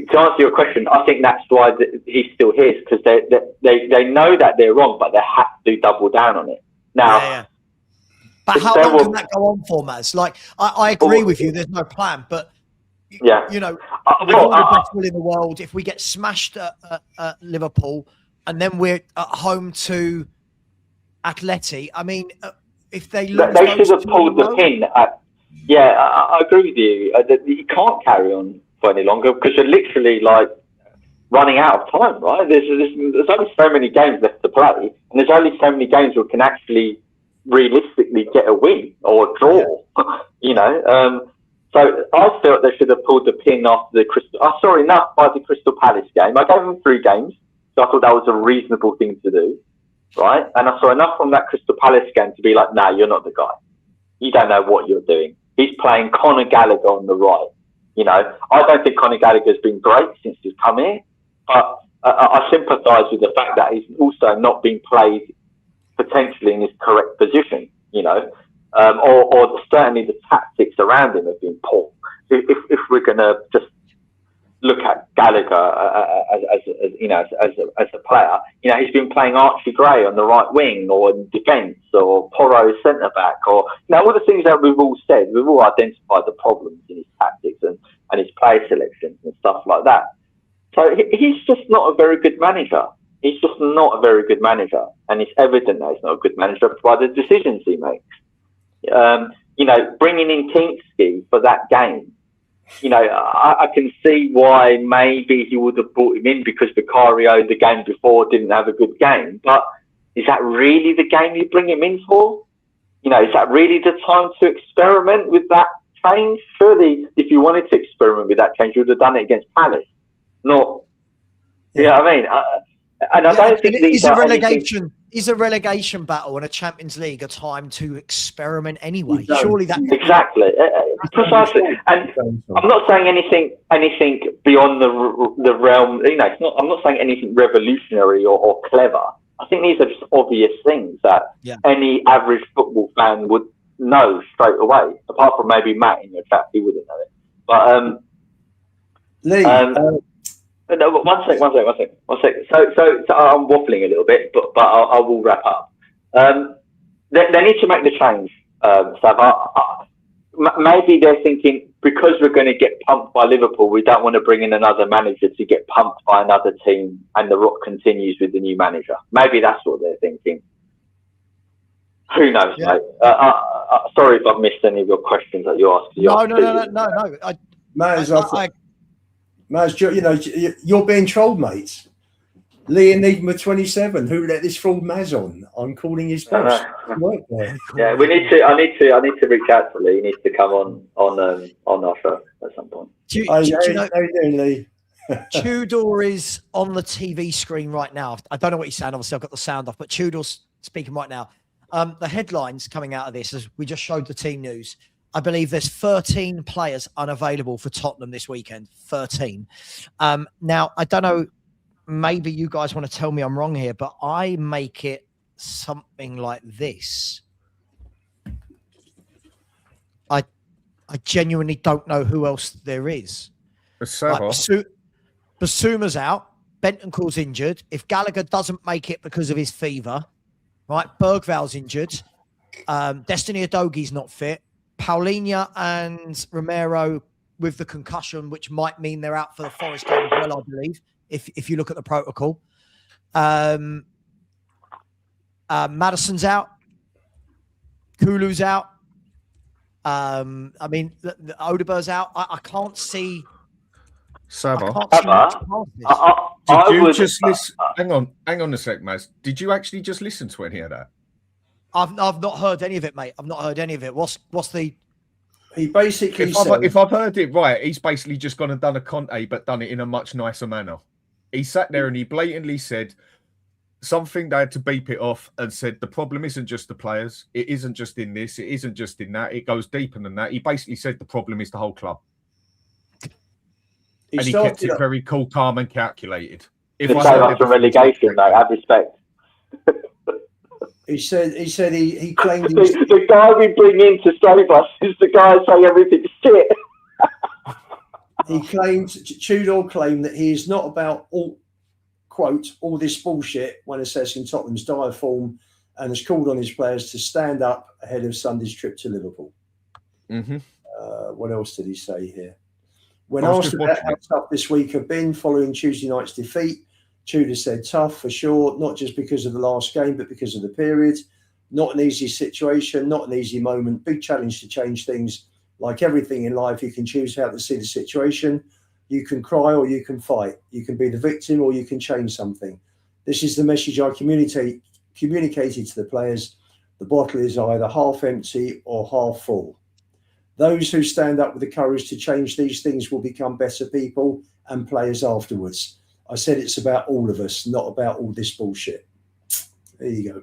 To answer your question, I think that's why he's still here, because they know that they're wrong, but they have to double down on it. Now, yeah. But how long can that go on for, Maz? Like, I agree with you. There's no plan, but with all the best will in the world, if we get smashed at Liverpool, and then we're at home to Atleti. I mean, if they lose, they should have pulled the pin. I agree with you. You can't carry on for any longer because you're literally like running out of time, right? There's only so many games left to play, and there's only so many games where we can actually realistically get a win or a draw. Yeah. So I felt they should have pulled the pin after the Crystal. I saw enough by the Crystal Palace game. I gave them 3 games, so I thought that was a reasonable thing to do, right? And I saw enough from that Crystal Palace game to be like, nah, you're not the guy. You don't know what you're doing. He's playing Conor Gallagher on the right. I don't think Conor Gallagher's been great since he's come here, but I sympathise with the fact that he's also not been played potentially in his correct position, or certainly the tactics around him have been poor. If we're going to just look at Gallagher as a player, he's been playing Archie Gray on the right wing or in defence or Porro centre back, or all the things that we've all said. We've all identified the problems in his tactics and his player selections and stuff like that. So he's just not a very good manager. He's just not a very good manager, and it's evident that he's not a good manager by the decisions he makes. Bringing in Kinksky for that game, I can see why maybe he would have brought him in because Vicario the game before didn't have a good game. But is that really the game you bring him in for? Is that really the time to experiment with that change? Surely, if you wanted to experiment with that change, you would have done it against Palace. Not, you know what I mean? And I don't think is a relegation battle and a Champions League a time to experiment anyway? Surely that exactly, precisely. And I'm not saying anything beyond the realm. It's not. I'm not saying anything revolutionary or clever. I think these are just obvious things that any average football fan would know straight away. Apart from maybe Matt in your chat, he wouldn't know it. But Lee. No, one sec. So I'm waffling a little bit, but I will wrap up. They need to make the change, Savva. Maybe they're thinking because we're going to get pumped by Liverpool, we don't want to bring in another manager to get pumped by another team, and the rot continues with the new manager. Maybe that's what they're thinking. Who knows, mate? Sorry if I've missed any of your questions that you asked. No. Maz, you're being trolled, mates. Lee Enigma 27. Who let this fraud Maz on? I'm calling his boss. Yeah, we need to. I need to reach out to Lee. He needs to come on our show at some point. How you doing, Lee? Tudor is on the TV screen right now. I don't know what he's saying. Obviously, I've got the sound off, but Tudor's speaking right now. The headlines coming out of this, as we just showed the team news, I believe there's 13 players unavailable for Tottenham this weekend. 13. Now, I don't know, maybe you guys want to tell me I'm wrong here, but I make it something like this. I genuinely don't know who else there is. Basuma's out. Bentancur's injured. If Gallagher doesn't make it because of his fever, right, Bergval's injured. Destiny Udogi's not fit. Paulinho and Romero with the concussion, which might mean they're out for the Forest game as well, I believe, if you look at the protocol. Maddison's out. Kulu's out. Odeber's out. I can't see... Savva, did you just listen? Hang on a sec, Maz. Did you actually just listen to any of that? I've not heard any of it, mate. I've not heard any of it. What's the? He basically if I've heard it right, he's basically just gone and done a Conte, but done it in a much nicer manner. He sat there and he blatantly said something. They had to beep it off and said the problem isn't just the players. It isn't just in this. It isn't just in that. It goes deeper than that. He basically said the problem is the whole club. And he kept it very cool, calm, and calculated. If I say that's a relegation, though, have respect. He said he claimed the guy we bring in to save us is the guy saying everything's shit. Tudor claimed that he is not about all this bullshit when assessing Tottenham's dire form, and has called on his players to stand up ahead of Sunday's trip to Liverpool. Mm-hmm. What else did he say here? When asked about how tough this week have been following Tuesday night's defeat, Tudor said tough for sure, not just because of the last game, but because of the period. Not an easy situation, not an easy moment. Big challenge to change things. Like everything in life, you can choose how to see the situation. You can cry or you can fight. You can be the victim or you can change something. This is the message I communicated to the players. The bottle is either half empty or half full. Those who stand up with the courage to change these things will become better people and players afterwards. I said it's about all of us, not about all this bullshit. There you go.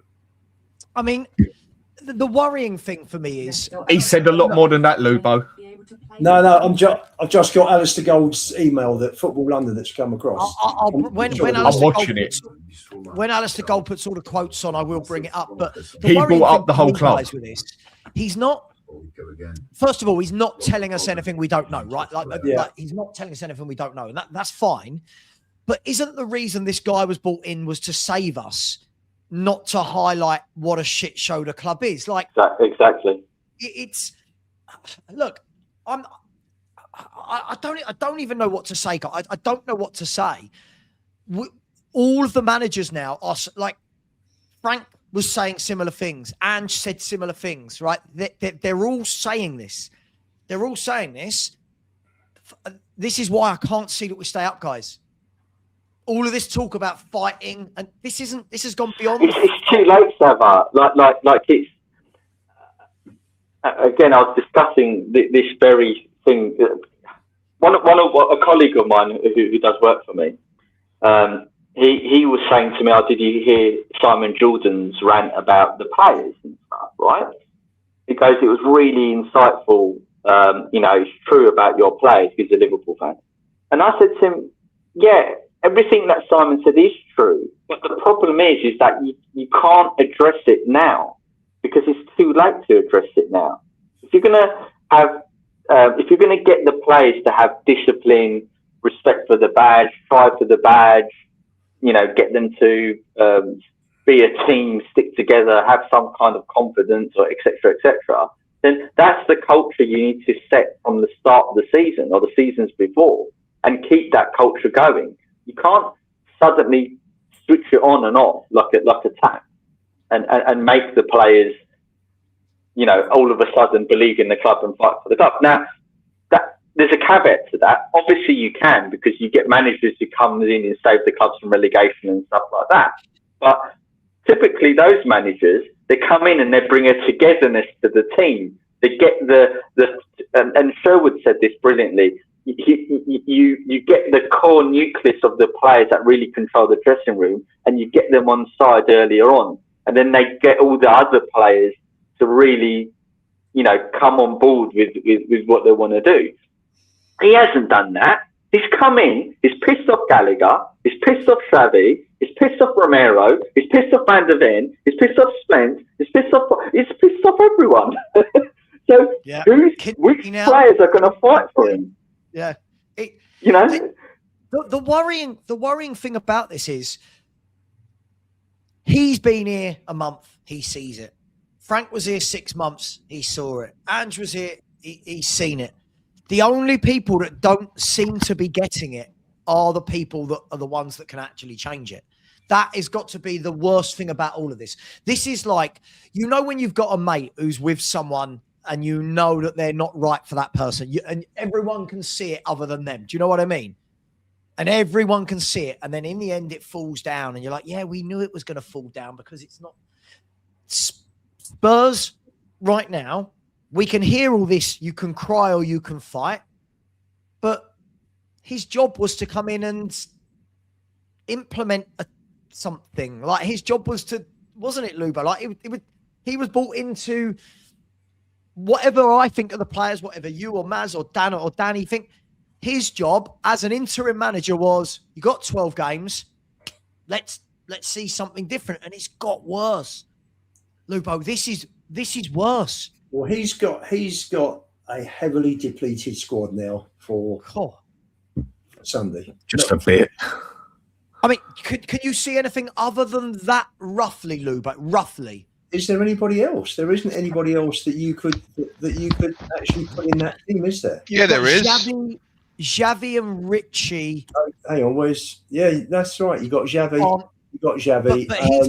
I mean, the worrying thing for me is... He said a lot more than that, Lubo. No, I've just got Alistair Gold's email that Football London that's come across. When Alistair Gold puts all the quotes on, I will bring it up. But he brought up the whole club. With this, he's not... First of all, he's not telling us anything we don't know, right? Like he's not telling us anything we don't know, and that's fine. But isn't the reason this guy was brought in was to save us, not to highlight what a shit show the club is? Like exactly. It's look. I don't even know what to say. I don't know what to say. All of the managers now are like Frank was saying similar things. Ange said similar things, right? They're all saying this. They're all saying this. This is why I can't see that we stay up, guys. All of this talk about fighting, and this has gone beyond. It's too late, Savva. Like it's. Again, I was discussing this very thing. One of a colleague of mine who does work for me. He was saying to me, "Oh, did you hear Simon Jordan's rant about the players and stuff?" Right? He goes, "It was really insightful. It's true about your players." He's a Liverpool fan, and I said to him, "Yeah, everything that Simon said is true, but the problem is that you can't address it now because it's too late to address it now. If you're gonna have, if you're gonna get the players to have discipline, respect for the badge, fight for the badge." Get them to be a team, stick together, have some kind of confidence, or et cetera, then that's the culture you need to set from the start of the season or the seasons before and keep that culture going. You can't suddenly switch it on and off like a tap and make the players, all of a sudden believe in the club and fight for the club. Now, there's a caveat to that. Obviously, you can because you get managers who come in and save the clubs from relegation and stuff like that. But typically, those managers, they come in and they bring a togetherness to the team. They get and Sherwood said this brilliantly. You get the core nucleus of the players that really control the dressing room, and you get them on side earlier on, and then they get all the other players to really, come on board with what they want to do. He hasn't done that. He's come in, he's pissed off Gallagher, he's pissed off Savva, he's pissed off Romero, he's pissed off Van der Ven, he's pissed off Spence, he's pissed off everyone. So which players are going to fight for him? Yeah. The worrying thing about this is he's been here a month, he sees it. Frank was here 6 months, he saw it. Ange was here, he's seen it. The only people that don't seem to be getting it are the people that are the ones that can actually change it. That has got to be the worst thing about all of this. This is like, when you've got a mate who's with someone and you know that they're not right for that person, and everyone can see it other than them. Do you know what I mean? And everyone can see it. And then in the end, it falls down. And you're like, yeah, we knew it was going to fall down because it's not. Spurs right now, we can hear all this. You can cry or you can fight. But his job was to come in and implement something. Like his job was to, wasn't it, Lubo? Like he was brought into whatever I think of the players, whatever you or Maz or Dan or Danny think. His job as an interim manager was, you got 12 games. Let's see something different. And it's got worse. Lubo, this is worse. Well, he's got a heavily depleted squad now for Sunday. Just a bit. I mean, could you see anything other than that roughly, Lubo? Roughly. Is there anybody else? There isn't anybody else that you could actually put in that team, is there? Yeah, there is. Xavi and Richie. Hang on, where's? Yeah, that's right. You got Xavi. You got Xavi. But he's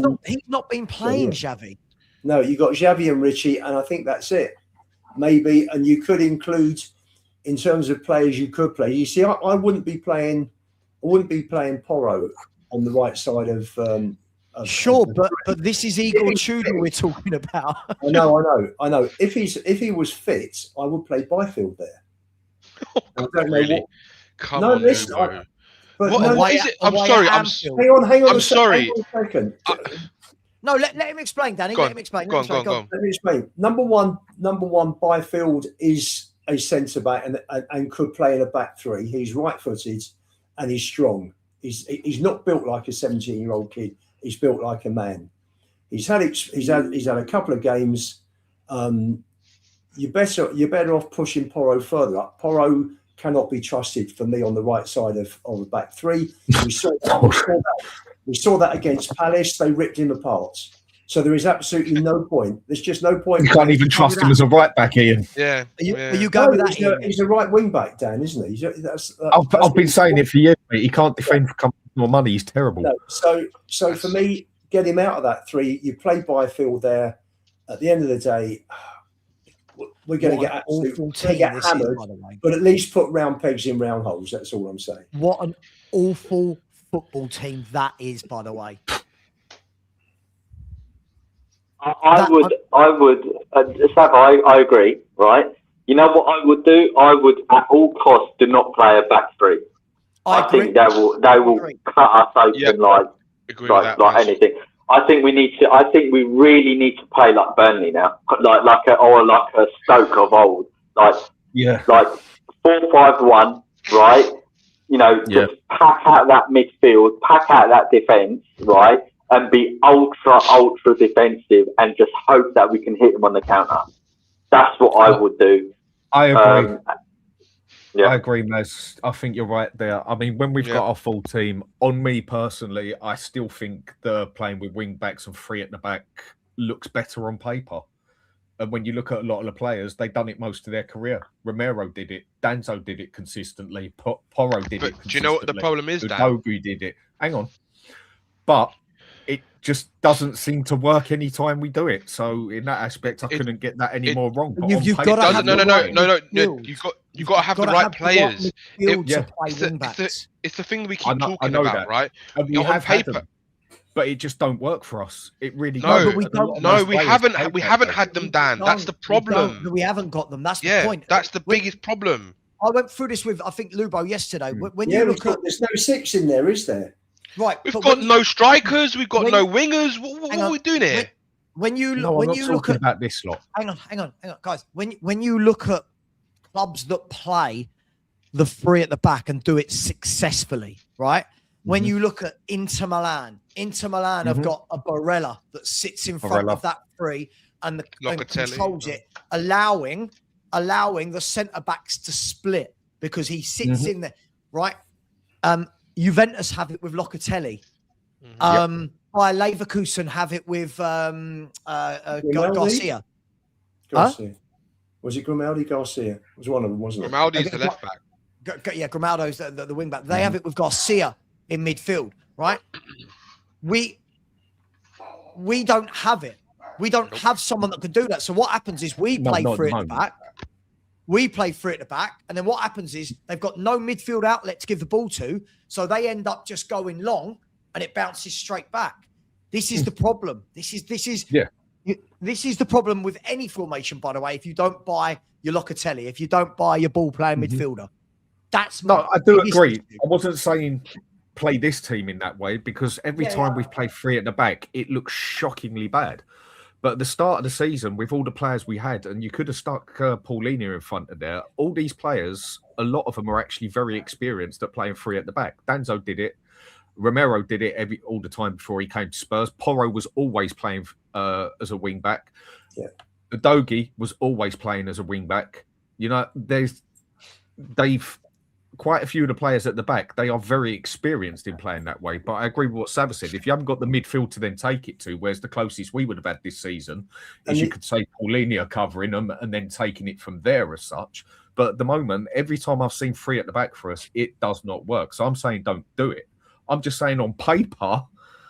not been playing Xavi. No, you got Xavi and Richie, and I think that's it. Maybe, and you could include, in terms of players you could play. You see, I wouldn't be playing Porro on the right side of. Sure, but this is Igor Tudor we're talking about. I know. If he was fit, I would play Byfield there. I don't know really? what. Come No, on, listen. Nubo. But What, no, what is it? I'm away sorry. at I'm Anfield. hang on. I'm sorry. Hang on a second. No, let him explain, Danny. Go Let on. him explain. Go on. Let me explain. Number one, Byfield is a centre back and could play in a back three. He's right-footed and he's strong. He's not built like a 17-year-old kid. He's built like a man. He's had a couple of games. You're better off pushing Porro further up. Porro cannot be trusted for me on the right side of the back three. We saw that against Palace. They ripped him apart. So there is absolutely no point. There's just no point. You can't even trust him as a right back, Ian. Yeah. Are you going with that? He's a right wing back, Dan, isn't he? I've been saying it for years, mate. He can't defend for more money. He's terrible. No, so for me, get him out of that three. You play Byfield there. At the end of the day, we're going to get hammered, but at least put round pegs in round holes. That's all I'm saying. What an awful football team that is, by the way. I would, Savva, I agree, right? You know what I would do? I would, at all costs, do not play a back three. I think they will cut us open like anything. I think we really need to play like Burnley now, like a Stoke of old, like 4-5-1, right? You know, just pack out that midfield, pack out that defence, right, and be ultra defensive, and just hope that we can hit them on the counter. That's what I would do. I agree. Yeah. I agree, Maz. I think you're right there. I mean, when we've got our full team, on me personally, I still think the playing with wing backs and three at the back looks better on paper. And when you look at a lot of the players, they've done it most of their career. Romero did it. Danzo did it consistently. Porro did it consistently. Do you know what the problem is, Dan? Udogu did it. Hang on. But it just doesn't seem to work any time we do it. So in that aspect, I couldn't get that any more wrong. You've got to have You've got to have the right players. It's the thing we keep talking about, right? And we have paper, but it just don't work for us. It really we haven't had them, Dan. That's the problem. We haven't got them. That's the point. That's the biggest problem. I went through this with, I think, Lubo yesterday. When you look at, there's no six in there, is there? Right, we've got no strikers. We've got no wingers. What are we doing here? When you look at about this lot, hang on, guys. When you look at clubs that play the three at the back and do it successfully, right? When you look at Inter Milan have got a Barella that sits in front of that three and controls it, allowing the centre backs to split because he sits in there, right? Juventus have it with Locatelli. By Leverkusen have it with Garcia. Was it Grimaldi? Garcia? It was one of them, wasn't it? Grimaldi's the left back. Grimaldo's the wing back. They have it with Garcia in midfield, right? We don't have it. We don't have someone that could do that. So what happens is we play three at the back. We play three at the back, and then what happens is they've got no midfield outlet to give the ball to, so they end up just going long, and it bounces straight back. This is the problem. This is the problem with any formation, by the way. If you don't buy your Locatelli, if you don't buy your ball-playing midfielder, that's I do agree. I wasn't saying play this team in that way because every time we've played three at the back, it looks shockingly bad. But at the start of the season, with all the players we had, and you could have stuck Paulinho in front of there, all these players, a lot of them are actually very experienced at playing three at the back. Danzo did it. Romero did it all the time before he came to Spurs. Porro was always playing as a wing back. Udogi was always playing as a wing back. You know, quite a few of the players at the back, they are very experienced in playing that way. But I agree with what Savva said. If you haven't got the midfield to then take it to, whereas the closest we would have had this season is you could say Paulinho covering them and then taking it from there as such. But at the moment, every time I've seen 3 at the back for us, it does not work. So I'm saying don't do it. I'm just saying on paper.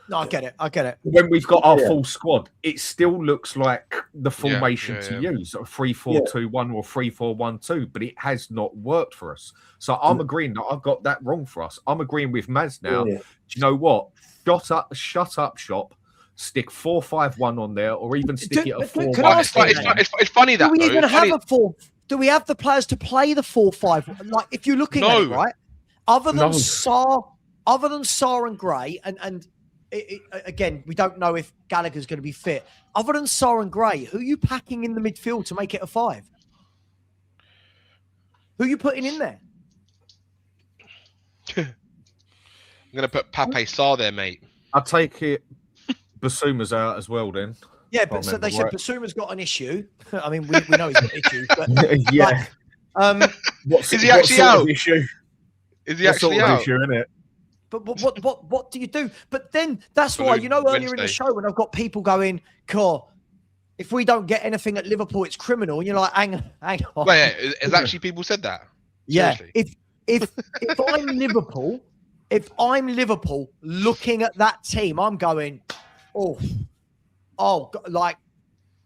No, I get it. When we've got our full squad, it still looks like the formation to use, a 3-4-2-1 or 3-4-1-2, but it has not worked for us. So I'm agreeing that I've got that wrong for us. I'm agreeing with Maz now. Do you know what? Shut up shop. Stick 4-5-1 on there, or even stick it at 4-1. It's funny that do we even have a 4? Do we have the players to play the 4-5? Like, if you're looking at it, right? Other than Sarr and Gray, and again, we don't know if Gallagher's going to be fit. Other than Sarr and Gray, who are you packing in the midfield to make it a 5? Who are you putting in there? I'm going to put Pape Sarr there, mate. I'll take it. Basuma's out as well then. Yeah, but so they said Basuma's got an issue. I mean, we know he's got issues. But yeah. Is he actually out? Issue? Is he actually out? Issue, isn't it? But what do you do? But then that's why, you know, earlier in the show when I've got people going, "Cool, if we don't get anything at Liverpool, it's criminal." And you're like, hang on. Wait, has actually people said that? Yeah. Seriously? If I'm Liverpool looking at that team, I'm going, like,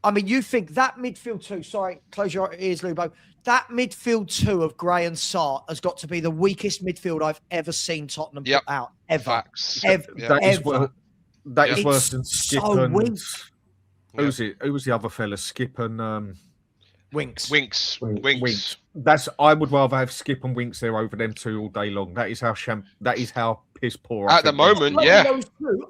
I mean, you think that midfield 2, sorry, close your ears, Lubo. That midfield 2 of Gray and Sarr has got to be the weakest midfield I've ever seen Tottenham put out, ever. Facts. Ever. That is worse than Skip so and... weak. Who was the other fella? Skip and... Winks. I would rather have Skip and Winks there over them 2 all day long. That is how piss poor. At the moment, yeah.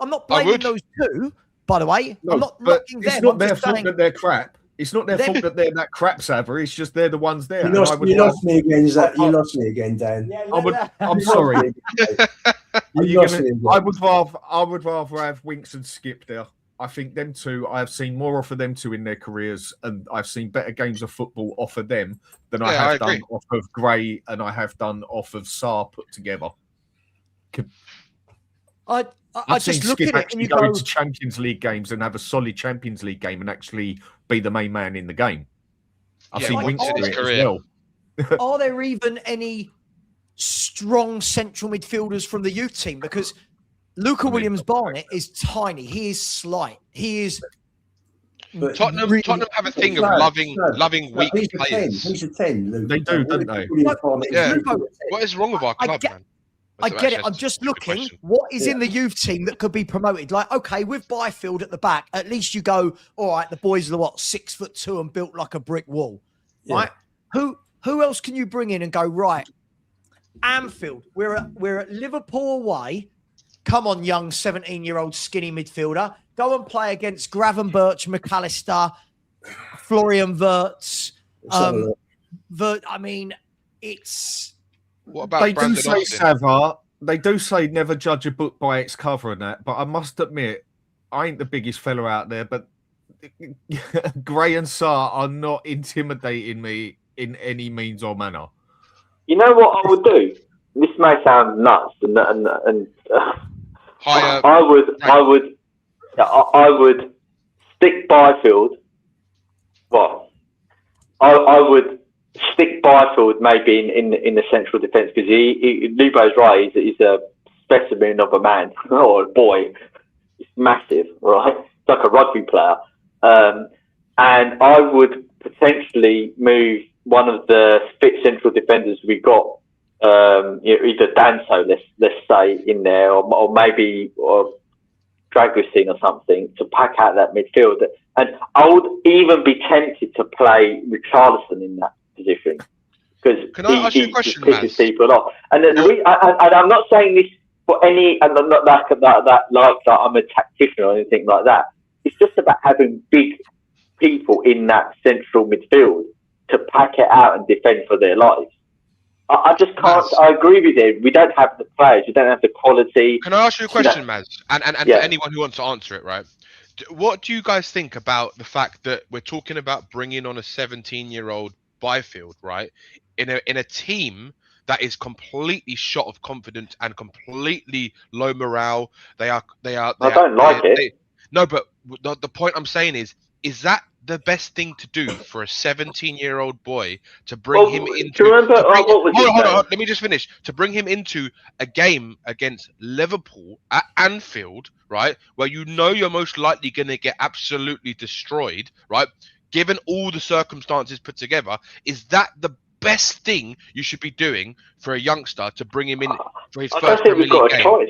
I'm not blaming those 2, by the way. No, I'm not but knocking it's them. not their fault that they're crap. It's not their fault that they're that crap, Savva. It's just they're the ones there. You lost me again, Zach. You lost me again, Dan. I'm sorry. I would rather have Winks and Skip there. I think them 2, I have seen more off of them 2 in their careers, and I've seen better games of football off of them than I have done off of Gray and I have done off of Sarr put together. I just look at it and you go into Champions League games and have a solid Champions League game and actually be the main man in the game. I've seen Winks do it as well. Are there even any strong central midfielders from the youth team? Because Luca Williams-Barnett is tiny. He is slight. He is. Tottenham have a thing of loving weak players. He's a 10, Luke. They do, don't they? Yeah. What is wrong with our club, man? I get it. I'm just looking what is in the youth team that could be promoted. Like, okay, with Byfield at the back, at least you go, all right, the boys are 6'2" and built like a brick wall. Right? Who else can you bring in and go, right? Anfield, we're at Liverpool away. Come on, young 17-year-old skinny midfielder. Go and play against Gravenberch, McAllister, Florian Wirtz. I mean, it's... What about they Brandon do say, Austin? Savva, they do say never judge a book by its cover and that, but I must admit, I ain't the biggest fella out there, but Gray and Sarr are not intimidating me in any means or manner. You know what I would do? This may sound nuts, I would stick Byfield. Well, I would stick Byfield maybe in the central defence because Lubo's right. He's a specimen of a man or a boy. It's massive, right? It's like a rugby player. And I would potentially move one of the fit central defenders we got, either Danso, let's say, in there, or maybe Dragostin or something to pack out that midfield. And I would even be tempted to play Richarlison in that position because he pisses people off. And I'm not saying this for any, and I'm not like that I'm a tactician or anything like that. It's just about having big people in that central midfield to pack it out and defend for their lives. I just can't. I agree with you. We don't have the players. We don't have the quality. Can I ask you a question, Maz? And for anyone who wants to answer it, right? What do you guys think about the fact that we're talking about bringing on a 17-year-old Byfield, right? In a team that is completely shot of confidence and completely low morale. I don't like it. No, but the point I'm saying is, is that the best thing to do for a 17-year-old boy to bring him into? Do you remember what was hold on, let me just finish. To bring him into a game against Liverpool at Anfield, right, where you know you're most likely going to get absolutely destroyed, right? Given all the circumstances put together, is that the best thing you should be doing for a youngster to bring him in for his first Premier League game?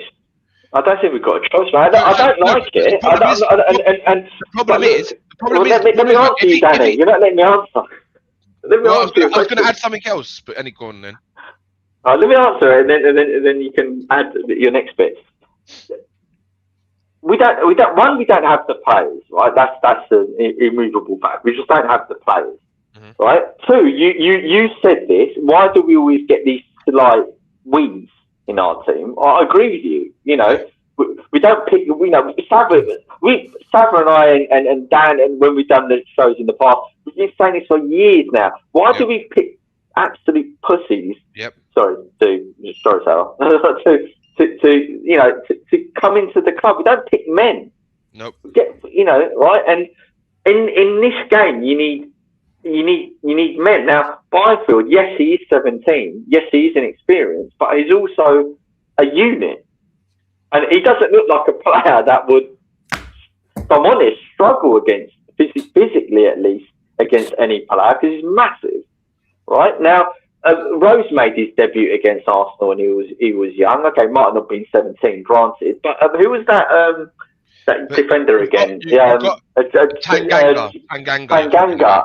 I don't think we've got a choice, man. I don't like it. The problem is, let me answer you, Danny. You're not letting me answer. I was going to add something else, but go on then. Let me answer it, and then you can add your next bit. We don't have the players, right? That's an immovable fact. We just don't have the players, right? Two, you said this. Why do we always get these like wins in our team? I agree with you. You know, we don't pick. We know Savva and I and Dan, and when we've done the shows in the past, we've been saying this for years now. Why do we pick absolute pussies? Sorry, Savva. to come into the club. We don't pick men. Nope. Right? And in this game, you need men. Now, Byfield, yes, he is 17. Yes, he is inexperienced, but he's also a unit. And he doesn't look like a player that would, if I'm honest, struggle against, physically at least, against any player, because he's massive. Right? Now, Rose made his debut against Arsenal and he was young. Okay, might not have been 17, granted. But who was that defender again? Tanganga.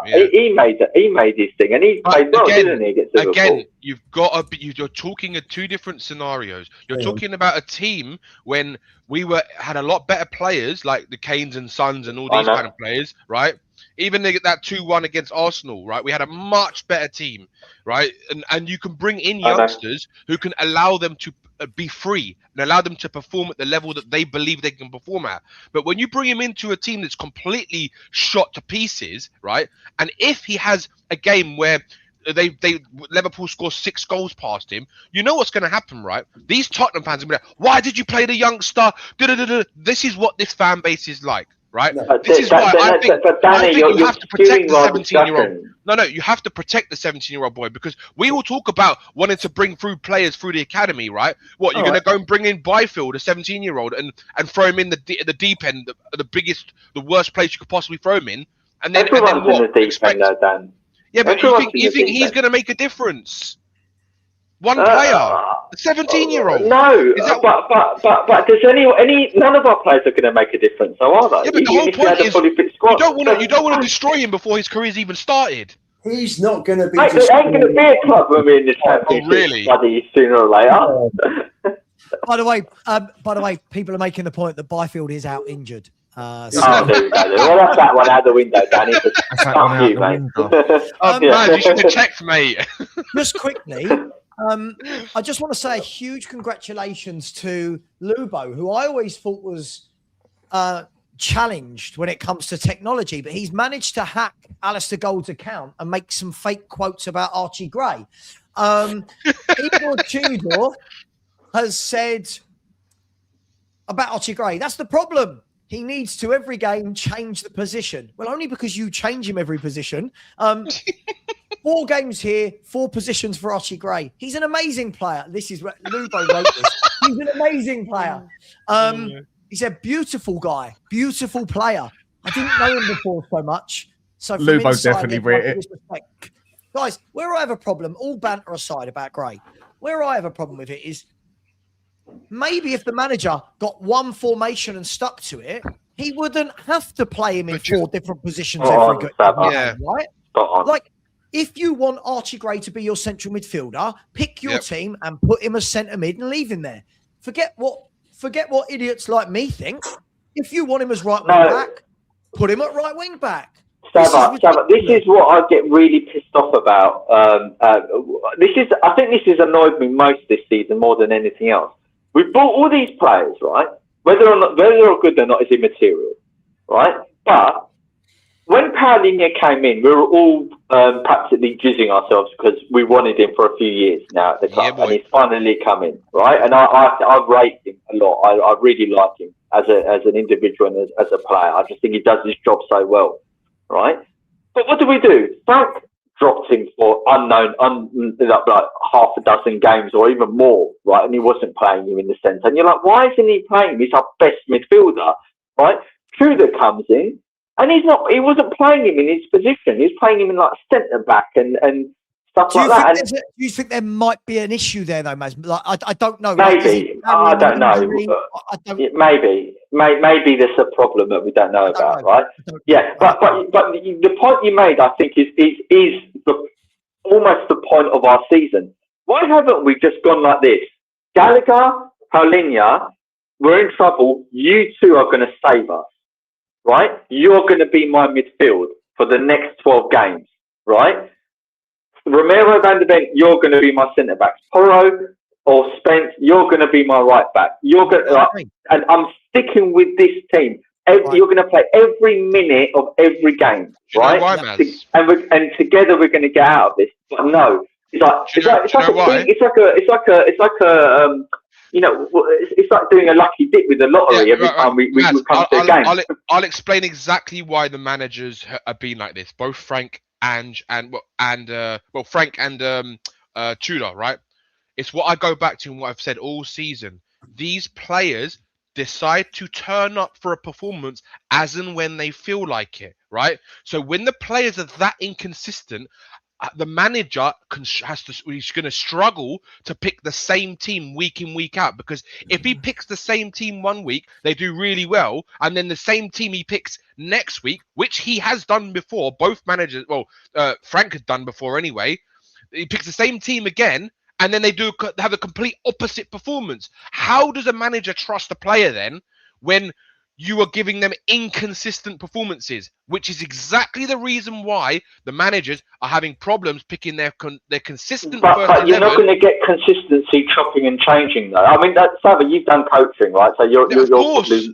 Yeah. He made his thing, and he played well, didn't he? Against Liverpool? Again, you're talking of two different scenarios. You're talking about a team when we had a lot better players, like the Kanes and Sons and all these kind of players, right? Even that 2-1 against Arsenal, right? We had a much better team, right? And you can bring in youngsters who can allow them to be free and allow them to perform at the level that they believe they can perform at. But when you bring him into a team that's completely shot to pieces, right? And if he has a game where Liverpool score 6 goals past him, you know what's going to happen, right? These Tottenham fans are going to be like, why did you play the youngster? This is what this fan base is like. Right. This is why I think you have to protect the 17-year-old. No, you have to protect the 17-year-old boy, because we will talk about wanting to bring through players through the academy, right? What, you're going to go and bring in Byfield, a 17-year-old, and throw him in the deep end, the worst place you could possibly throw him in, and then what? In the deep end, Dan. Yeah, but you think he's going to make a difference? One player, a 17-year-old. No, but does none of our players are going to make a difference, so are they? Yeah, but the whole point is you don't want to destroy him before his career's even started. He's not going to be. Mate, there ain't going to be a club when we're in the Championship study sooner or later. By the way, people are making the point that Byfield is out injured. There we go. Well, that's that one out the window, Danny. Fuck you, mate. Man, you should have checked, mate. Just quickly. I just want to say a huge congratulations to Lubo, who I always thought was challenged when it comes to technology, but he's managed to hack Alistair Gould's account and make some fake quotes about Archie Gray. Igor Tudor has said about Archie Gray, that's the problem. He needs to, every game, change the position. Well, only because you change him every position. 4 games here, 4 positions for Archie Gray. He's an amazing player. This is what Lubo wrote this. He's an amazing player. He's a beautiful guy, beautiful player. I didn't know him before so much. So Lubo definitely read it. Guys, where I have a problem, all banter aside about Gray, where I have a problem with it is maybe if the manager got one formation and stuck to it, he wouldn't have to play him in 4 different positions every game, right? Like, if you want Archie Gray to be your central midfielder, pick your team and put him as centre mid and leave him there. Forget what idiots like me think. If you want him as right wing back, put him at right wing back. Savva, this is what I get really pissed off about. I think this has annoyed me most this season more than anything else. We've bought all these players, right? Whether they're good or not is immaterial, right? But when Paulinho came in, we were all practically jizzing ourselves because we wanted him for a few years now at the club, and he's finally come in, right? And I rate him a lot. I really like him as an individual and as a player. I just think he does his job so well. right? But what do? Frank dropped him for unknown, like half a dozen games or even more, right? And he wasn't playing him in the centre. And you're like, why isn't he playing him? He's our best midfielder, right? Truda comes in, and he wasn't playing him in his position. He was playing him in like centre back and stuff like that. Do you think there might be an issue there, though, Maz? Like, I don't know. Maybe. I don't know. Maybe there's a problem that we don't know about, right? Yeah, but the point you made, I think, is almost the point of our season. Why haven't we just gone like this? Gallagher, Paulinho, we're in trouble. You two are going to save us, right? You're going to be my midfield for the next 12 games, right? Romero, Van der Ven, you're going to be my centre backs. Porro or Spence, you're going to be my right back. You're going and I'm sticking with this team. You're going to play every minute of every game, right? And together we're going to get out of this. But no, it's like doing a lucky dip with the lottery every time we come to a game. I'll explain exactly why the managers have been like this. Both Frank and Frank and Tudor, right? It's what I go back to and what I've said all season. These players decide to turn up for a performance as and when they feel like it, right? So when the players are that inconsistent, the manager he's going to struggle to pick the same team week in, week out, because if he picks the same team one week, they do really well, and then the same team he picks next week, which he has done before, both managers, Frank had done before anyway, he picks the same team again, and then they have a complete opposite performance. How does a manager trust a player then when you are giving them inconsistent performances, which is exactly the reason why the managers are having problems picking their consistent but you're not going to get consistency chopping and changing, though. I mean, Savva, you've done coaching, right? So you're probably...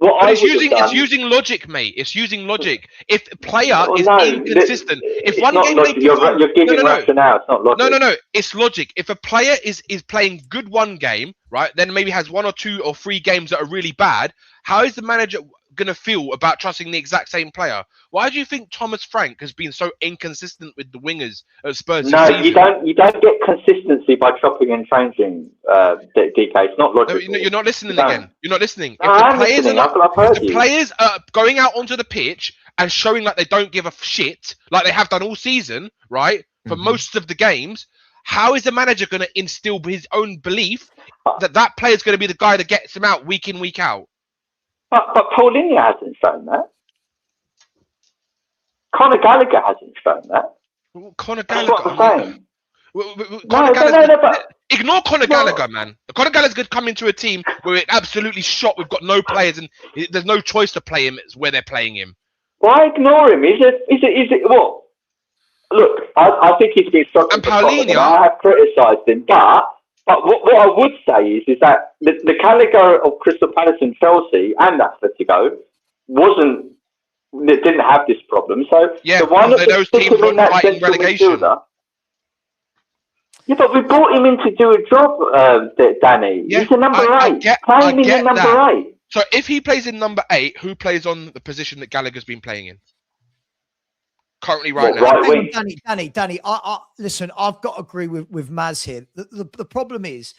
It's using logic, mate. It's using logic. If a player is inconsistent, if one game you're giving rationale, it's not logic. No. It's logic. If a player is playing good one game, right, then maybe has 1 or 2 or 3 games that are really bad, how is the manager going to feel about trusting the exact same player? Why do you think Thomas Frank has been so inconsistent with the wingers at Spurs? No, you don't get consistency by chopping and changing, DK. It's not logical. No, you're not listening again. You're not listening. If the players are going out onto the pitch and showing like they don't give a shit, like they have done all season, right, for most of the games, how is the manager going to instill his own belief that player is going to be the guy that gets him out week in, week out? But Paulinho hasn't shown that. Conor Gallagher hasn't shown that. Conor Gallagher. Ignore Conor Gallagher, man. Conor Gallagher's come into a team where it's absolutely shot. We've got no players, and there's no choice to play him where they're playing him. Why ignore him? Is it what? Look, I think he's been struggling. And Paulinho, I have criticised him, but what I would say is that the Gallagher of Crystal Palace and Chelsea and Atletico didn't have this problem. So yeah, the one that those teams weren't fighting relegation. Midfielder, yeah, but we brought him in to do a job, Danny. Yeah, he's a number 8. Play him in number 8. So if he plays in number 8, who plays on the position that Gallagher's been playing in? Currently now. Right, Danny, listen, I've got to agree with Maz here. The problem is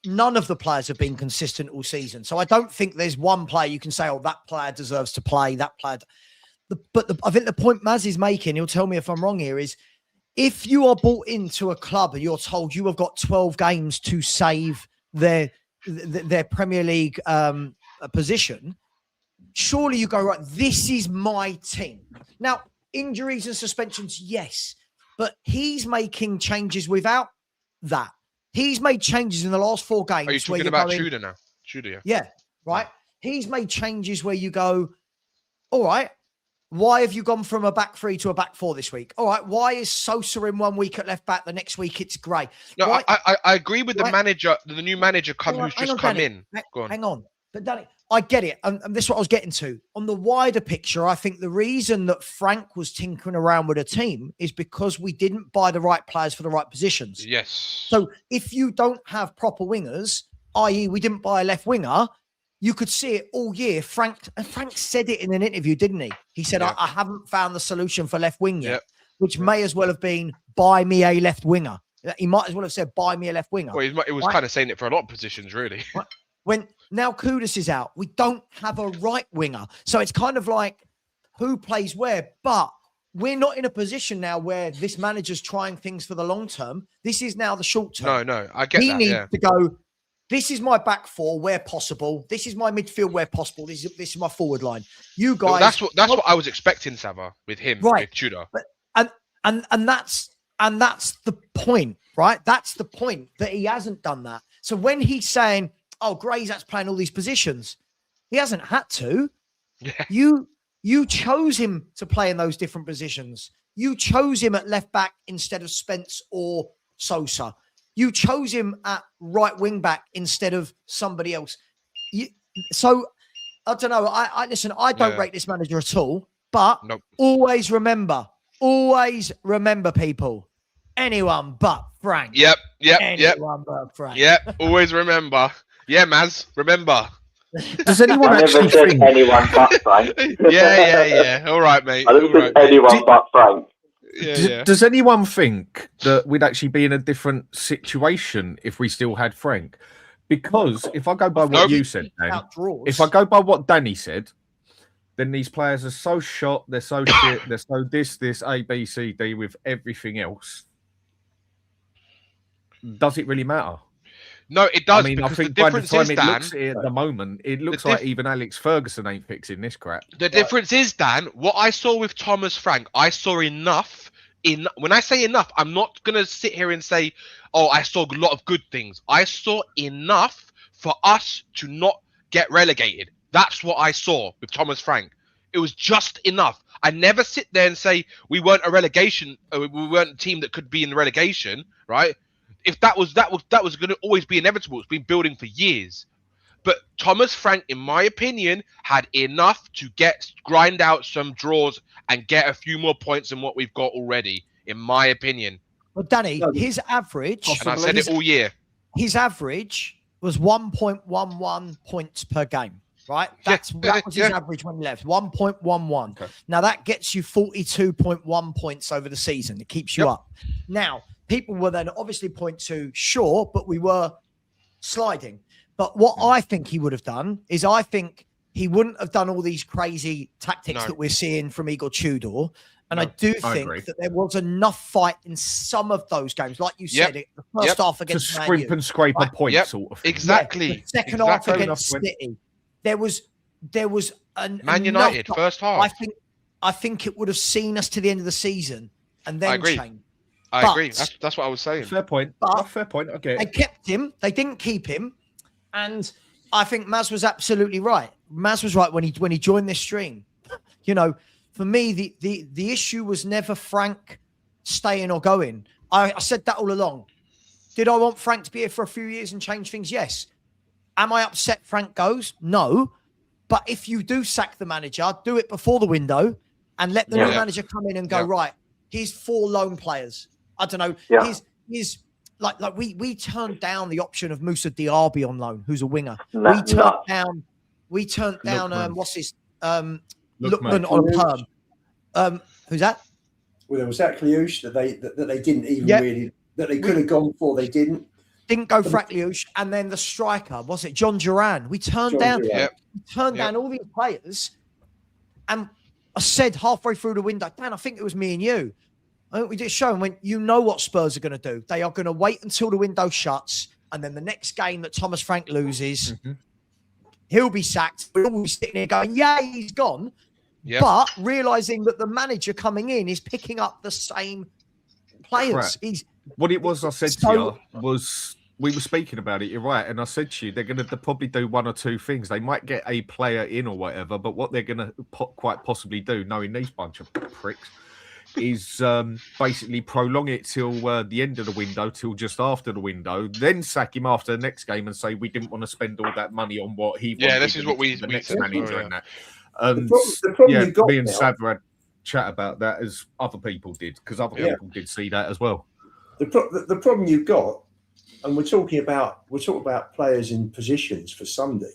none of the players have been consistent all season. So I don't think there's one player you can say, oh, that player deserves to play, that player. I think the point Maz is making, he'll tell me if I'm wrong here, is if you are brought into a club and you're told you have got 12 games to save their Premier League position, surely you go, right, this is my team. Now, injuries and suspensions, yes, but he's making changes without that. He's made changes in the last 4 games. Are you talking about Tudor now? Tudor, yeah, right. He's made changes where you go, all right, why have you gone from a back 3 to a back 4 this week? All right, why is Sosa in 1 week at left back, the next week it's Gray? No, why? I agree with the manager, the new manager who's just come in. Hang on. But Danny, I get it. And this is what I was getting to. On the wider picture, I think the reason that Frank was tinkering around with a team is because we didn't buy the right players for the right positions. Yes. So if you don't have proper wingers, i.e. we didn't buy a left winger, you could see it all year. Frank said it in an interview, didn't he? He said, I haven't found the solution for left wing yet, which may as well have been buy me a left winger. He might as well have said buy me a left winger. Well, he was kind of saying it for a lot of positions, really. When now Kudus is out, we don't have a right winger. So it's kind of like who plays where, but we're not in a position now where this manager's trying things for the long term. This is now the short term. No, I get that. He needs to go, this is my back four where possible. This is my midfield where possible. This is my forward line. You guys. That's what I was expecting, Savva, with him, with Tudor. But, and that's the point, right? That's the point, that he hasn't done that. So when he's saying, oh, Gray's playing all these positions, he hasn't had to. Yeah. You chose him to play in those different positions. You chose him at left back instead of Spence or Sosa. You chose him at right wing back instead of somebody else. So I don't know. I listen. I don't rate this manager at all. But always remember, people. Anyone but Frank. Yep. Anyone but Frank. Yep. Always remember. Yeah, Maz. Remember. Does anyone actually think anyone but Frank? Yeah. All right, mate. I don't think anyone but Frank. Does anyone think that we'd actually be in a different situation if we still had Frank? Because if I go by what you said, Dan, if I go by what Danny said, then these players are so shot, they're so shit, they're so this, A, B, C, D with everything else. Does it really matter? No, it does. I mean, I think by the time it looks at the moment, it looks like even Alex Ferguson ain't fixing this crap. The difference is, Dan, what I saw with Thomas Frank, I saw enough. When I say enough, I'm not going to sit here and say, oh, I saw a lot of good things. I saw enough for us to not get relegated. That's what I saw with Thomas Frank. It was just enough. I never sit there and say we weren't a relegation, we weren't a team that could be in relegation, right? If that was going to always be inevitable. It's been building for years. But Thomas Frank, in my opinion, had enough to grind out some draws and get a few more points than what we've got already, in my opinion. Well, Danny, his average, and I said it all year, his average was 1.11 points per game, right? That was his average when he left, 1.11. Okay. Now, that gets you 42.1 points over the season. It keeps you up. Now, people will then obviously point to, sure, but we were sliding. But what I think he would have done is I think he wouldn't have done all these crazy tactics that we're seeing from Igor Tudor. And I do think that there was enough fight in some of those games. Like you said, the first half against Man U. To scrape a point sort of thing. Exactly. The second half against City. There was Man United, first half. I think it would have seen us to the end of the season and then changed. I agree. That's what I was saying. Fair point. Fair point. Okay. They kept him. They didn't keep him. And I think Maz was absolutely right. Maz was right when he joined this stream. You know, for me, the issue was never Frank staying or going. I said that all along. Did I want Frank to be here for a few years and change things? Yes. Am I upset Frank goes? No. But if you do sack the manager, do it before the window and let the new manager come in and go, right, here's 4 loan players. I don't know. Yeah. He's like we turned down the option of Moussa Diaby on loan, who's a winger. We turned down what's his Lookman on perm. Who's that? Well, there was that Kliush that they didn't even really that they could have gone for. They didn't go for Kliush, and then the striker, was it John Duran? We turned down all these players, and I said halfway through the window, Dan, I think it was me and you. I think we did show him when you know what Spurs are going to do. They are going to wait until the window shuts, and then the next game that Thomas Frank loses, he'll be sacked. We'll all be sitting there going, "Yeah, he's gone," but realizing that the manager coming in is picking up the same players. What it was I said to you was we were speaking about it. You're right, and I said to you they're going to probably do one or two things. They might get a player in or whatever, but what they're going to quite possibly do, knowing these bunch of pricks, is basically prolong it till the end of the window, till just after the window, then sack him after the next game and say we didn't want to spend all that money on what he wanted. Yeah, this is what we next manager and that. And the problem me and Savva had chat about that as other people did, because other people did see that as well. The problem you've got, and we're talking about players in positions for Sunday.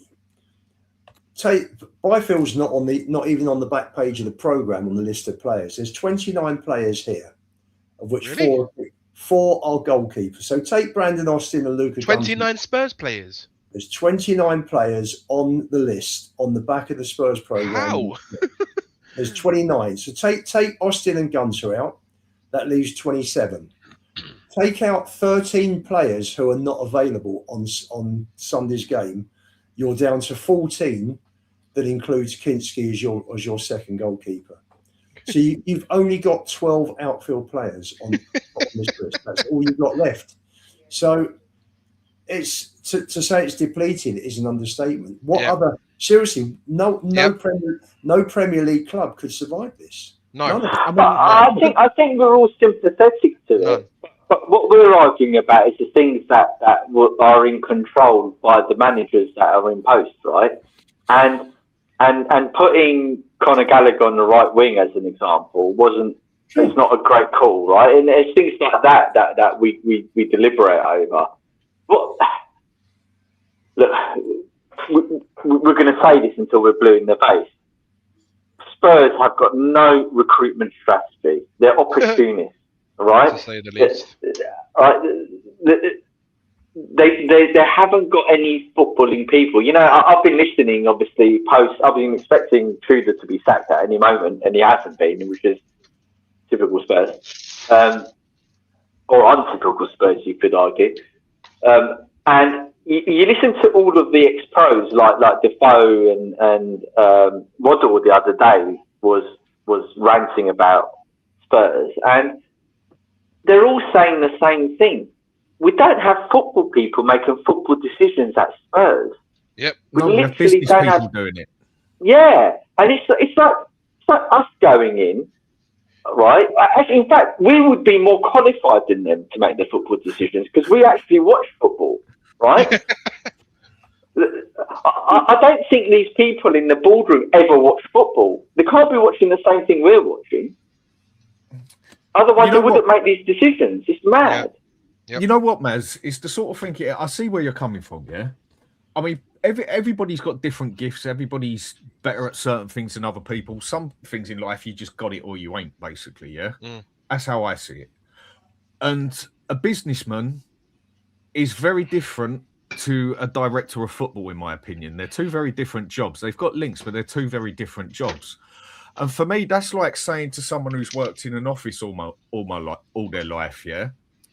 Byfield's not even on the back page of the programme on the list of players. There's 29 players here, of which four are goalkeepers. So take Brandon Austin and Luca 29 Spurs players. There's 29 players on the list on the back of the Spurs programme. How? There's 29. So take Austin and Gunter out. That leaves 27. Take out 13 players who are not available on Sunday's game. You're down to 14. That includes Kinski as your second goalkeeper. So you've only got 12 outfield players on this list. That's all you've got left. So it's to say it's depleted is an understatement. Seriously, no Premier League club could survive this. No. I think we're all sympathetic to it. But what we're arguing about is the things that are in control by the managers that are in post, right? And putting Conor Gallagher on the right wing as an example it's not a great call, right? And it's things like that we deliberate over. Look, we're going to say this until we're blue in the face. Spurs have got no recruitment strategy. They're opportunists, right? To say the least. They haven't got any footballing people. You know, I've been listening, obviously, I've been expecting Tudor to be sacked at any moment, and he hasn't been, which is typical Spurs. Or untypical Spurs, you could argue. And you listen to all of the ex-pros, like Defoe and Waddle the other day was ranting about Spurs, and they're all saying the same thing. We don't have football people making football decisions at Spurs. Yep. We literally don't have doing it. Yeah, and it's like us going in, right? In fact, we would be more qualified than them to make the football decisions because we actually watch football, right? I don't think these people in the boardroom ever watch football. They can't be watching the same thing we're watching. Otherwise, they wouldn't make these decisions. It's mad. Yep. You know what, Maz? It's the sort of thing. I see where you're coming from. Yeah, I mean, everybody's got different gifts. Everybody's better at certain things than other people. Some things in life you just got it or you ain't. Basically, yeah. That's how I see it. And a businessman is very different to a director of football, in my opinion. They're two very different jobs. They've got links, but they're two very different jobs. And for me, that's like saying to someone who's worked in an office all their life, yeah,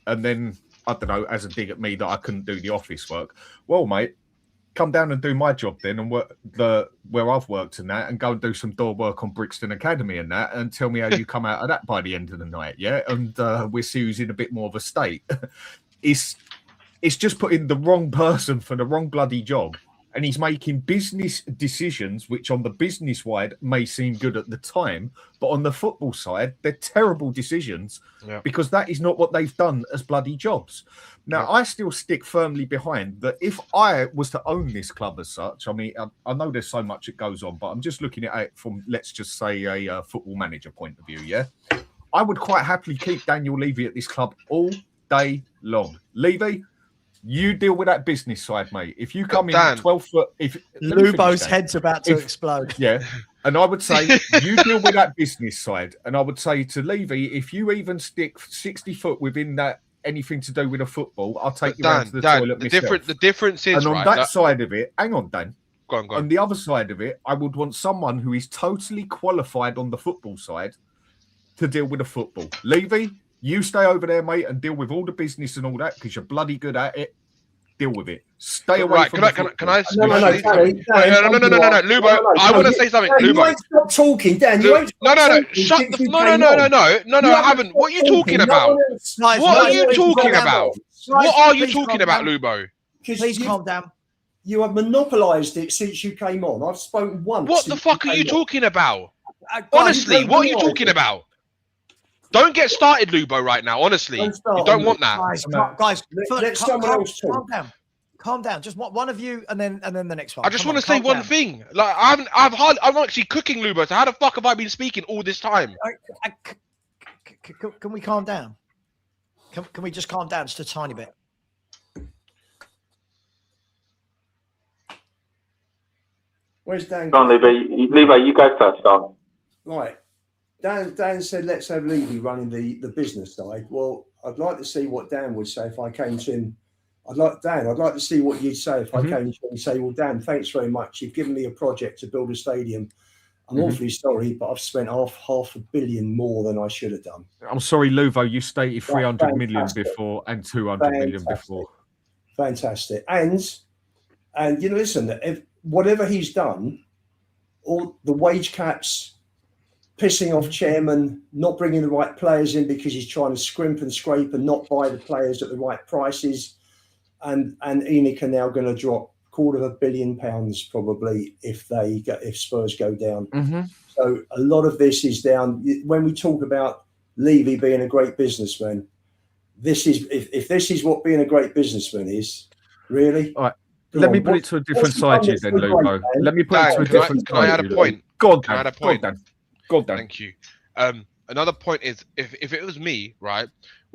and then I don't know, as a dig at me that I couldn't do the office work. Well, mate, come down and do my job then, and work where I've worked in that, and go and do some door work on Brixton Academy and that, and tell me how you come out of that by the end of the night, yeah. And we'll see who's in a bit more of a state. It's just putting the wrong person for the wrong bloody job. And he's making business decisions, which on the business side may seem good at the time, but on the football side, they're terrible decisions because that is not what they've done as bloody jobs. Now, I still stick firmly behind that if I was to own this club as such, I mean, I know there's so much that goes on, but I'm just looking at it from, let's just say, a football manager point of view, yeah? I would quite happily keep Daniel Levy at this club all day long. Levy, you deal with that business side, mate. If you come in 12 foot... Lubo's head's about to explode. Yeah. And I would say, you deal with that business side. And I would say to Levy, if you even stick 60 foot within that, anything to do with a football, I'll take you down to the toilet myself. The difference is, and on that side of it, hang on, Dan. Go on. On the other side of it, I would want someone who is totally qualified on the football side to deal with the football. Levy, you stay over there, mate, and deal with all the business and all that because you're bloody good at it. Deal with it. Stay away from Can I No, Lubo, I want to say something. Dan, Lubo, you won't stop talking, Dan. You won't stop talking. Shut the... No, I haven't. What are you talking about? What are you talking about? What are you talking about, Lubo? Please calm down. You have monopolised it since you came on. I've spoken once. What the fuck are you talking about? Honestly, what are you talking about? Don't get started, Lubo, right now. Honestly, you don't want that. Guys, let someone else talk. Calm down. Just one of you, and then the next one. I just want to say one thing. Like I'm actually cooking, Lubo. So how the fuck have I been speaking all this time? Can we calm down? Can we just calm down just a tiny bit? Where's Dan? Go on, Levy. Levy, you go first. Go on. Right. Dan said, let's have Levy running the business side. Well, I'd like to see what Dan would say if I came to him. I'd like to see what you'd say if I came to him and say, well, Dan, thanks very much. You've given me a project to build a stadium. I'm awfully sorry, but I've spent half $500 million more than I should have done. I'm sorry, Luvo, you stated 300 million before and 200 million before. Fantastic. And listen, if whatever he's done, all the wage caps, pissing off chairman, not bringing the right players in because he's trying to scrimp and scrape and not buy the players at the right prices. And ENIC are now going to drop £250 million probably if Spurs go down. So a lot of this is down. When we talk about Levy being a great businessman, this is if this is what being a great businessman is, really. All right. Let me put it to a different side here then, Luvo. Let me put it to a different side. Can I add a point? Go on, Dan. Can I add a point? Go on, Dan. Thank you. Another point is if it was me, right,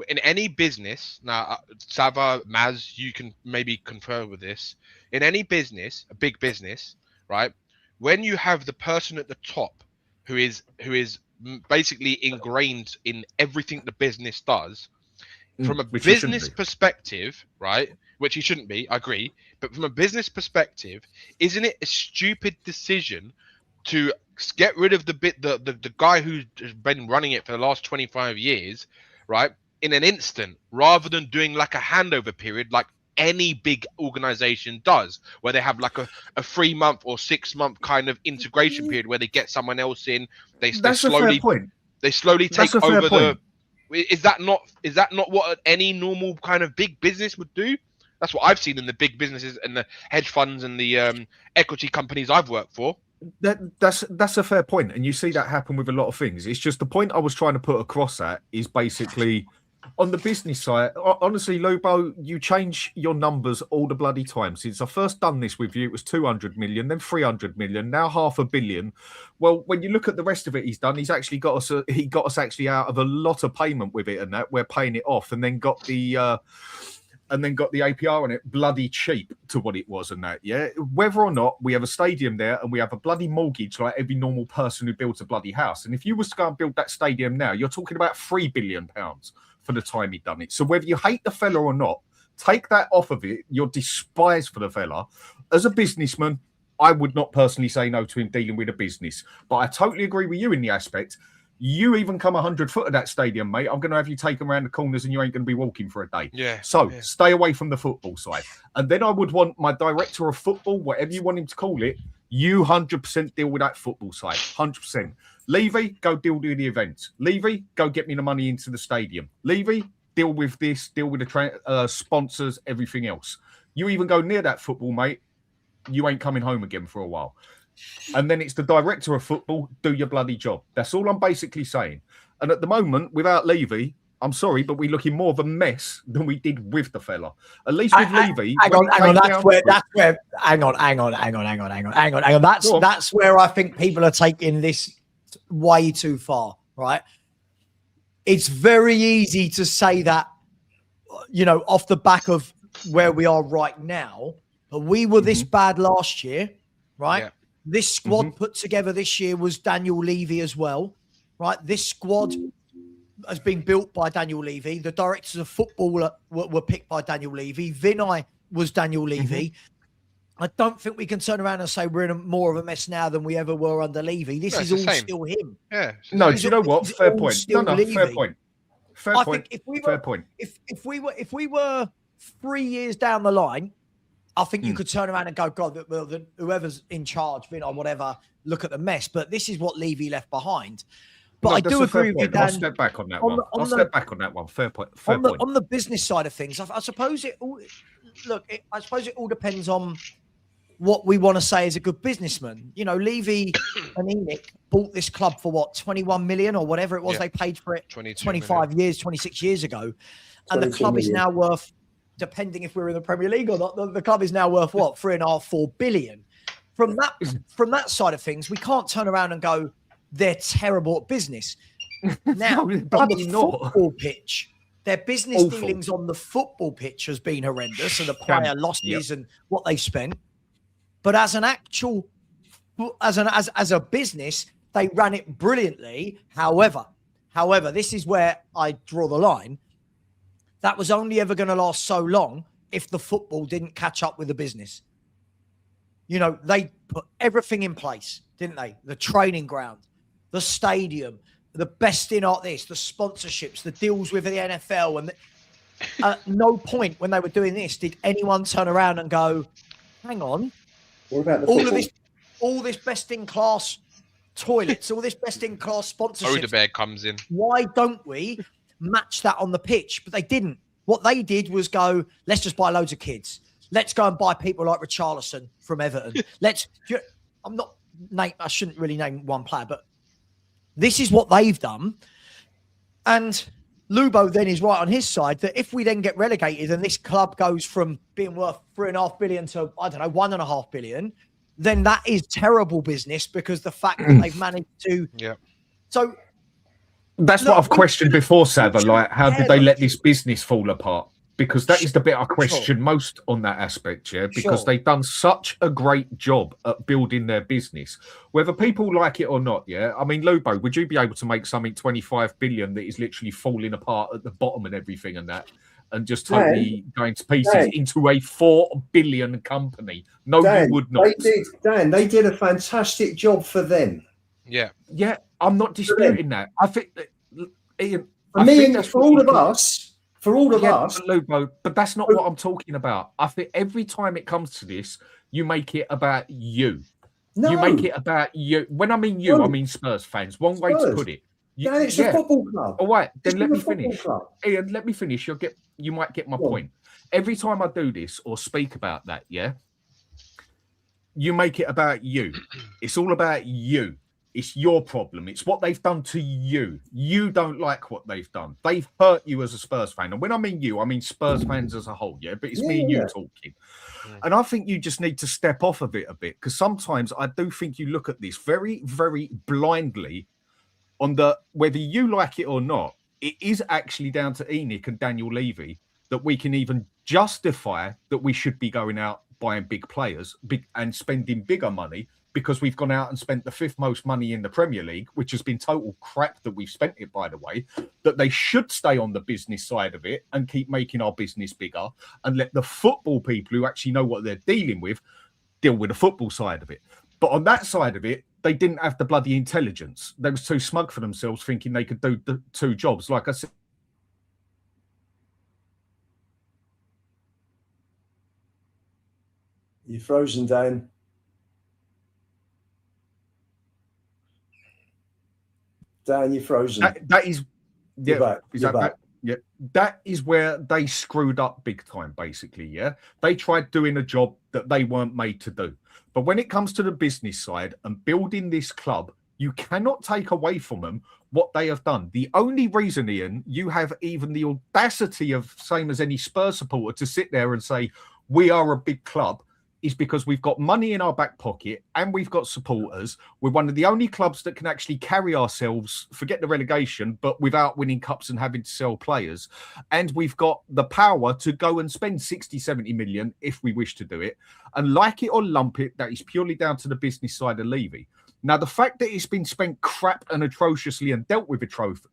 in any business, now Savva, Maz, you can maybe confer with this. In any business, a big business, right, when you have the person at the top who is basically ingrained in everything the business does, from a business perspective, right, which he shouldn't be, I agree, but from a business perspective, isn't it a stupid decision to get rid of the guy who's been running it for the last 25 years, right, in an instant, rather than doing like a handover period like any big organization does, where they have like a 3-month or 6-month kind of integration period where they get someone else in, they slowly take over the. Is that not what any normal kind of big business would do? That's what I've seen in the big businesses and the hedge funds and the equity companies I've worked for. That's a fair point, and you see that happen with a lot of things. It's just the point I was trying to put across at is basically on the business side. Honestly, Lubo, you change your numbers all the bloody time. Since I first done this with you, it was 200 million, then 300 million, now $500 million. Well, when you look at the rest of it he's done, he's actually got us actually out of a lot of payment with it, and that we're paying it off, and then got the APR on it bloody cheap to what it was and that, yeah? Whether or not we have a stadium there and we have a bloody mortgage like every normal person who builds a bloody house. And if you was to go and build that stadium now, you're talking about £3 billion for the time he'd done it. So whether you hate the fella or not, take that off of it. You're despised for the fella. As a businessman, I would not personally say no to him dealing with a business. But I totally agree with you in the aspect. You even come 100 foot of that stadium, mate, I'm going to have you taken around the corners and you ain't going to be walking for a day. Yeah. So stay away from the football side. And then I would want my director of football, whatever you want him to call it, you 100% deal with that football side. 100%. Levy, go deal with the events. Levy, go get me the money into the stadium. Levy, deal with this, deal with the sponsors, everything else. You even go near that football, mate, you ain't coming home again for a while. And then it's the director of football, do your bloody job. That's all I'm basically saying. And at the moment, without Levy, I'm sorry, but we're looking more of a mess than we did with the fella. At least with Levy. Hang on. That's where I think people are taking this way too far, right? It's very easy to say that, off the back of where we are right now, but we were this bad last year, right? Yeah. This squad put together this year was Daniel Levy as well, right? This squad has been built by Daniel Levy. The directors of football were picked by Daniel Levy. Vinay was Daniel Levy. I don't think we can turn around and say we're in more of a mess now than we ever were under Levy. This is all still him. Yeah. No, do you know what? Fair point. No, fair point. Fair point. Fair point. If we were 3 years down the line, I think you could turn around and go, God, whoever's in charge, or whatever, look at the mess. But this is what Levy left behind. But I do agree with you, Dan. I'll step back on that one. Fair point. On the business side of things, I suppose it all depends on what we want to say as a good businessman. Levy and ENIC bought this club for what, 21 million or whatever it was they paid for it 26 years ago. And the club is now worth, depending if we're in the Premier League or not, the club is now worth what, 3.5-4 billion. From that side of things, we can't turn around and go, they're terrible at business. Now, on the football pitch, their business dealings on the football pitch has been horrendous, and the player losses and what they spent. But as an actual as a business, they ran it brilliantly. However, this is where I draw the line. That was only ever going to last so long if the football didn't catch up with the business. You know, they put everything in place, didn't they? The training ground, the stadium, the best in art this, the sponsorships, the deals with the NFL. And at no point when they were doing this did anyone turn around and go, hang on, what about the football? all this best in class toilets, all this best in class sponsorships. Odeberg comes in. Why don't we match that on the pitch? But they didn't. What they did was go, let's just buy loads of kids. Let's go and buy people like Richarlison from Everton. I shouldn't really name one player, but this is what they've done. And Lubo then is right on his side that if we then get relegated and this club goes from being worth 3.5 billion to, I don't know, 1.5 billion, then that is terrible business because the fact that they've managed to. Yeah. So that's what I've questioned before, Savva. Like, how did they let this business fall apart? Because that is the bit I question most on that aspect, yeah? Because they've done such a great job at building their business. Whether people like it or not, yeah? I mean, Lubo, would you be able to make something 25 billion that is literally falling apart at the bottom and everything and that? And just totally going to pieces into a 4 billion company? No, you would not. They did a fantastic job for them. Yeah. Yeah, I'm not disputing that. I think, Ian, for all of us... For all of us, Lubo, but that's not what I'm talking about. I think every time it comes to this, you make it about you. No. You make it about you. When I mean you, I mean Spurs fans. One way to put it. It's a football club. All right, then let me finish. Ian, let me finish. You might get my point. Every time I do this or speak about that, yeah, you make it about you. It's all about you. It's your problem. It's what they've done to you. You don't like what they've done. They've hurt you as a Spurs fan. And when I mean you, I mean Spurs fans as a whole, yeah? But it's me and you talking. Yeah. And I think you just need to step off of it a bit because sometimes I do think you look at this very, very blindly on the whether you like it or not. It is actually down to Enoch and Daniel Levy that we can even justify that we should be going out buying big players and spending bigger money because we've gone out and spent the 5th most money in the Premier League, which has been total crap that we've spent it, by the way, that they should stay on the business side of it and keep making our business bigger and let the football people who actually know what they're dealing with deal with the football side of it. But on that side of it, they didn't have the bloody intelligence. They were too smug for themselves thinking they could do the 2 jobs. Like I said, you're frozen, Dan. Dan, you're frozen. That is, yeah. You're back. Is that back? Yeah. That is where they screwed up big time, basically. Yeah. They tried doing a job that they weren't made to do. But when it comes to the business side and building this club, you cannot take away from them what they have done. The only reason, Ian, you have even the audacity of, same as any Spurs supporter, to sit there and say, we are a big club, is because we've got money in our back pocket and we've got supporters. We're one of the only clubs that can actually carry ourselves, forget the relegation, but without winning cups and having to sell players. And we've got the power to go and spend 60, 70 million if we wish to do it. And like it or lump it, that is purely down to the business side of Levy. Now, the fact that it's been spent crap and atrociously and dealt with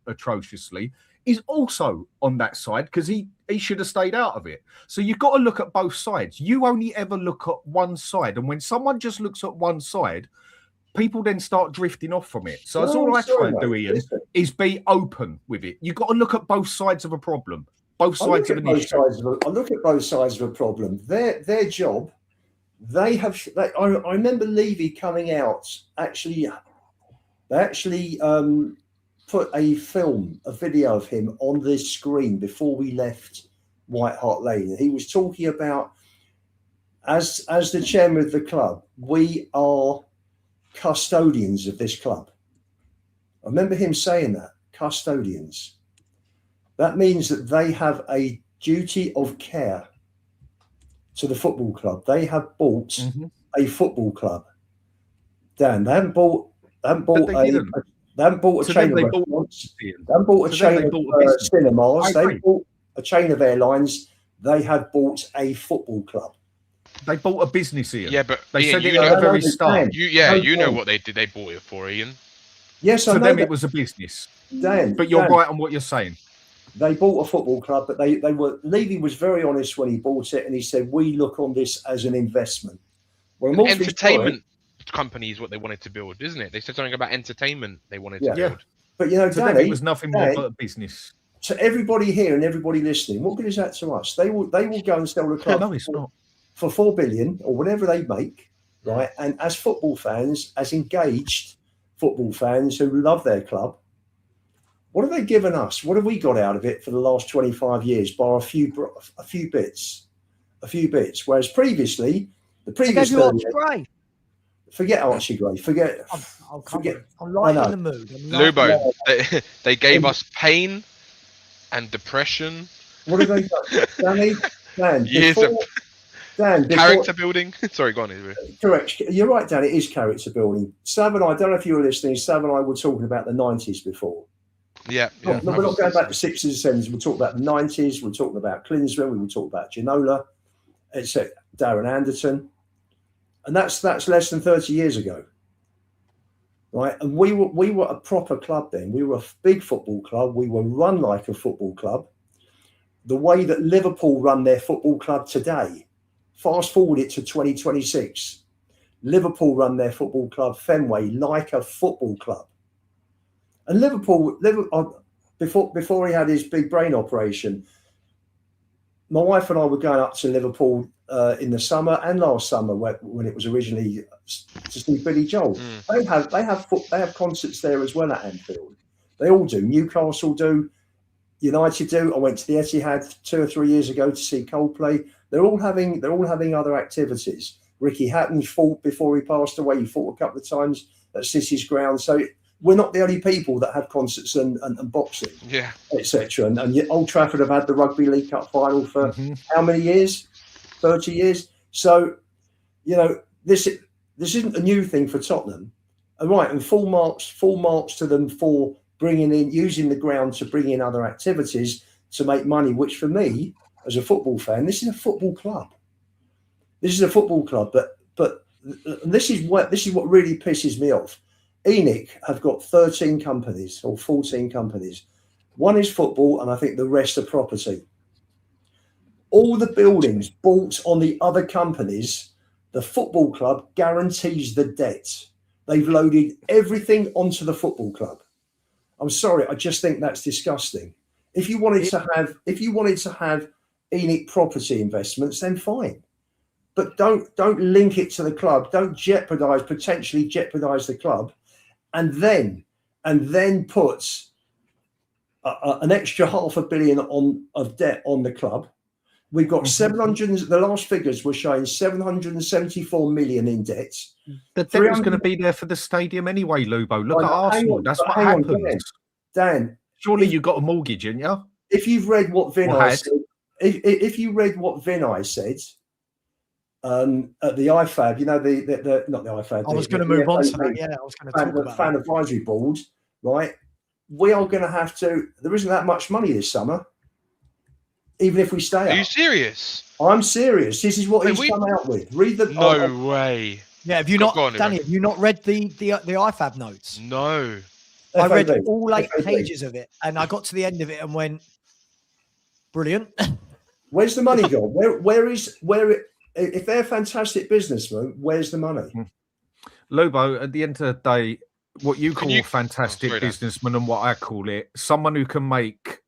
atrociously is also on that side because he should have stayed out of it. So you've got to look at both sides. You only ever look at one side. And when someone just looks at one side, people then start drifting off from it. So that's all I try and do, Ian, is be open with it. You've got to look at both sides of a problem, both sides of an issue. I look at both sides of a problem. Their job, I remember Levy coming out, they actually put a video of him on this screen before we left White Hart Lane. He was talking about, as the chairman of the club, we are custodians of this club. I remember him saying that, custodians. That means that they have a duty of care to the football club. They have bought a football club. Dan, they haven't bought a chain of restaurants. They haven't bought a chain of cinemas. They bought a chain of airlines. They have bought a football club. They bought a business here. Yeah, but they Ian, said it at the very start. You know what they did. They bought it for, Ian. Yes, to them it was a business. Dan, but you're right on what you're saying. They bought a football club, but they were. Levy was very honest when he bought it, and he said, "We look on this as an investment." Well, an entertainment company is what they wanted to build, isn't it? They said something about entertainment they wanted to build. Yeah. But you know, to them, it was nothing more but a business. To everybody here and everybody listening, what good is that to us? They will go and sell the club for $4 billion or whatever they make, right? And as football fans, as engaged football fans who love their club, what have they given us? What have we got out of it for the last 25 years? Bar a few bits. Whereas previously, the previous 30 years, forget Archie Gray. Forget. I'm right in the mood. Lubo, they gave us pain and depression. What have they done, Danny? Dan, years of character building. Sorry, go on. Correct. You're right, Dan. It is character building. Sav and I don't know if you were listening. Sav and I were talking about the 90s before. Yeah. We're not going back to 60s and 70s. We're talking about the 90s. We're talking about Klinsmann. We were talking about Ginola, etc. Darren Anderton, and that's less than 30 years ago, right? And we were a proper club then. We were a big football club. We were run like a football club, the way that Liverpool run their football club today. Fast forward it to 2026, Liverpool run their football club Fenway like a football club. And Liverpool, before he had his big brain operation, my wife and I were going up to Liverpool in the summer and last summer when it was originally to see Billy Joel. They have concerts there as well at Anfield. They all do. Newcastle do. United do. I went to the Etihad 2 or 3 years ago to see Coldplay. They're all having other activities. Ricky Hatton fought before he passed away. He fought a couple of times at City's ground. So we're not the only people that have concerts and boxing, etc. And Old Trafford have had the Rugby League Cup final for how many years? 30 years. So, this isn't a new thing for Tottenham. And right, and full marks to them for using the ground to bring in other activities to make money, which for me, as a football fan, this is a football club. This is a football club, but this is what really pisses me off. ENIC have got 13 companies or 14 companies. One is football, and I think the rest are property. All the buildings bought on the other companies, the football club guarantees the debt. They've loaded everything onto the football club. I'm sorry, I just think that's disgusting. If you wanted to have ENIC property investments, then fine. But don't link it to the club. Don't potentially jeopardize the club. And then put an extra $500 million of debt on the club. We've got 700. The last figures were showing 774 million in debt. The debt was going to be there for the stadium anyway, Lubo. Look at Arsenal. That's what happens. Dan, surely you got a mortgage, didn't you? If you've read what Vinay said, if you read what Vinay said. At the IFAB, not the IFAB. I was going to move on to that. Yeah, I was going to talk about fan advisory board, right? We are going to have to. There isn't that much money this summer, even if we stay up. Are you serious? I'm serious. This is what he's come out with. Read the. No way. Yeah, have you not, Danny? Have you not read the IFAB notes? No. I read all 8 pages of it, and I got to the end of it and went, "Brilliant." Where's the money gone? If they're fantastic businessmen, where's the money? Lobo, at the end of the day, what you call fantastic businessman and what I call it, someone who can make...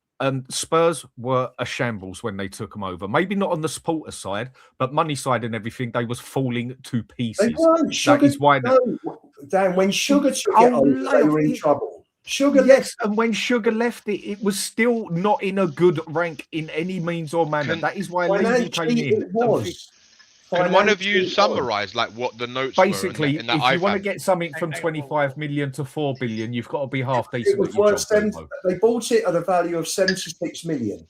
Spurs were a shambles when they took them over. Maybe not on the supporter side, but money side and everything, they was falling to pieces. They weren't. That is why... Dan, when Sugar took it over, they were in trouble. And when Sugar left it was still not in a good rank in any means or manner. That is why Levy came in. It was. Can one of you summarise what the notes basically were in that if you want to get something from 25 million to 4 billion, you've got to be half decent. They bought it at a value of 76 million.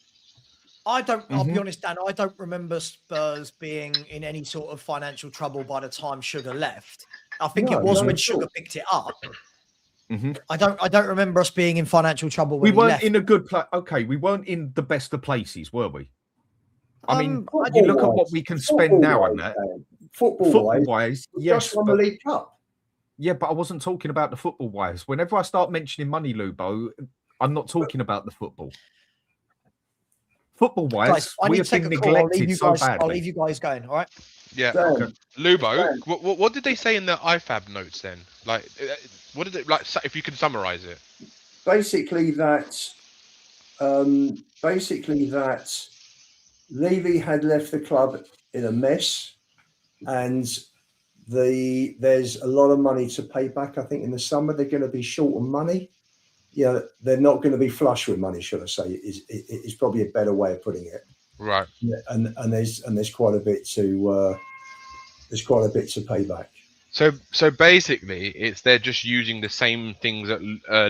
I'll be honest, Dan, I don't remember Spurs being in any sort of financial trouble by the time Sugar left. I think it was when Sugar picked it up. I don't remember us being in financial trouble when we weren't left. in a good place. Okay, we weren't in the best of places, were we? I mean, you look at what we can spend now on that. Football-wise, yes, just won the League Cup. Yeah, but I wasn't talking about the football-wise. Whenever I start mentioning money, Lubo, I'm not talking about the football. Football-wise, we have been neglected so badly. I'll leave you guys going, all right? Yeah. Dan, Lubo, Dan. what did they say in the IFAB notes then? Like, what did it, like, if you can summarize it? Basically that Levy had left the club in a mess, and there's a lot of money to pay back. I think in the summer they're going to be short on money. Yeah, they're not going to be flush with money, should I say? Is probably a better way of putting it. Right. Yeah, and there's quite a bit to pay back. So basically, they're just using the same things that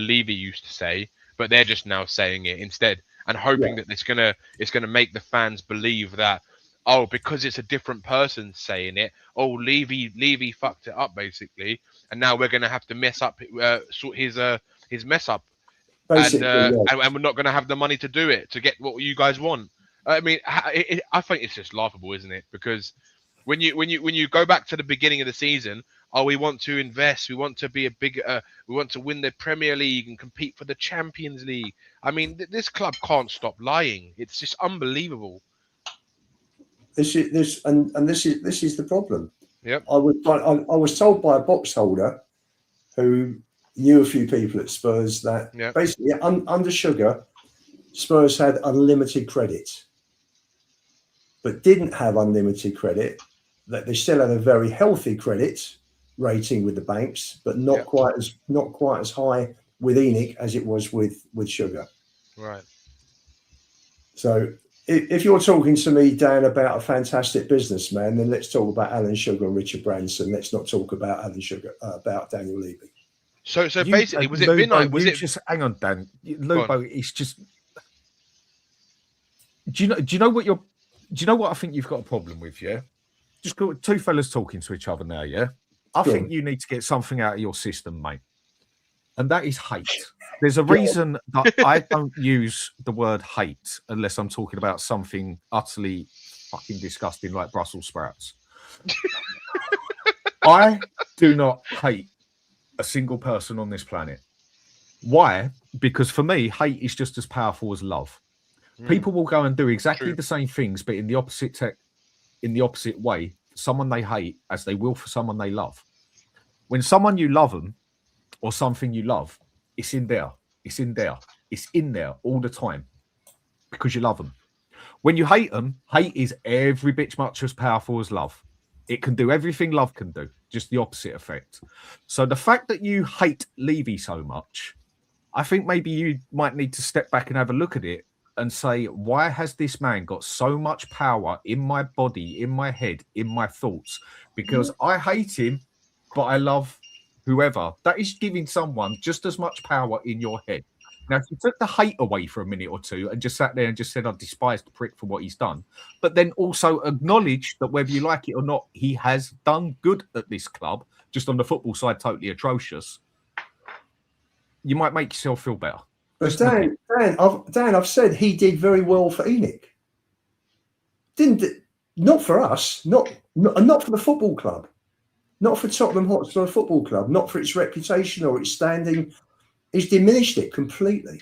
Levy used to say, but they're just now saying it instead, and hoping that it's gonna make the fans believe that, oh, because it's a different person saying it, oh, Levy fucked it up basically, and now we're gonna have to mess up sort his mess up, and we're not gonna have the money to do it, to get what you guys want. I mean, I think it's just laughable, isn't it? Because when you go back to the beginning of the season, oh, we want to invest, we want to be we want to win the Premier League and compete for the Champions League. I mean, this club can't stop lying. It's just unbelievable. This is the problem. Yep. I was told by a box holder who knew a few people at Spurs that basically under Sugar, Spurs had unlimited credit, but didn't have unlimited credit. That they still had a very healthy credit rating with the banks, but not quite as high with Enoch as it was with Sugar. Right. So if you're talking to me, Dan, about a fantastic businessman, then let's talk about Alan Sugar and Richard Branson. Let's not talk about about Daniel Levy. So basically, was it midnight? Was it just hang on, Dan? Lubo, it's just. Do you know what I think you've got a problem with? Yeah, just got two fellas talking to each other now. Yeah, I think you need to get something out of your system, mate, and that is hate. There's a reason that I don't use the word hate unless I'm talking about something utterly fucking disgusting like Brussels sprouts. I do not hate a single person on this planet. Why? Because for me, hate is just as powerful as love. People will go and do exactly the same things, but in the opposite way, for someone they hate as they will for someone they love. When someone you love them or something you love, it's in there. It's in there. It's in there all the time because you love them. When you hate them, hate is every bit much as powerful as love. It can do everything love can do, just the opposite effect. So the fact that you hate Levy so much, I think maybe you might need to step back and have a look at it and say, why has this man got so much power in my body, in my head, in my thoughts? Because I hate him, but I love whoever. That is giving someone just as much power in your head. Now, if you took the hate away for a minute or two and just sat there and just said, I despise the prick for what he's done, but then also acknowledge that whether you like it or not, he has done good at this club, just on the football side, totally atrocious, you might make yourself feel better. But Dan, I've said he did very well for Enoch. Not for us, not for the football club, not for Tottenham Hotspur Football Club, not for its reputation or its standing. He's diminished it completely.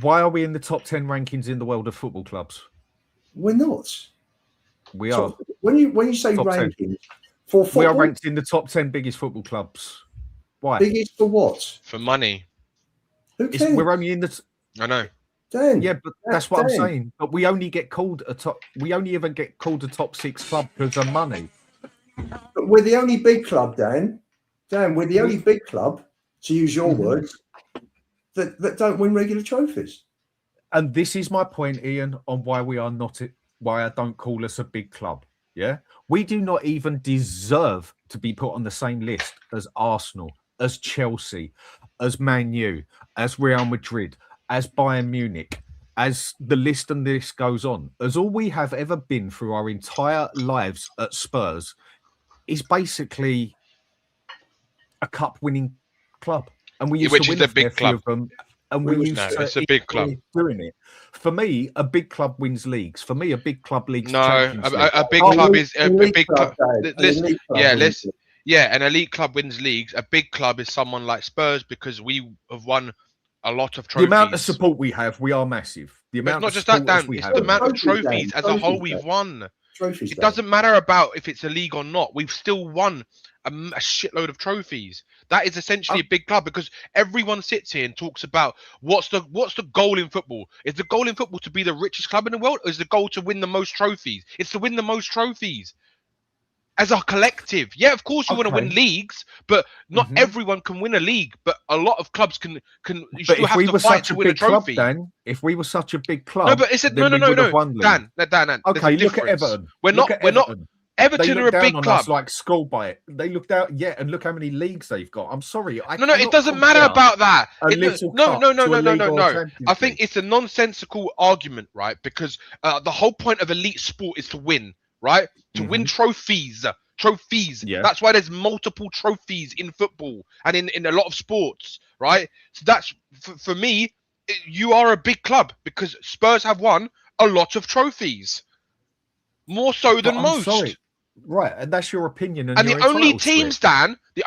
Why are we in the top 10 rankings in the world of football clubs? We're not. We are. When you say top rankings 10. For football, we are ranked in the top 10 biggest football clubs. Why? Biggest for what? for money? Who cares? We're only in the. I know. Dan, Yeah, but that's what I'm saying. But we only get called a top. We only even get called a top 6 club because of money. But we're the only big club, Dan. Dan, we're the only big club, to use your words, that don't win regular trophies. And this is my point, Ian, on why we are not. Why I don't call us a big club. Yeah, we do not even deserve to be put on the same list as Arsenal, as Chelsea, as Man U, as Real Madrid, as Bayern Munich, as the list and this goes on. As all we have ever been through our entire lives at Spurs is basically a cup-winning club, and we used to win a fair few of them. And we used to it's a big club doing it. For me, a big club wins leagues. For me, a big club leagues. No, League. a big club is a big club. Yeah, an elite club wins leagues. A big club is someone like Spurs because we have won a lot of trophies. The amount of support we have, we are massive. The amount not of just that, Dan. We it's have. the amount of Trophies, trophies Dan. as a whole Trophies, we've Dan. won. Trophies, It Dan. doesn't matter about if it's a league or not. We've still won a shitload of trophies. That is essentially a big club because everyone sits here and talks about what's the goal in football. Is the goal in football to be the richest club in the world, or is the goal to win the most trophies? It's to win the most trophies as a collective. Yeah, of course you want to win leagues, but not everyone can win a league. But a lot of clubs can. You but still if have we to were fight such to a win a big club, trophy. Dan, if we were such a big club, No, but it's no. Dan. Okay, look at Everton. We're not. Everton are a big club. Us like skull by it. They looked out, and look how many leagues they've got. I'm sorry, No, it doesn't matter about that. No. I think it's a nonsensical argument, right? Because the whole point of elite sport is to win, right? To win trophies. Yeah. That's why there's multiple trophies in football and in a lot of sports, right? So that's for me. You are a big club because Spurs have won a lot of trophies, more so than most. Sorry. Right, and that's your opinion. And the only teams, Dan, that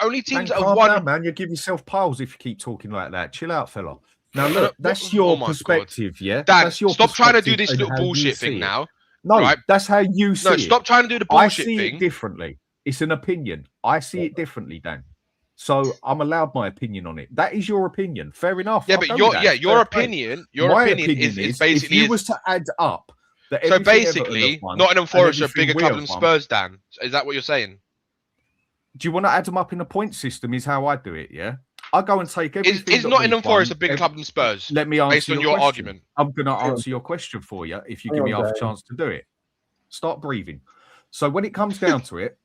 have won. Down, man, you give yourself piles if you keep talking like that. Chill out, fella. Now look, that's your perspective, yeah. Dan, that's your stop trying to do this little bullshit thing now. No, right? That's how you see it. No, stop trying to do the bullshit thing. I see it differently. It's an opinion. I see it differently, Dan. So I'm allowed my opinion on it. That is your opinion. Fair enough. Yeah, but your opinion is basically if you was to add up. So basically, Nottingham Forest are a bigger club than Spurs, Dan. Is that what you're saying? Do you want to add them up in a point system? Is how I do it, yeah? I go and take everything. Is Nottingham Forest a bigger club than Spurs? Let me answer based on your argument. I'm going to answer your question for you if you give me half a chance to do it. Start breathing. So when it comes down to it,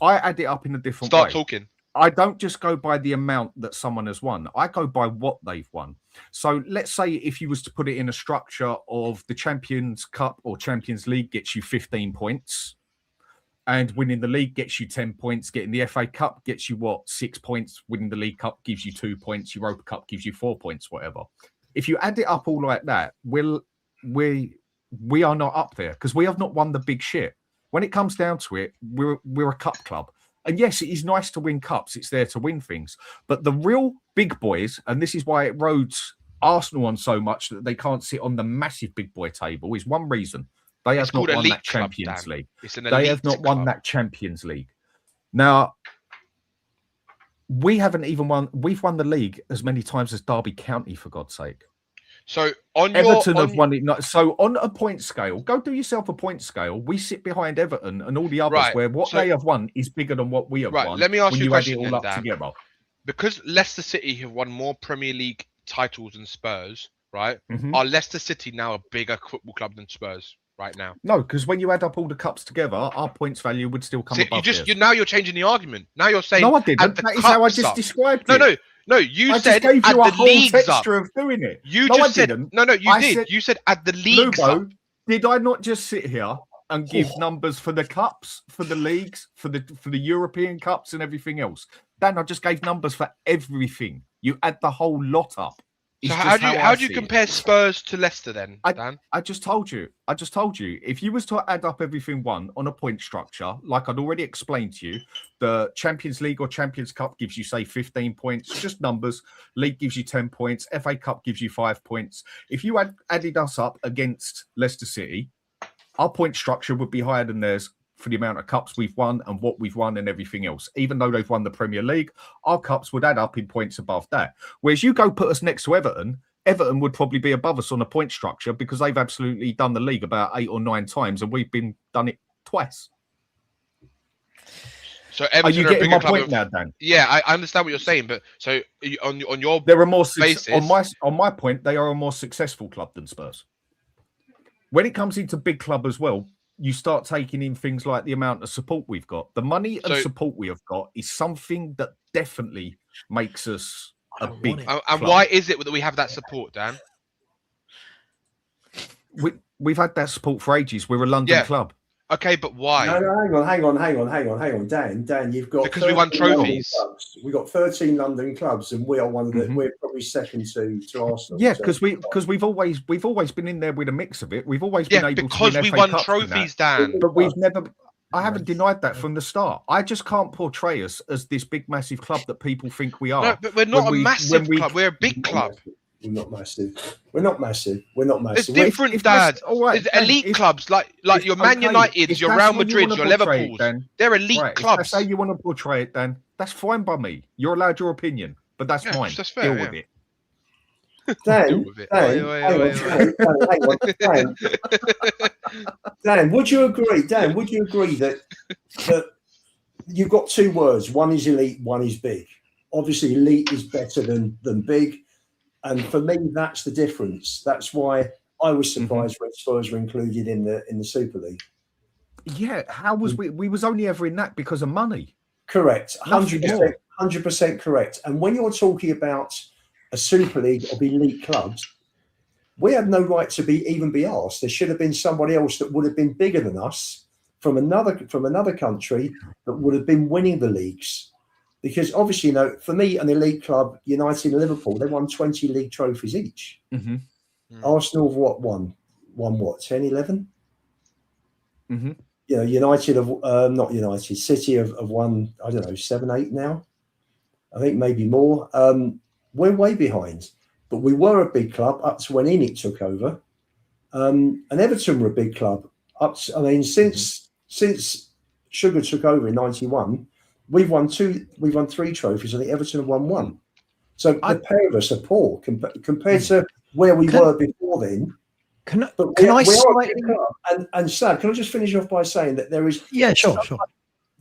I add it up in a different way. Start talking. I don't just go by the amount that someone has won. I go by what they've won. So let's say if you was to put it in a structure of the Champions Cup or Champions League gets you 15 points and winning the league gets you 10 points, getting the FA Cup gets you 6 points, winning the League Cup gives you 2 points, Europa Cup gives you 4 points, whatever. If you add it up all like that, we are not up there because we have not won the big shit. When it comes down to it, we're a cup club. And yes, it is nice to win cups. It's there to win things. But the real big boys, and this is why it roads Arsenal on so much that they can't sit on the massive big boy table, is one reason. They have not won that Champions League. They have not won that Champions League. Now, we haven't even won. We've won the league as many times as Derby County, for God's sake. So on Everton have won it. So on a point scale, go do yourself a point scale. We sit behind Everton and all the others, where they have won is bigger than what we have won. Let me ask you a question, add it all up together. Because Leicester City have won more Premier League titles than Spurs, right? Are Leicester City now a bigger football club than Spurs right now? No, because when you add up all the cups together, our points value would still come above. Now you're changing the argument. Now you're saying no, I didn't. That is how I just described it. No, you said gave you add the leagues up. Of doing it. You just said no. You did. You said add the leagues up. Did I not just sit here and give numbers for the cups, for the leagues, for the European cups and everything else? Dan, I just gave numbers for everything. You add the whole lot up. So how do you compare Spurs to Leicester then, Dan? I just told you. If you was to add up everything won on a point structure, like I'd already explained to you, the Champions League or Champions Cup gives you, say, 15 points, just numbers. League gives you 10 points. FA Cup gives you 5 points. If you added us up against Leicester City, our point structure would be higher than theirs for the amount of cups we've won and what we've won and everything else. Even though they've won the Premier League, our cups would add up in points above that. Whereas you go put us next to Everton would probably be above us on a point structure because they've absolutely done the league about 8 or 9 times and we've done it twice. So Everton are you getting my point now, Dan? Yeah, I understand what you're saying, but so on your there are more basis, on my point, they are a more successful club than Spurs. When it comes into big club as well, you start taking in things like the amount of support we've got. The money and support we have got is something that definitely makes us a big club. And why is it that we have that support, Dan? We've had that support for ages. We're a London club. Okay, but why? No, hang on, Dan, you've got because we won 13 London trophies. clubs. We've got 13 London clubs, and we are one of the. We're probably second to Arsenal. Yeah, so- because we've always been in there with a mix of it. We've always been able because to win we FA won Cups and trophies, that, Dan. but we've never. I haven't denied that from the start. I just can't portray us as this big, massive club that people think we are. No, but we're not a massive club. We're a big club. We're not massive. We're not massive. We're not There's massive. different, Dad. There's elite clubs like your Man Uniteds, your Real Madrids, your Liverpools. They're elite clubs. If that's how you want to portray it, Dan, that's fine by me. You're allowed your opinion, but that's mine. That's fair, Deal with it. Dan, would you agree? Dan, would you agree that you've got two words? One is elite, one is big. Obviously, elite is better than big, and for me, that's the difference. That's why I was surprised when Spurs were included in the Super League. Yeah, how was we was only ever in that because of money? Correct, 100% correct. And when you're talking about a Super League of elite clubs, we had no right to even be asked. There should have been somebody else that would have been bigger than us from another country that would have been winning the leagues. Because obviously, for me, an elite club, United and Liverpool, they won 20 league trophies each. Arsenal have won 10, 11? United have not United. City have won, I don't know, 7, 8 now. I think maybe more. We're way behind, but we were a big club up to when Enoch took over. And Everton were a big club since Sugar took over in '91. We've won 3 trophies. I think Everton have won 1. So the pair of us are poor compared to where we were before then. And Sav, can I just finish off by saying that there is sure.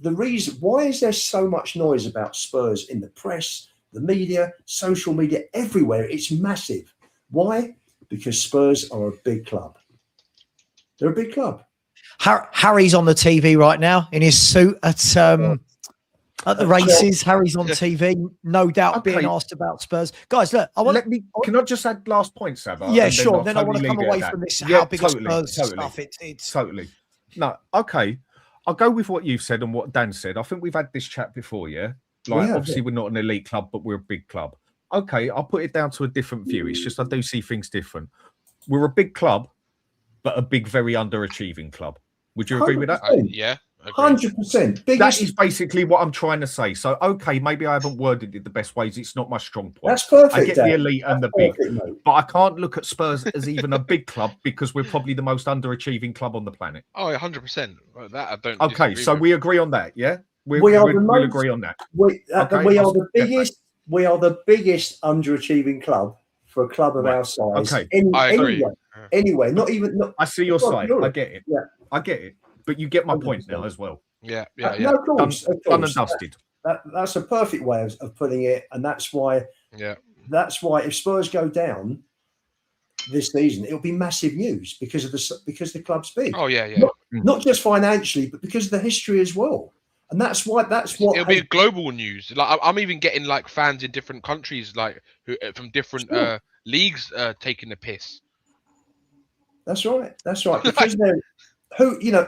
The reason why is there so much noise about Spurs in the press, the media, social media, everywhere? It's massive. Why? Because Spurs are a big club. They're a big club. Harry's on the TV right now in his suit at the races. Harry's on TV, no doubt being asked about Spurs. Guys, look, can I just add last point, Savva? Yeah, sure. Then I want to come away from this. How big Spurs stuff? It's totally. No, okay. I'll go with what you've said and what Dan said. I think we've had this chat before, yeah? Obviously, we're not an elite club, but we're a big club. Okay, I'll put it down to a different view. It's just I do see things different. We're a big club, but a big, very underachieving club. Would you agree with that? Yeah. 100%. That is basically what I'm trying to say. So, okay, maybe I haven't worded it the best ways. It's not my strong point. That's perfect. I get the elite and the big, but I can't look at Spurs as even a big club because we're probably the most underachieving club on the planet. Oh, 100%. That I don't. Okay, so we agree on that, yeah? We'll agree on that. We are the biggest. We are the biggest underachieving club for a club of our size. Okay, I agree. Anyway, not even. I see your side. Europe. I get it. Yeah, I get it. But you get my 100%. point now as well. Yeah. No, of course. Done and dusted. That's a perfect way of putting it, and that's why. Yeah. That's why if Spurs go down this season, it'll be massive news because the club's big. Oh yeah. Not just financially, but because of the history as well. And that's what. It'll be global news. Like I'm even getting like fans in different countries, like who from different leagues, taking the piss. That's right. Because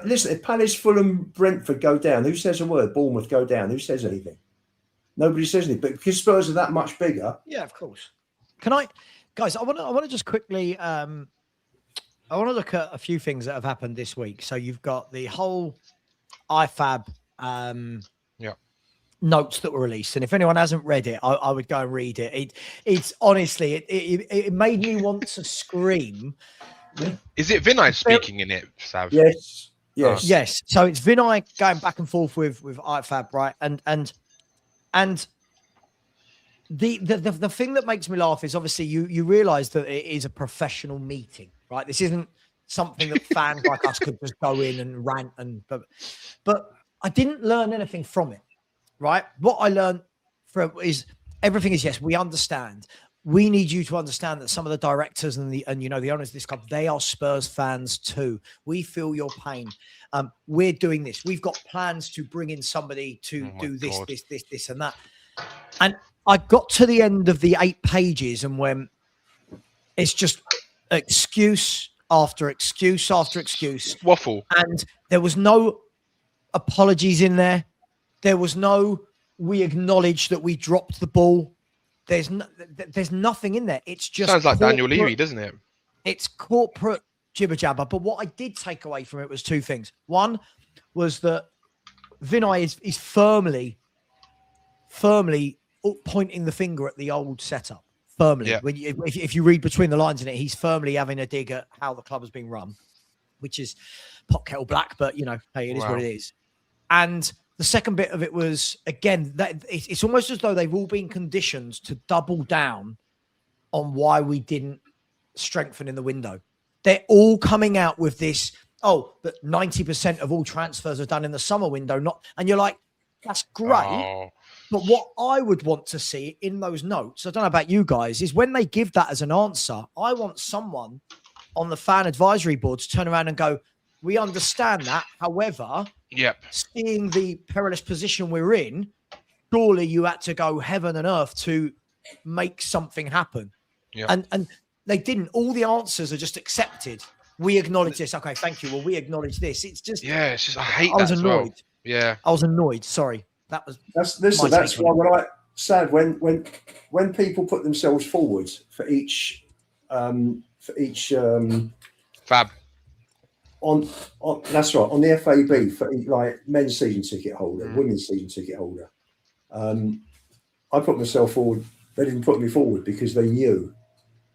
listen, if Palace, Fulham, Brentford go down, who says a word? Bournemouth go down, who says anything? Nobody says anything. But because Spurs are that much bigger. Yeah, of course. Can I, guys? I want to just quickly. I want to look at a few things that have happened this week. So you've got the whole IFAB notes that were released, and if anyone hasn't read it, I would go and read it. It's honestly, it made me want to scream. Is it Vinay speaking in it, Sav? Yes. So it's Vinay going back and forth with IFAB, right? And the thing that makes me laugh is obviously you realise that it is a professional meeting, right? This isn't something that fans like us could just go in and rant but I didn't learn anything from it, right? What I learned from is everything is yes, we understand. We need you to understand that some of the directors and the owners of this club, they are Spurs fans too. We feel your pain. We're doing this. We've got plans to bring in somebody to do this, and that. And I got to the end of the 8 pages and when it's just excuse after excuse after excuse. Waffle. And there was no apologies in there. There was no, we acknowledge that we dropped the ball. There's nothing in there. It's just sounds like Daniel Levy, doesn't it? It's corporate jibber jabber. But what I did take away from it was two things. One was that Vinay is firmly pointing the finger at the old setup. Firmly. Yeah. If you read between the lines in it, he's firmly having a dig at how the club has been run, which is pot kettle black. But hey, it is what it is. And the second bit of it was, again, that it's almost as though they've all been conditioned to double down on why we didn't strengthen in the window. They're all coming out with this, that 90% of all transfers are done in the summer window. And you're like, that's great. Oh. But what I would want to see in those notes, I don't know about you guys, is when they give that as an answer, I want someone on the fan advisory board to turn around and go, we understand that. However, seeing the perilous position we're in, surely you had to go heaven and earth to make something happen. Yeah. And they didn't. All the answers are just accepted. We acknowledge this. Okay, thank you. Well, we acknowledge this. It's just I hate that. I was annoyed. Well. Yeah. I was annoyed. Sorry. That's why when I said when people put themselves forward for each Fab. On that's right, on the FAB for like men's season ticket holder, women's season ticket holder. I put myself forward. They didn't put me forward because they knew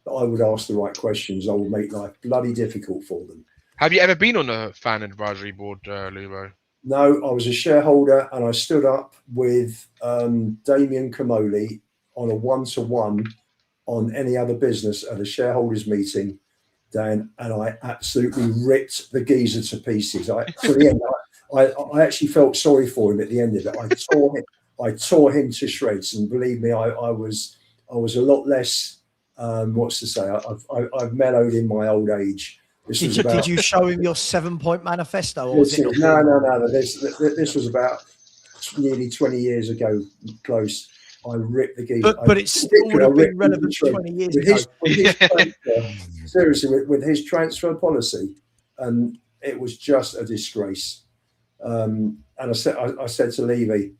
that I would ask the right questions. I would make life bloody difficult for them. Have you ever been on a fan advisory board, Lubo? No, I was a shareholder and I stood up with Damien Camoli on a one-to-one on any other business at a shareholders meeting, Dan, and I absolutely ripped the geezer to pieces. To the end, I actually felt sorry for him at the end of it. I tore him to shreds, and believe me, I was a lot less. I've mellowed in my old age. Did you show him your 7-point manifesto? Or listen, was it no. This was about nearly 20 years ago, close. I ripped the geezer. But it still would have been relevant 20 years ago. Seriously, with his transfer policy, and it was just a disgrace. And I said to Levy,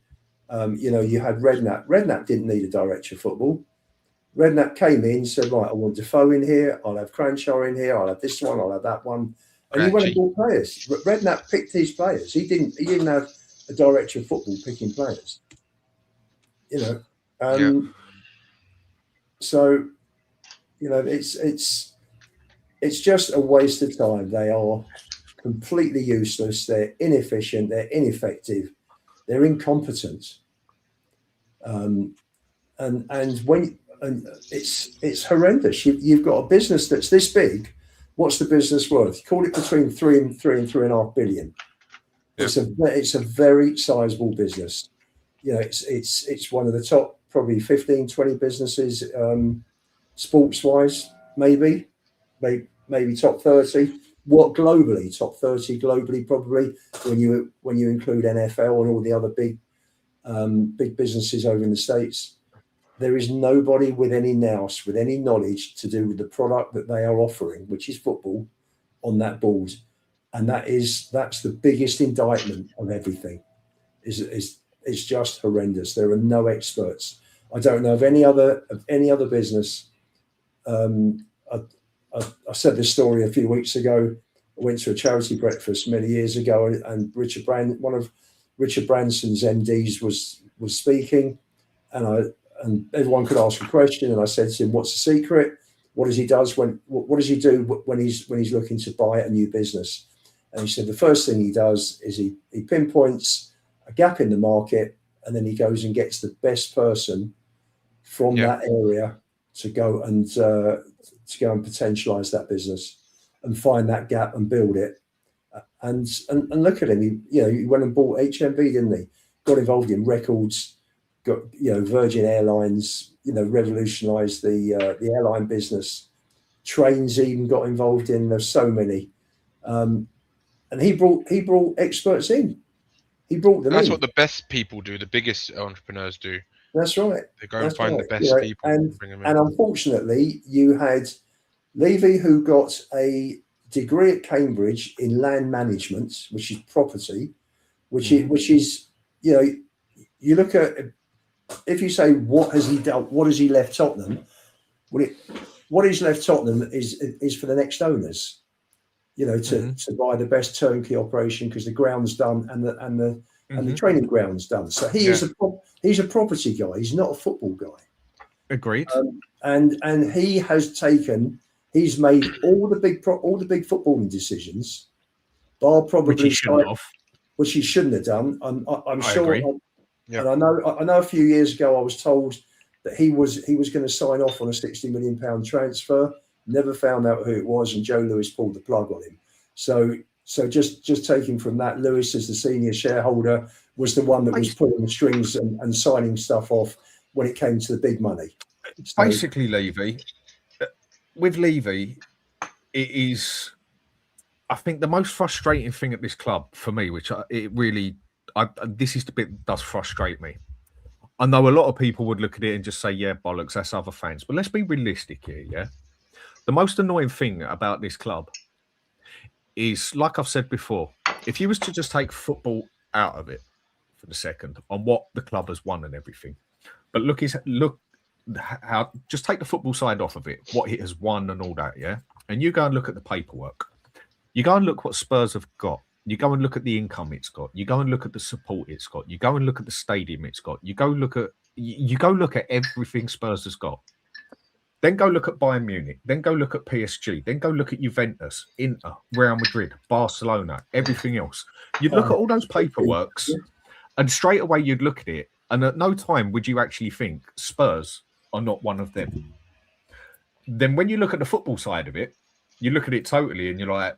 you had Redknapp. Redknapp didn't need a director of football. Redknapp came in, said, right, I want Defoe in here, I'll have Cranshaw in here, I'll have this one, I'll have that one. And he went and bought players. Redknapp picked his players. He didn't have a director of football picking players. So, it's just a waste of time. They are completely useless, they're inefficient, they're ineffective, they're incompetent. And it's horrendous. You've got a business that's this big. What's the business worth? Call it between 3 and 3.5 billion. Yeah. It's a very sizable business. It's one of the top probably 15, 20 businesses sports wise, maybe top 30. What globally? Top 30 globally probably when you include NFL and all the other big businesses over in the States. There is nobody with any nous, with any knowledge to do with the product that they are offering, which is football, on that board. And that's the biggest indictment of everything. It's just horrendous. There are no experts. I don't know of any other business. I said this story a few weeks ago. I went to a charity breakfast many years ago, and one of Richard Branson's MDs was speaking, and everyone could ask a question, and I said to him, "What's the secret? What does he do when he's looking to buy a new business?" And he said the first thing he does is he pinpoints a gap in the market, and then he goes and gets the best person from that area to go and potentialize that business and find that gap and build it. And look at him. He went and bought HMV, didn't he? Got involved in records. Got Virgin Airlines, revolutionised the airline business. Trains even got involved in. There's so many, and he brought experts in. He brought them in. That's what the best people do. The biggest entrepreneurs do. That's right. They go and find the best people and bring them in. And unfortunately, you had Levy, who got a degree at Cambridge in land management, which is property, which is you look at, if you say what has he done, what has he left Tottenham? What he's left Tottenham is for the next owners, to buy the best turnkey operation, because the ground's done and the training ground's done. So he's a property guy. He's not a football guy. Agreed. And he's made all the big footballing decisions, bar probably which he shouldn't have done. I'm sure. And I know a few years ago I was told that he was going to sign off on a £60 million transfer. Never found out who it was, and Joe Lewis pulled the plug on him. So just taking from that, Lewis, as the senior shareholder, was the one that was pulling the strings and signing stuff off when it came to the big money. So, basically, Levy, it is, I think, the most frustrating thing at this club for me, which this is the bit that does frustrate me. I know a lot of people would look at it and just say, yeah, bollocks, that's other fans. But let's be realistic here, yeah? The most annoying thing about this club is, like I've said before, if you was to just take football out of it for the second, on what the club has won and everything, but look how, just take the football side off of it, what it has won and all that, yeah? And you go and look at the paperwork. You go and look what Spurs have got. You go and look at the income it's got. You go and look at the support it's got. You go and look at the stadium it's got. You go look at everything Spurs has got. Then go look at Bayern Munich. Then go look at PSG. Then go look at Juventus, Inter, Real Madrid, Barcelona, everything else. You'd look at all those paperworks, and straight away you'd look at it, and at no time would you actually think Spurs are not one of them. Then when you look at the football side of it, you look at it totally and you're like,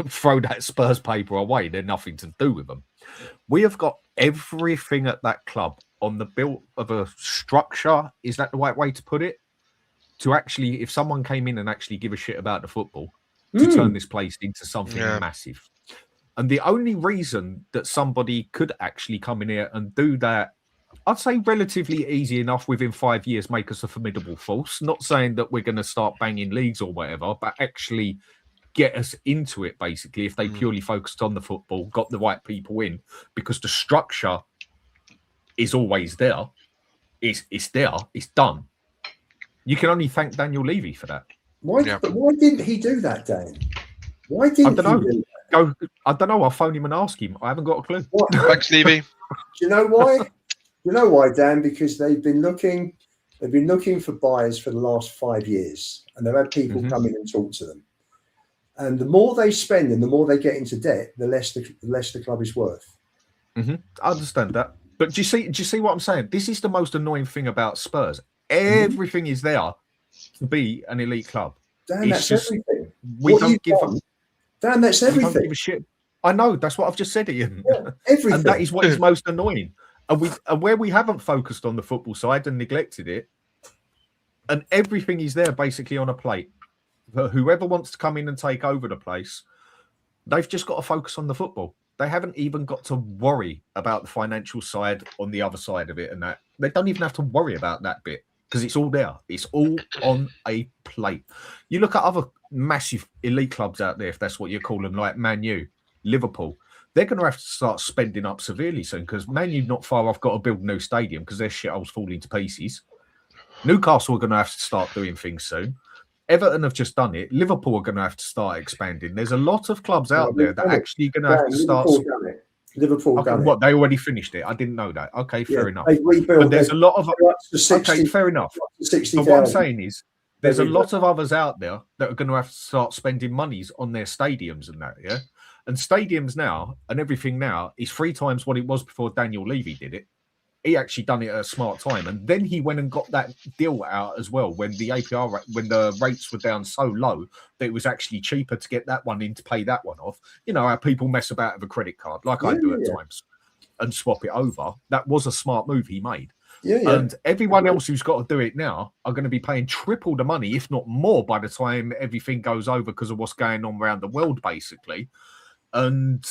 throw that Spurs paper away. They're nothing to do with them. We have got everything at that club on the built of a structure. Is that the right way to put it? To actually, if someone came in and actually give a shit about the football, to turn this place into something massive. And the only reason that somebody could actually come in here and do that, I'd say relatively easy enough, within 5 years, make us a formidable force. Not saying that we're going to start banging leagues or whatever, but actually get us into it, basically, if they purely focused on the football, got the right people in, because the structure is always there. It's there. It's done. You can only thank Daniel Levy for that. Why didn't he do that, Dan? Why didn't he do that? I don't know. I'll phone him and ask him. I haven't got a clue. Thanks, Levy. Do you know why? You know why, Dan? Because they've been looking for buyers for the last 5 years, and they've had people come in and talk to them. And the more they spend and the more they get into debt, the less the club is worth. I understand that. But do you see what I'm saying? This is the most annoying thing about Spurs. Everything is there to be an elite club. Dan, that's everything. We don't give a Dan, that's everything. We don't give a shit. I know, that's what I've just said, Ian. Yeah, everything. And that is what is most annoying. And where we haven't focused on the football side and neglected it, and everything is there basically on a plate. For whoever wants to come in and take over the place, they've just got to focus on the football. They haven't even got to worry about the financial side on the other side of it, and that they don't even have to worry about that bit, because it's all there. It's all on a plate. You look at other massive elite clubs out there, if that's what you call them, like Man U, Liverpool. They're going to have to start spending up severely soon, because Man U not far off got to build a new stadium because their shithole's falling to pieces. Newcastle are going to have to start doing things soon. Everton have just done it. Liverpool are going to have to start expanding. There's a lot of clubs out there that are actually going to have to start. Liverpool done it. What, they already finished it? I didn't know that. Okay, fair enough. But there's a lot of... Okay, fair enough. But what I'm saying is, there's a lot of others out there that are going to have to start spending monies on their stadiums and that, yeah? And stadiums now and everything now is 3 times what it was before Daniel Levy did it. He actually done it at a smart time. And then he went and got that deal out as well when the APR, when the rates were down so low that it was actually cheaper to get that one in to pay that one off. You know how people mess about with a credit card, like I do at times, and swap it over. That was a smart move he made. And everyone else who's got to do it now are going to be paying triple the money, if not more, by the time everything goes over because of what's going on around the world, basically. And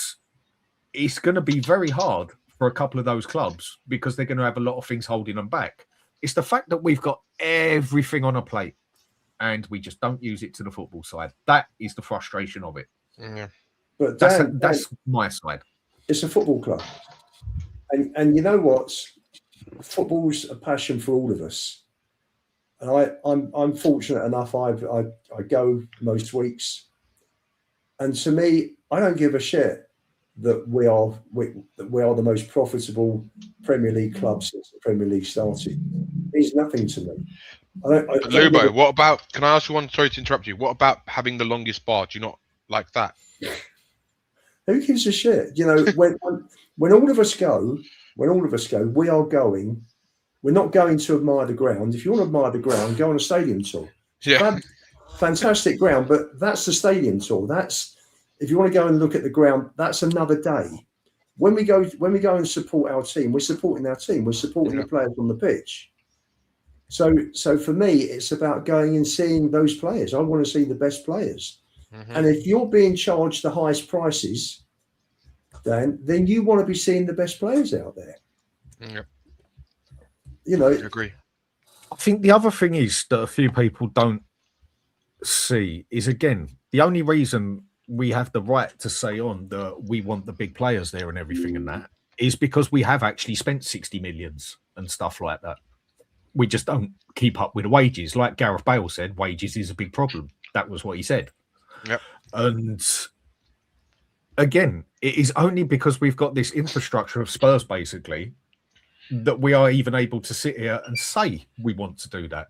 it's going to be very hard for a couple of those clubs because they're going to have a lot of things holding them back. It's the fact that we've got everything on a plate. and we just don't use it to the football side. That is the frustration of it. Yeah. But that's my side. It's a football club, and you know what? Football's a passion for all of us. And I'm fortunate enough. I go most weeks, and to me, I don't give a shit that we are the most profitable Premier League club since the Premier League started. It means nothing to me. Lubo, what about? Can I ask you one? Sorry to interrupt you. What about having the longest bar? Do you not like that? Who gives a shit? You know, when all of us go, we are going. We're not going to admire the ground. If you want to admire the ground, go on a stadium tour. Yeah. Fantastic ground, but that's the stadium tour. That's if you want to go and look at the ground, that's another day. When we go and support our team, we're supporting our team. We're supporting the players on the pitch. So for me, it's about going and seeing those players. I want to see the best players. Mm-hmm. And if you're being charged the highest prices, then you want to be seeing the best players out there. Yep. You know, I agree. I think the other thing is that a few people don't see is, again, the only reason we have the right to say on that we want the big players there and everything and that is because we have actually spent 60 millions and stuff like that. We just don't keep up with the wages. Like Gareth Bale said, wages is a big problem. That was what he said. Yep. And again, it is only because we've got this infrastructure of Spurs, basically, that we are even able to sit here and say we want to do that.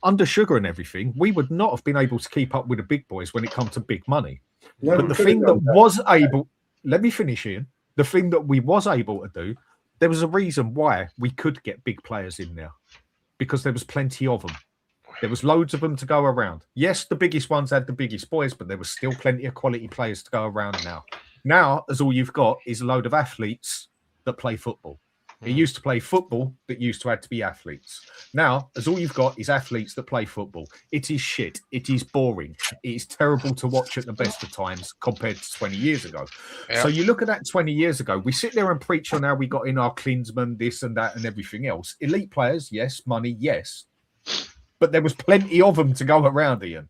Under Sugar and everything, we would not have been able to keep up with the big boys when it comes to big money. No, but the thing that was able, let me finish, Ian. The thing that we was able to do, there was a reason why we could get big players in there, because there was plenty of them. There was loads of them to go around. Yes, the biggest ones had the biggest boys, but there was still plenty of quality players to go around now. Now, as all you've got is a load of athletes that play football. It used to play football that used to have to be athletes. Now, as all you've got is athletes that play football. It is shit. It is boring. It is terrible to watch at the best of times compared to 20 years ago. Yeah. So you look at that 20 years ago, we sit there and preach on how we got in our Klinsmann, this and that and everything else. Elite players, yes. Money, yes. But there was plenty of them to go around, Ian.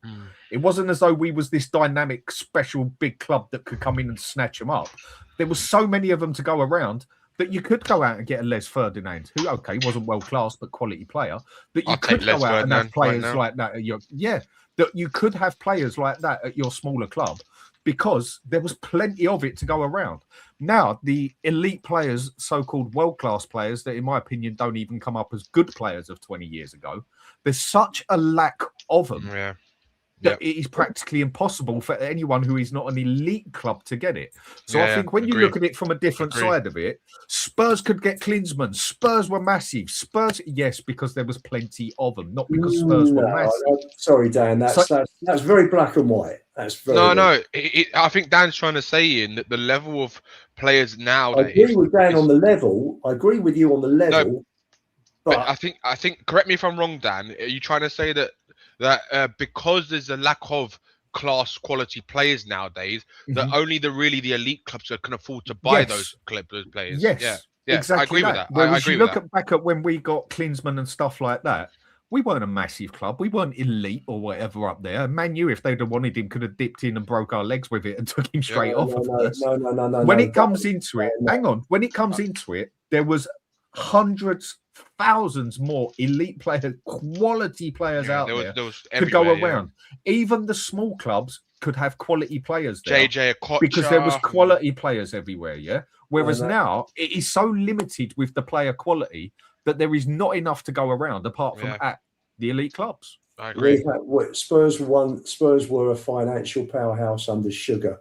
It wasn't as though we was this dynamic, special, big club that could come in and snatch them up. There was so many of them to go around that you could go out and get a Les Ferdinand, who, okay, wasn't world-class, but quality player, that you could go out and have players like that at your... Yeah, that you could have players like that at your smaller club because there was plenty of it to go around. Now, the elite players, so-called world-class players, that in my opinion don't even come up as good players of 20 years ago, there's such a lack of them. Yeah. That it is practically impossible for anyone who is not an elite club to get it. So I think when you look at it from a different side of it, Spurs could get Klinsmann. Spurs were massive. Spurs, yes, because there was plenty of them, not because Spurs were massive. Sorry, Dan, that's very black and white. That's very I think Dan's trying to say, Ian, that the level of players now. I agree with Dan on the level. I agree with you on the level. No, but I think. Correct me if I'm wrong, Dan. Are you trying to say that because there's a lack of class quality players nowadays, that only the elite clubs can afford to buy those players? Yes, yeah, exactly. I agree with that. Whereas you look back at when we got Klinsmann and stuff like that, we weren't a massive club. We weren't elite or whatever up there. Man U, if they'd have wanted him, could have dipped in and broke our legs with it and took him straight off of us. No. When it comes into it, hang on. When it comes into it, there was hundreds, thousands more elite players, quality players out there could go around. Even the small clubs could have quality players there. JJ Okocha, because there was quality players everywhere, yeah? Whereas now, it is so limited with the player quality that there is not enough to go around apart from at the elite clubs. I agree. Spurs were a financial powerhouse under Sugar.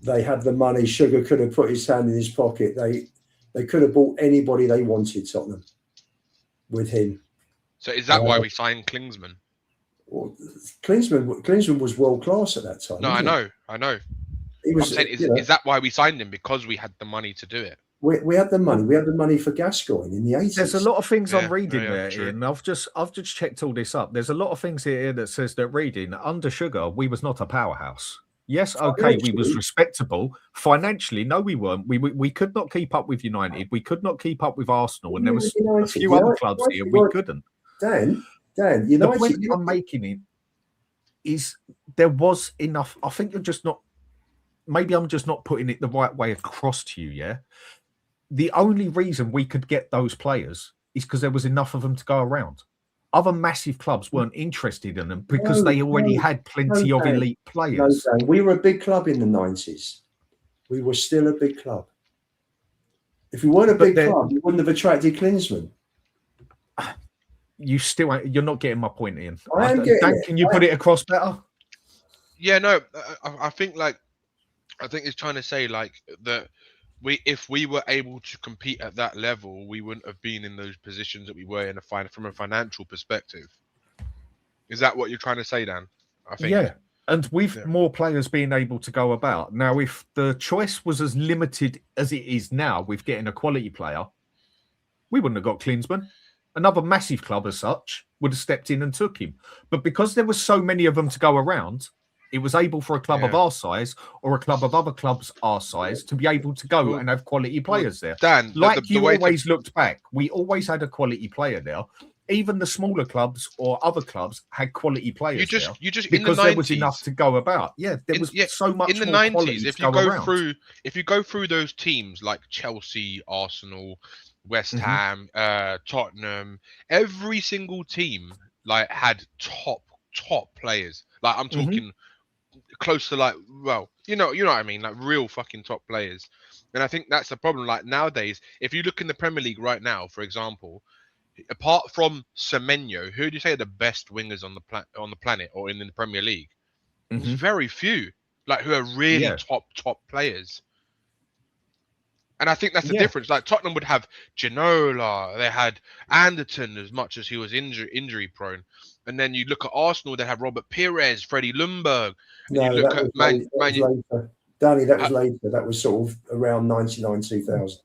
They had the money. Sugar could have put his hand in his pocket. They could have bought anybody they wanted, Tottenham, with him. So is that why we signed Klinsmann? Well, Klinsmann was world class at that time. No, I know. He was. I'm saying, is that why we signed him? Because we had the money to do it. We had the money. We had the money for Gascoigne in the 80s. There's a lot of things I'm reading there, Ian. I've just checked all this up. There's a lot of things here that says that reading under Sugar, we was not a powerhouse. Yes, okay, we was respectable. Financially, no, we weren't. We could not keep up with United. We could not keep up with Arsenal. And there was a few other clubs here we couldn't. Dan, Dan, The point I'm making it is there was enough. I think you're just not. Maybe I'm just not putting it the right way across to you. Yeah. The only reason we could get those players is because there was enough of them to go around. Other massive clubs weren't interested in them because they already had plenty of elite players. No, Dan. We were a big club in the 90s. We were still a big club. If we weren't a big club, we wouldn't have attracted Klinsmann. You're not getting my point, Ian. I am getting Dan, it. can you put it across better? Yeah, no, I think it's trying to say like that if we were able to compete at that level, we wouldn't have been in those positions that we were in from a financial perspective. Is that what you're trying to say, Dan? I think. Yeah. And with more players being able to go about. Now, if the choice was as limited as it is now with getting a quality player, we wouldn't have got Klinsmann. Another massive club as such would have stepped in and took him. But because there were so many of them to go around, it was able for a club of our size or a club of other clubs our size to be able to go and have quality players there. Dan, you always looked back, we always had a quality player there. Even the smaller clubs or other clubs had quality players you just because in the 90s, there was enough to go about. Yeah, there was so much in the more 90s. If you go around. through those teams like Chelsea, Arsenal, West Ham, Tottenham, every single team like had top players. Like I'm talking close to like, well, you know what I mean, like real fucking top players. And I think that's the problem. Like nowadays, if you look in the Premier League right now, for example, apart from Semenyo, who do you say are the best wingers on the planet or in the Premier League? There's very few, like who are really top players. And I think that's the difference. Like Tottenham would have Ginola, they had Anderton as much as he was injury prone. And then you look at Arsenal, they have Robert Pires, Freddie Ljungberg. No, you look that was later. Danny, that was later. That was sort of around 99, 2000.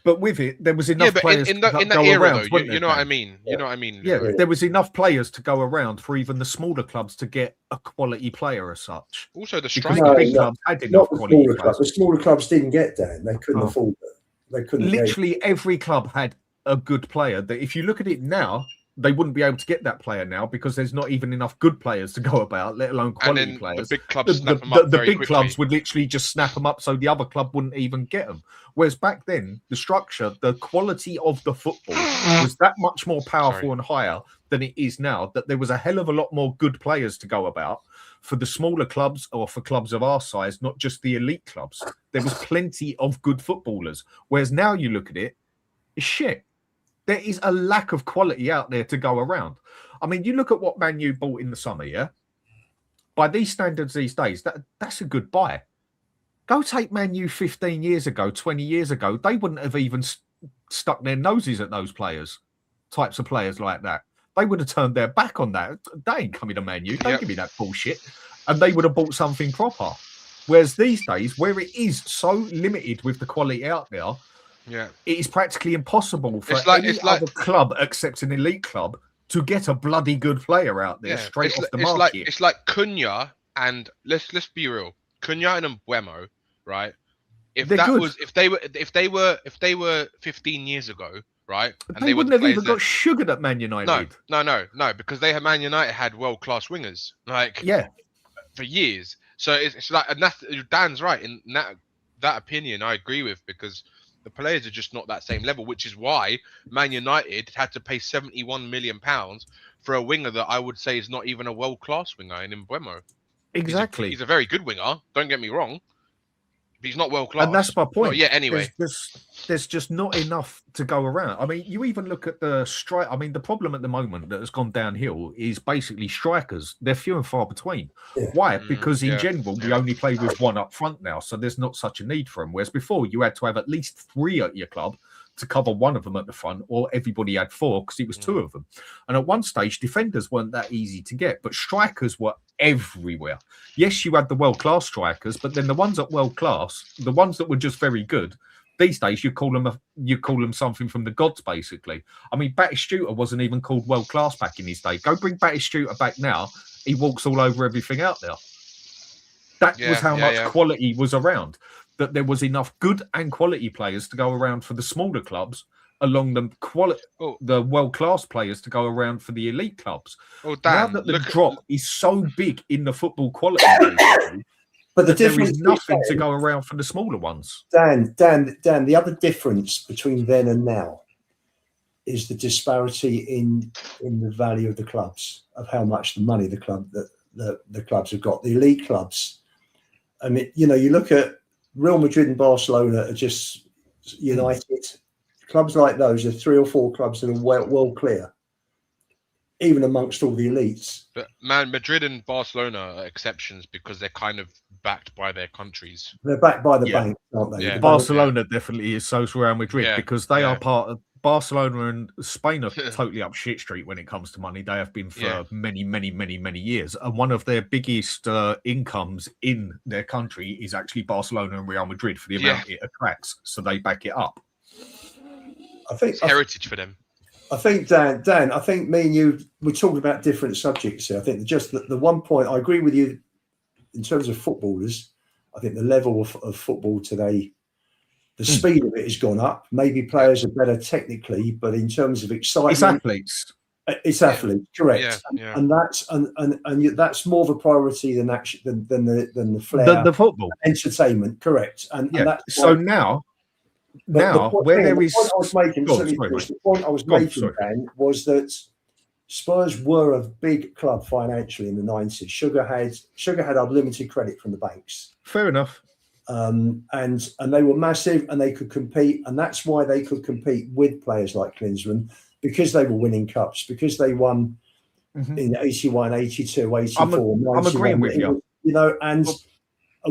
But with it, there was enough players in that era, around, though, you know what I mean? You know what I mean? Yeah, there was enough players to go around for even the smaller clubs to get a quality player as such. Also, the big clubs had enough quality players. The smaller clubs didn't get Dan. They couldn't afford it. They couldn't. Literally every club had a good player. That if you look at it now, they wouldn't be able to get that player now because there's not even enough good players to go about, let alone quality players. The big clubs snap them up very quickly. Clubs would literally just snap them up so the other club wouldn't even get them. Whereas back then, the structure, the quality of the football was that much more powerful and higher than it is now, that there was a hell of a lot more good players to go about for the smaller clubs or for clubs of our size, not just the elite clubs. There was plenty of good footballers. Whereas now you look at it, it's shit. There is a lack of quality out there to go around. I mean, you look at what Man U bought in the summer, yeah? By these standards these days, that's a good buy. Go take Man U 15 years ago, 20 years ago. They wouldn't have even stuck their noses at those types of players like that. They would have turned their back on that. They ain't coming to Man U. Don't give me that bullshit. And they would have bought something proper. Whereas these days, where it is so limited with the quality out there, it is practically impossible for any other club except an elite club to get a bloody good player out there straight off the market. It's like Cunha and let's be real, Cunha and Mbeumo, right? If they were 15 years ago, right? And they wouldn't have even got sugared at Man United. No, because Man United had world class wingers, for years. So it's like, and that's Dan's right in that opinion. I agree with, because the players are just not that same level, which is why Man United had to pay £71 million for a winger that I would say is not even a world-class winger in Mbeumo. Exactly. He's a very good winger, don't get me wrong, but he's not world-class. And that's my point. Anyway. There's just not enough to go around. I mean, you even look at the strike. I mean, the problem at the moment that has gone downhill is basically strikers. They're few and far between. Why? Because in general, we only play with one up front now, so there's not such a need for them. Whereas before, you had to have at least 3 at your club to cover one of them at the front, or everybody had 4 because it was 2 of them. And at one stage, defenders weren't that easy to get, but strikers were everywhere. Yes, you had the world-class strikers, but then the ones at world-class, the ones that were just very good, these days you call them something from the gods, basically. I mean, Batistuta wasn't even called world-class back in his day. Go bring Batistuta back now, he walks all over everything out there. That was how much quality was around. That there was enough good and quality players to go around for the smaller clubs along the world-class players to go around for the elite clubs. Well, Dan, now that the drop is so big in the football quality, but the there difference is nothing to go around for the smaller ones. Dan, the other difference between then and now is the disparity in the value of the clubs, of how much the money the clubs have got. The elite clubs, I mean, you look at Real Madrid and Barcelona are just united. Clubs like those are 3 or 4 clubs that are well clear, even amongst all the elites. But man, Madrid and Barcelona are exceptions because they're kind of backed by their countries. They're backed by the bank, aren't they? Yeah. Barcelona definitely is social Real Madrid because they are part of Barcelona, and Spain are totally up shit street when it comes to money. They have been for many, many, many, many years. And one of their biggest incomes in their country is actually Barcelona and Real Madrid for the amount it attracts. So they back it up. I think it's heritage for them. I think, Dan, I think me and you, we're talking about different subjects here. I think just the one point, I agree with you in terms of footballers. I think the level of football today, the speed of it has gone up. Maybe players are better technically, but in terms of excitement, it's athletes, correct? And that's more of a priority than the flair, the football entertainment, correct? And that's so now. The point I was making, Dan, was that Spurs were a big club financially in the 90s. Sugar had unlimited credit from the banks. Fair enough. And they were massive and they could compete. And that's why they could compete with players like Klinsmann, because they were winning cups, because they won in 81, 82, 84, 91. I'm agreeing with you. And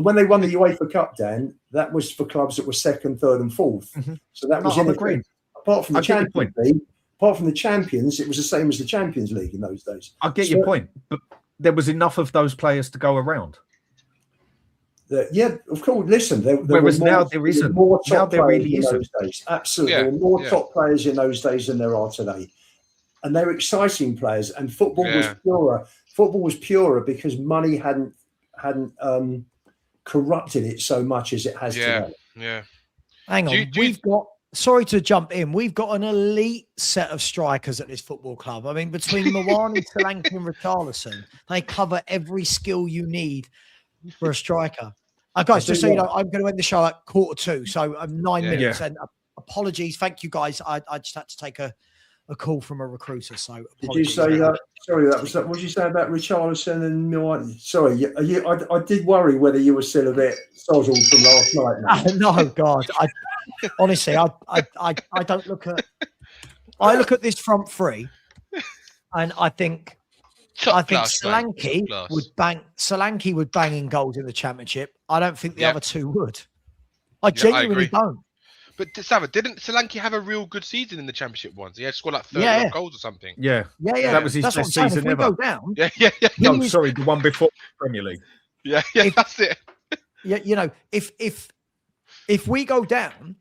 when they won the UEFA Cup, Dan, that was for clubs that were 2nd, 3rd, and 4th. So that was apart from the Champions League. Apart from the champions, it was the same as the Champions League in those days. I get your point, but there was enough of those players to go around. Of course. Listen, whereas now there isn't. More top now there players really in isn't. those days. Absolutely, there were more top players in those days than there are today, and they were exciting players. And football was purer. Football was purer because money hadn't corrupted it so much as it has today. Yeah. Hang on, we've got. Sorry to jump in. We've got an elite set of strikers at this football club. I mean, between Mawani, Solanke, and Richarlison, they cover every skill you need for a striker. Guys, just so you know, I'm going to end the show at 1:45, so 9 minutes. And apologies, thank you guys. I just had to take a call from a recruiter. So did you say that? Sorry, that was that. What did you say about Richarlison and Mawani? Sorry, I did worry whether you were still a bit sozzled from last night. No, God, honestly, I don't look at. I look at this front three, and I think Solanke would bang in goals in the Championship. I don't think the other two would. I genuinely don't. But Savva, didn't Solanke have a real good season in the Championship once? He had scored like 30 goals or something. Yeah. That was his best season if we ever. go down, No, sorry, the one before Premier League. That's it. Yeah, if we go down,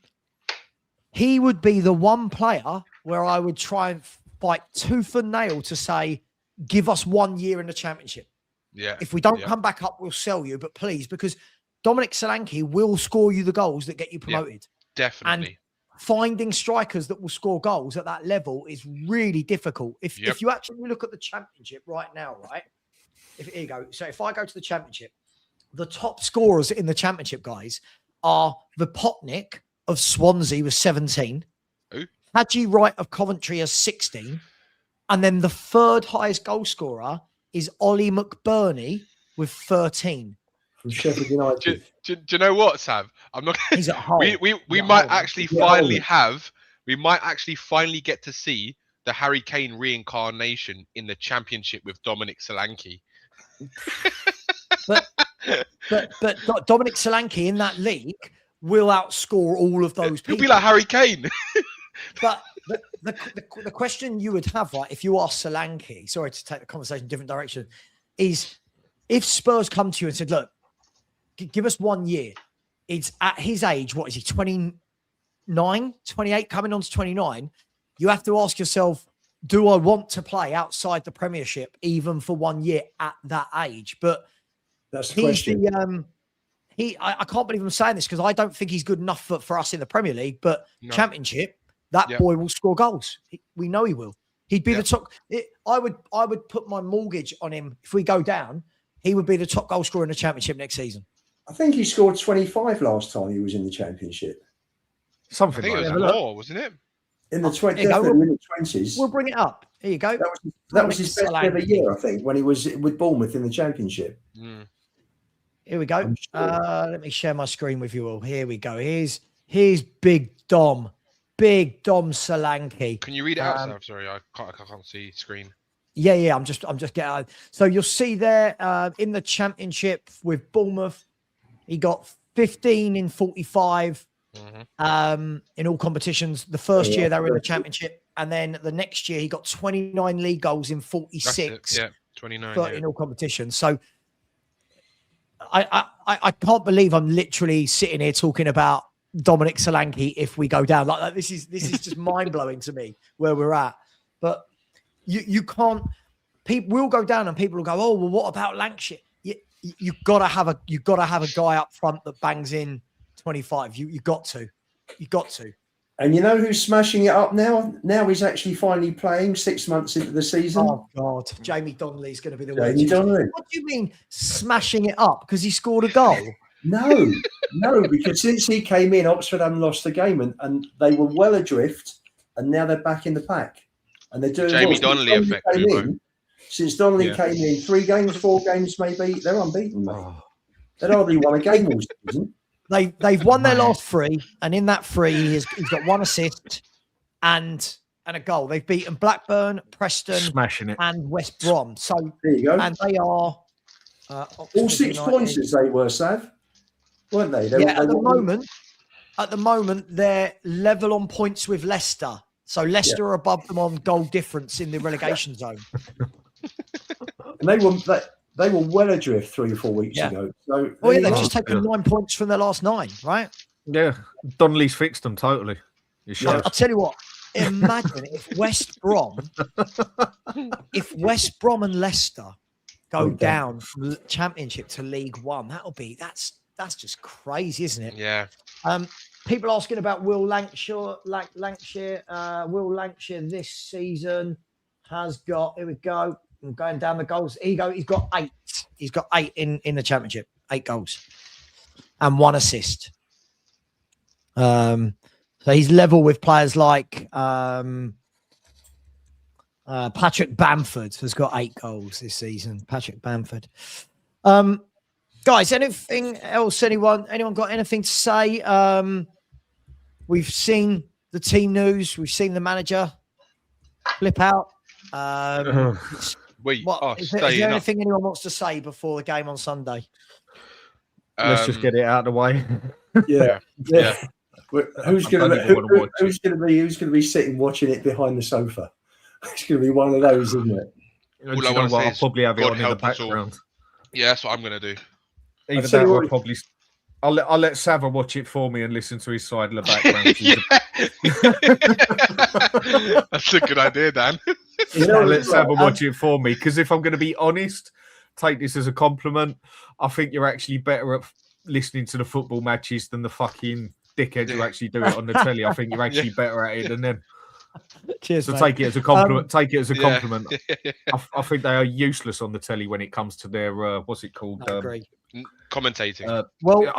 he would be the one player where I would try and fight tooth and nail to say, give us 1 year in the Championship. Yeah. If we don't come back up, we'll sell you. But please, because Dominic Solanke will score you the goals that get you promoted. Definitely. And finding strikers that will score goals at that level is really difficult. If you actually look at the Championship right now, right? Here you go. So if I go to the Championship, the top scorers in the Championship, guys, are Vipotnik of Swansea with 17. Who? Haji Wright of Coventry has 16. And then the third highest goal scorer is Ollie McBurney with 13. From Sheffield United. Do you know what, Sav? I'm not. He's at home. We might actually finally have. We might actually finally get to see the Harry Kane reincarnation in the Championship with Dominic Solanke. but Dominic Solanke in that league will outscore all of those people. He'll be like Harry Kane. But the question you would have, right, if you are Solanke, sorry to take the conversation in a different direction, is if Spurs come to you and said, look, give us 1 year. It's at his age, what is he, 29, 28, coming on to 29. You have to ask yourself, do I want to play outside the Premiership even for 1 year at that age? But that's the question. I can't believe I'm saying this because I don't think he's good enough for us in the Premier League, but Championship, that boy will score goals. We know he will. He'd be the top. I would put my mortgage on him. If we go down, he would be the top goal scorer in the Championship next season. I think he scored 25 last time he was in the Championship. Something I think like it that. was more, wasn't it? In the 20s. We'll bring it up. Here you go. That was his best ever year, I think, when he was with Bournemouth in the Championship. Mm. Here we go. Sure. Let me share my screen with you all. Here we go. Here's Big Dom. Big Dom Solanke. Can you read it out, Sav? Sorry, I can't see screen. Yeah. I'm just getting. So you'll see there in the Championship with Bournemouth, he got 15 in 45 in all competitions. The first year they were in the Championship, and then the next year he got 29 league goals in 46. Yeah, 29 in all competitions. So I can't believe I'm literally sitting here talking about Dominic Solanke if we go down. Like this is just mind blowing to me where we're at. But you can't. People will go down and people will go, oh well, what about Lancashire? You've got to have a guy up front that bangs in 25. You got to. And you know who's smashing it up now? Now he's actually finally playing 6 months into the season. Oh God, Jamie Donnelly's going to be the one. Jamie Donnelly. What do you mean smashing it up? Because he scored a goal? No, because since he came in, Oxford hadn't lost the game, and they were well adrift, and now they're back in the pack, and they're doing Jamie Donnelly effect. Since Donnelly came in, 3 games, 4 games, maybe they're unbeaten. Mate. They'd hardly won a game all season. They've won their last 3, and in that 3, he's got 1 assist and a goal. They've beaten Blackburn, Preston, smashing it, and West Brom. So there you go. And they are all 6 points as they were, Sav, weren't they? At the moment, they're level on points with Leicester. So Leicester are above them on goal difference in the relegation zone. And they were well adrift 3 or 4 weeks ago. So they've just taken 9 points from their last 9, right? Yeah, Donnelly's fixed them totally. I'll tell you what. Imagine if West Brom and Leicester go down from the Championship to League One. That's just crazy, isn't it? Yeah. People asking about Will Lancashire. Will Lancashire this season has got. Here we go. I'm going down the goals. He's got 8. He's got 8 in the Championship. 8 goals and 1 assist. So he's level with players like Patrick Bamford has got 8 goals this season. Patrick Bamford. Guys, anything else? Anyone got anything to say? We've seen the team news. We've seen the manager flip out. Is there anything anyone wants to say before the game on Sunday? Let's just get it out of the way. Yeah. Who's going to be sitting watching it behind the sofa? It's going to be one of those, isn't it? I'll probably have it on in the background. Yeah, that's what I'm going to do. Either that or probably I'll let Savva watch it for me and listen to his side of the background. That's a good idea, Dan. I'll let Savva watch it for me, because if I'm going to be honest, take this as a compliment. I think you're actually better at listening to the football matches than the fucking dickheads who actually do it on the telly. I think you're actually better at it than them. Cheers, so mate. take it as a compliment. Take it as a compliment. I think they are useless on the telly when it comes to their what's it called? I agree. Commentating. I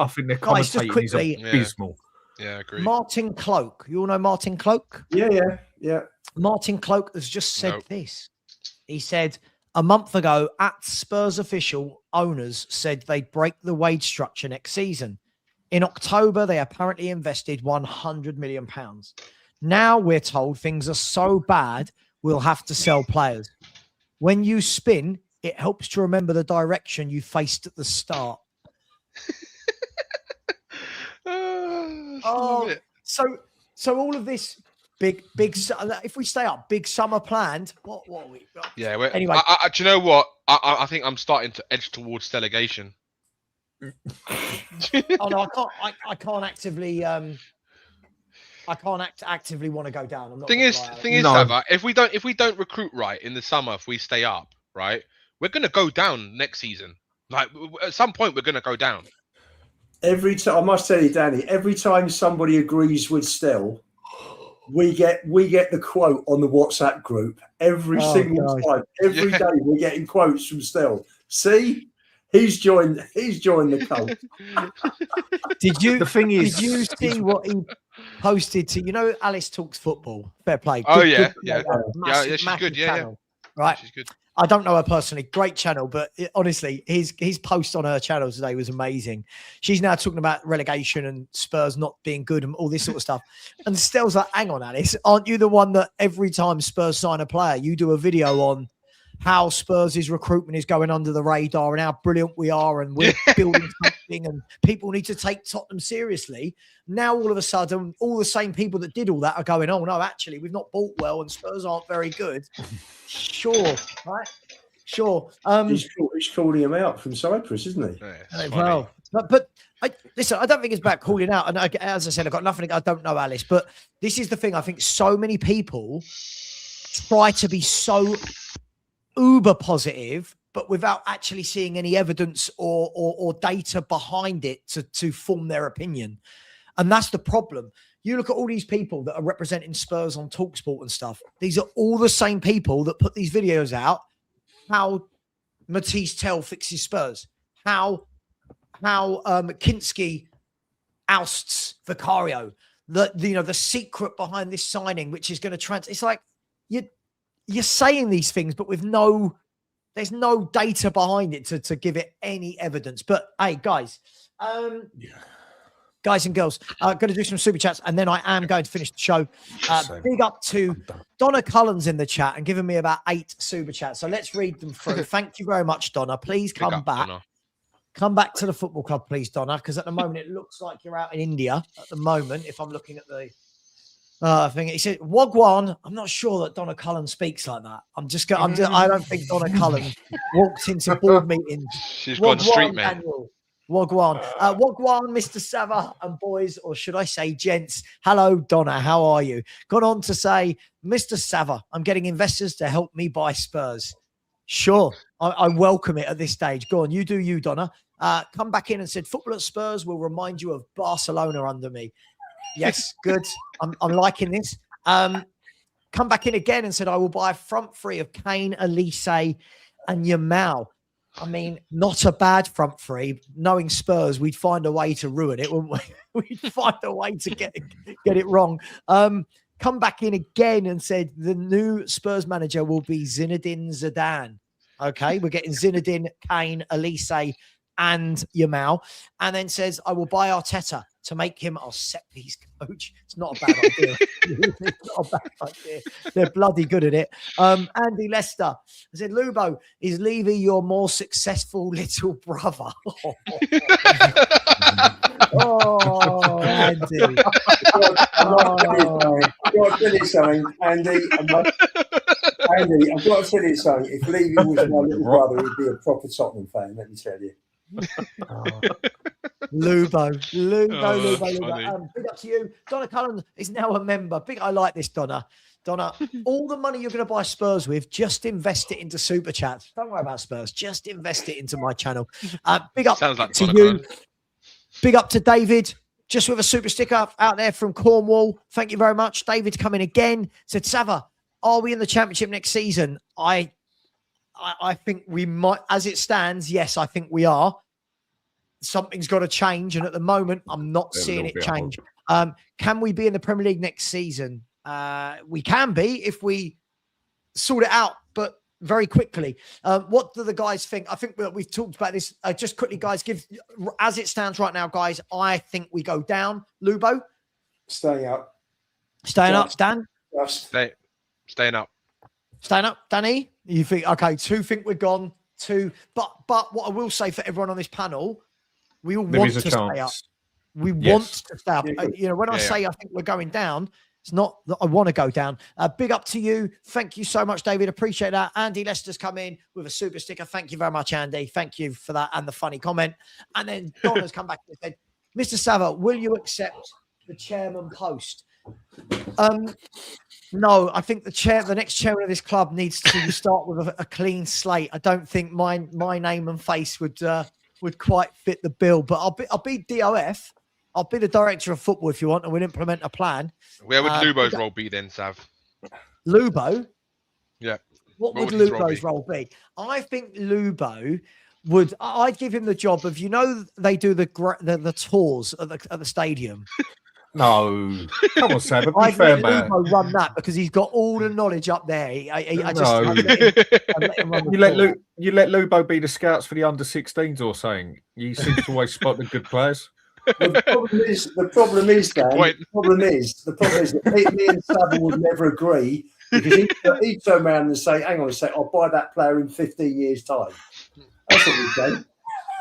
think their commentating is abysmal. Yeah, I agree. Martin Cloak. You all know Martin Cloak? Yeah. Martin Cloak has just said this. He said a month ago, at Spurs official, owners said they'd break the wage structure next season. In October, they apparently invested £100 million. Now we're told things are so bad, we'll have to sell players. When you spin, it helps to remember the direction you faced at the start. So all of this big. If we stay up, big summer planned. What are we? Yeah. Anyway, do you know what? I think I'm starting to edge towards delegation. Oh no, I can't actively. I can't actively want to go down. I'm not. Thing is, Savva, if we don't recruit right in the summer, if we stay up, right, we're gonna go down next season. Like at some point, we're gonna go down. Every time, I must tell you, Danny, every time somebody agrees with Stell, we get the quote on the WhatsApp group every single time. Every day we're getting quotes from Stel. See, he's joined the cult. Did you? The thing is, did you see what he posted to? Alice Talks Football. Fair play. Oh, Good, yeah, good yeah. massive, Yeah, she's massive good. Yeah, channel, right? She's good. I don't know her personally. Great channel, but honestly, his post on her channel today was amazing. She's now talking about relegation and Spurs not being good and all this sort of stuff. And Stel's like, hang on, Alice, aren't you the one that every time Spurs sign a player, you do a video on how Spurs' recruitment is going under the radar and how brilliant we are and we're building something and people need to take Tottenham seriously. Now, all of a sudden, all the same people that did all that are going, oh, no, actually, we've not bought well and Spurs aren't very good. Sure, right? Sure. He's calling him out from Cyprus, isn't he? Yeah, well, but listen, I don't think it's about calling out. And as I said, I've got nothing. I don't know, Alice, but this is the thing. I think so many people try to be so uber positive, but without actually seeing any evidence or data behind it to form their opinion. And that's the problem. You look at all these people that are representing Spurs on TalkSport and stuff. These are all the same people that put these videos out. How Matisse Tell fixes Spurs. How Kinski ousts Vicario. The secret behind this signing, which is going to it's like you're saying these things, but with there's no data behind it to give it any evidence. But hey, guys, guys and girls, I'm going to do some super chats, and then I am going to finish the show. Big up to Donna Cullens in the chat and giving me about 8 super chats. So let's read them through. Thank you very much, Donna. Please come back. Donna. Come back to the football club, please, Donna, because at the moment it looks like you're out in India at the moment, if I'm looking at the thing. He said, Wagwan. I'm not sure that Donna Cullen speaks like that. I don't think Donna Cullen walked into board meetings. She's gone street, man. Wagwan. Wagwan, Mr. Savva and boys, or should I say gents. Hello, Donna. How are you? Gone on to say, Mr. Savva, I'm getting investors to help me buy Spurs. Sure. I welcome it at this stage. Go on. You do you, Donna. Come back in and said, football at Spurs will remind you of Barcelona under me. Yes, good. I'm liking this. Come back in again and said, I will buy a front three of Kane, Elise, and Yamal. I mean, not a bad front three. Knowing Spurs, we'd find a way to ruin it, wouldn't we? We'd find a way to get it wrong. Come back in again and said, the new Spurs manager will be Zinedine Zidane. Okay, we're getting Zinedine, Kane, Elise, and Yamal. And then says, I will buy Arteta to make him our set-piece coach. It's not a bad idea. It's not a bad idea. They're bloody good at it. Andy Lester said, Lubo, is Levy your more successful little brother? Oh, Andy. I've got to tell you something, Andy. I've got to tell you something. If Levy was my little brother, he'd be a proper Tottenham fan, let me tell you. Lubo. Big up to you. Donna Cullen is now a member. I like this, Donna. All the money you're going to buy Spurs with, just invest it into super chats. Don't worry about Spurs. Just invest it into my channel. Big up Sounds like to Donna you. Cullen. Big up to David, just with a super sticker out there from Cornwall. Thank you very much. David's coming again. Said, Savva, are we in the championship next season? I think we might, as it stands. Yes, I think we are. Something's got to change, and at the moment, I'm not seeing it change. Can we be in the Premier League next season? We can be if we sort it out, but very quickly. What do the guys think? I think we've talked about this. Just quickly, guys, as it stands right now, guys, I think we go down. Lubo? Staying up. Staying up. Dan? Staying up. Staying up. Danny? You think, okay, 2 think we're gone. 2. But what I will say for everyone on this panel, we all want to stay up. We want to stay up. When I say I think we're going down, it's not that I want to go down. Big up to you. Thank you so much, David. Appreciate that. Andy Lester's come in with a super sticker. Thank you very much, Andy. Thank you for that and the funny comment. And then Donna's come back and said, Mr. Savva, will you accept the chairman post? No, I think the next chairman of this club needs to start with a clean slate. I don't think my name and face would quite fit the bill, but I'll be DOF. I'll be the director of football if you want, and we'll implement a plan. Where would Lubo's role be then, Sav? Lubo? Yeah. What would Lubo's role be? I think Lubo would. I'd give him the job of, they do the tours at the stadium. No, come on, Sam. Be I'd fair, let man. Lubo run that because he's got all the knowledge up there. I'd let him run You let Lubo be the scouts for the under-16s or something. He seems to always spot the good players. The problem is, Dan, the problem is that me and Savva would never agree, because he'd turn around and say, hang on a sec, I'll buy that player in 15 years' time. That's what we'd say.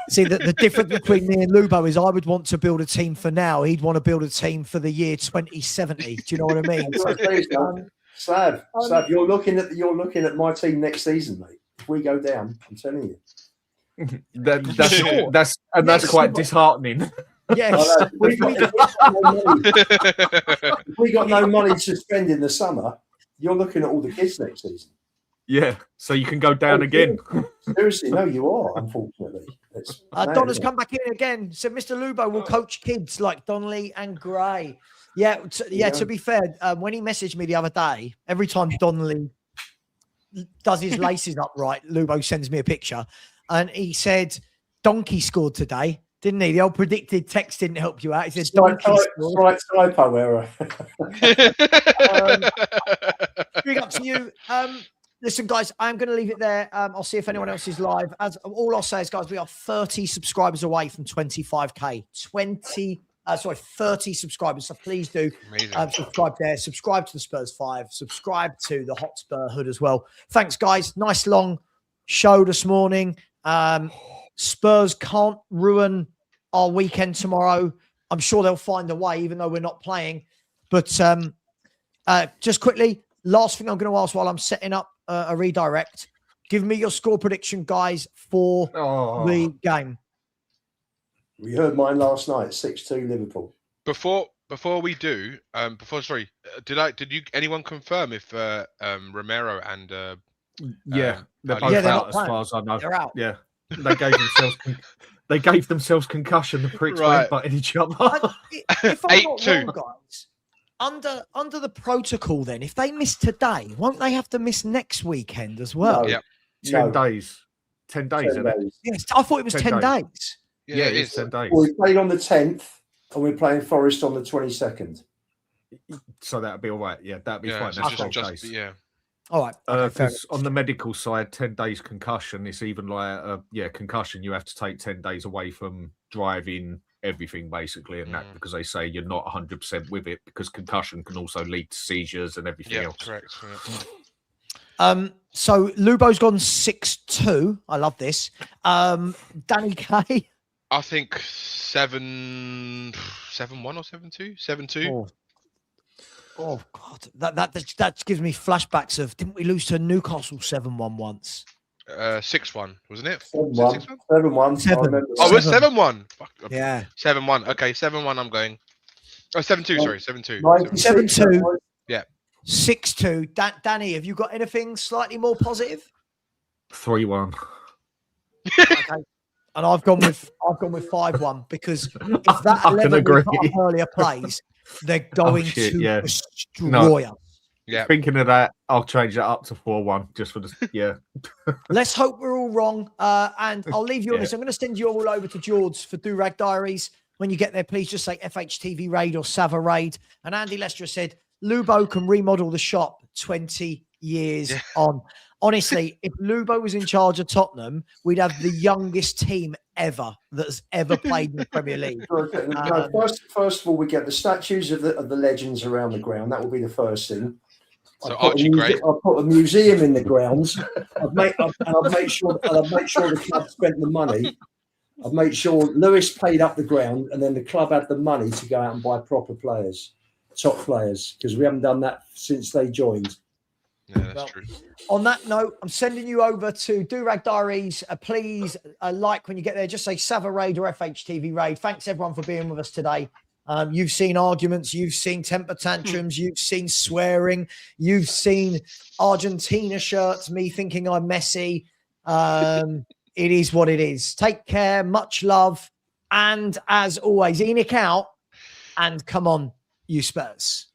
See, the difference between me and Lubo is I would want to build a team for now. He'd want to build a team for the year 2070. Do you know what I mean? Sav, you're looking at my team next season, mate. If we go down, I'm telling you. That's quite disheartening. Yes. If we got no money to spend in the summer, you're looking at all the kids next season. Yeah, so you can go down again. Seriously, no, you are, unfortunately. Donna's come back in again. So Mr. Lubo will coach kids like Donnelly and Gray. Yeah, to be fair, when he messaged me the other day, every time Donnelly does his laces up right, Lubo sends me a picture. And he said, Donkey scored today, didn't he? The old predicted text didn't help you out. He said, Donkey scored. Right typo error. Big up to you. Listen, guys, I'm going to leave it there. I'll see if anyone else is live. As all I'll say is, guys, we are 30 subscribers away from 25k. 30 subscribers. So please do subscribe there. Subscribe to the Spurs 5. Subscribe to the Hotspur Hood as well. Thanks, guys. Nice long show this morning. Spurs can't ruin our weekend tomorrow. I'm sure they'll find a way, even though we're not playing. But just quickly, last thing I'm going to ask while I'm setting up a redirect. Give me your score prediction, guys, for the game. We heard mine last night, 6-2 Liverpool. Before we do, did anyone confirm if Romero and they're both out as far as I know. They're out. Yeah, they gave themselves concussion. The pricks went butting each other. If I'm not wrong, guys, under the protocol, then if they miss today, won't they have to miss next weekend as well? No. Yeah, 10 days. 10 days, isn't it? Yes, I thought it was 10 days. Yeah, it is 10 days. Well, we played on the 10th, and we're playing Forest on the 22nd. So that'd be all right. Yeah, that'd be fine. So That's just days. All right. Because on the medical side, 10 days concussion, it's even like concussion. You have to take 10 days away from driving, everything basically, and that because they say you're not 100% with it, because concussion can also lead to seizures and everything else. Correct. So Lubo's gone 6-2. I love this. Danny K. I think 7-1 or 7-2. 7-2. Oh God, that gives me flashbacks of, didn't we lose to Newcastle 7-1 once? 6-1, wasn't it? 7-1. 7-1. Oh, it was 7-1. Yeah. 7-1. Okay, 7-1. I'm going. Oh, 7-2. Sorry, 7-2. 7-2. Yeah. 6-2. Danny, have you got anything slightly more positive? 3-1. Okay. And I've gone with 5-1 because if that 11 we put up earlier plays, they're going to destroy us. Yeah. Thinking of that, I'll change that up to 4-1 just for the Let's hope we're all wrong. And I'll leave you on this. I'm going to send you all over to George for Do-Rag Diaries. When you get there, please just say FHTV Raid or Savva Raid. And Andy Lester said, Lubo can remodel the shop 20 years on. Honestly, if Lubo was in charge of Tottenham, we'd have the youngest team ever that's ever played in the Premier League. First of all, we get the statues of the legends around the ground. That will be the first thing. So Archie Gray. I'll put a museum in the grounds. I'd make sure the club spent the money. I'd make sure Lewis paid up the ground, and then the club had the money to go out and buy proper players, top players, because we haven't done that since they joined. Yeah, that's true. On that note, I'm sending you over to Do-Rag Diaries. Please like when you get there. Just say Savva Raid or FHTV Raid. Thanks, everyone, for being with us today. You've seen arguments. You've seen temper tantrums. You've seen swearing. You've seen Argentina shirts, me thinking I'm Messi. It is what it is. Take care. Much love. And as always, Enoch out. And come on, you Spurs.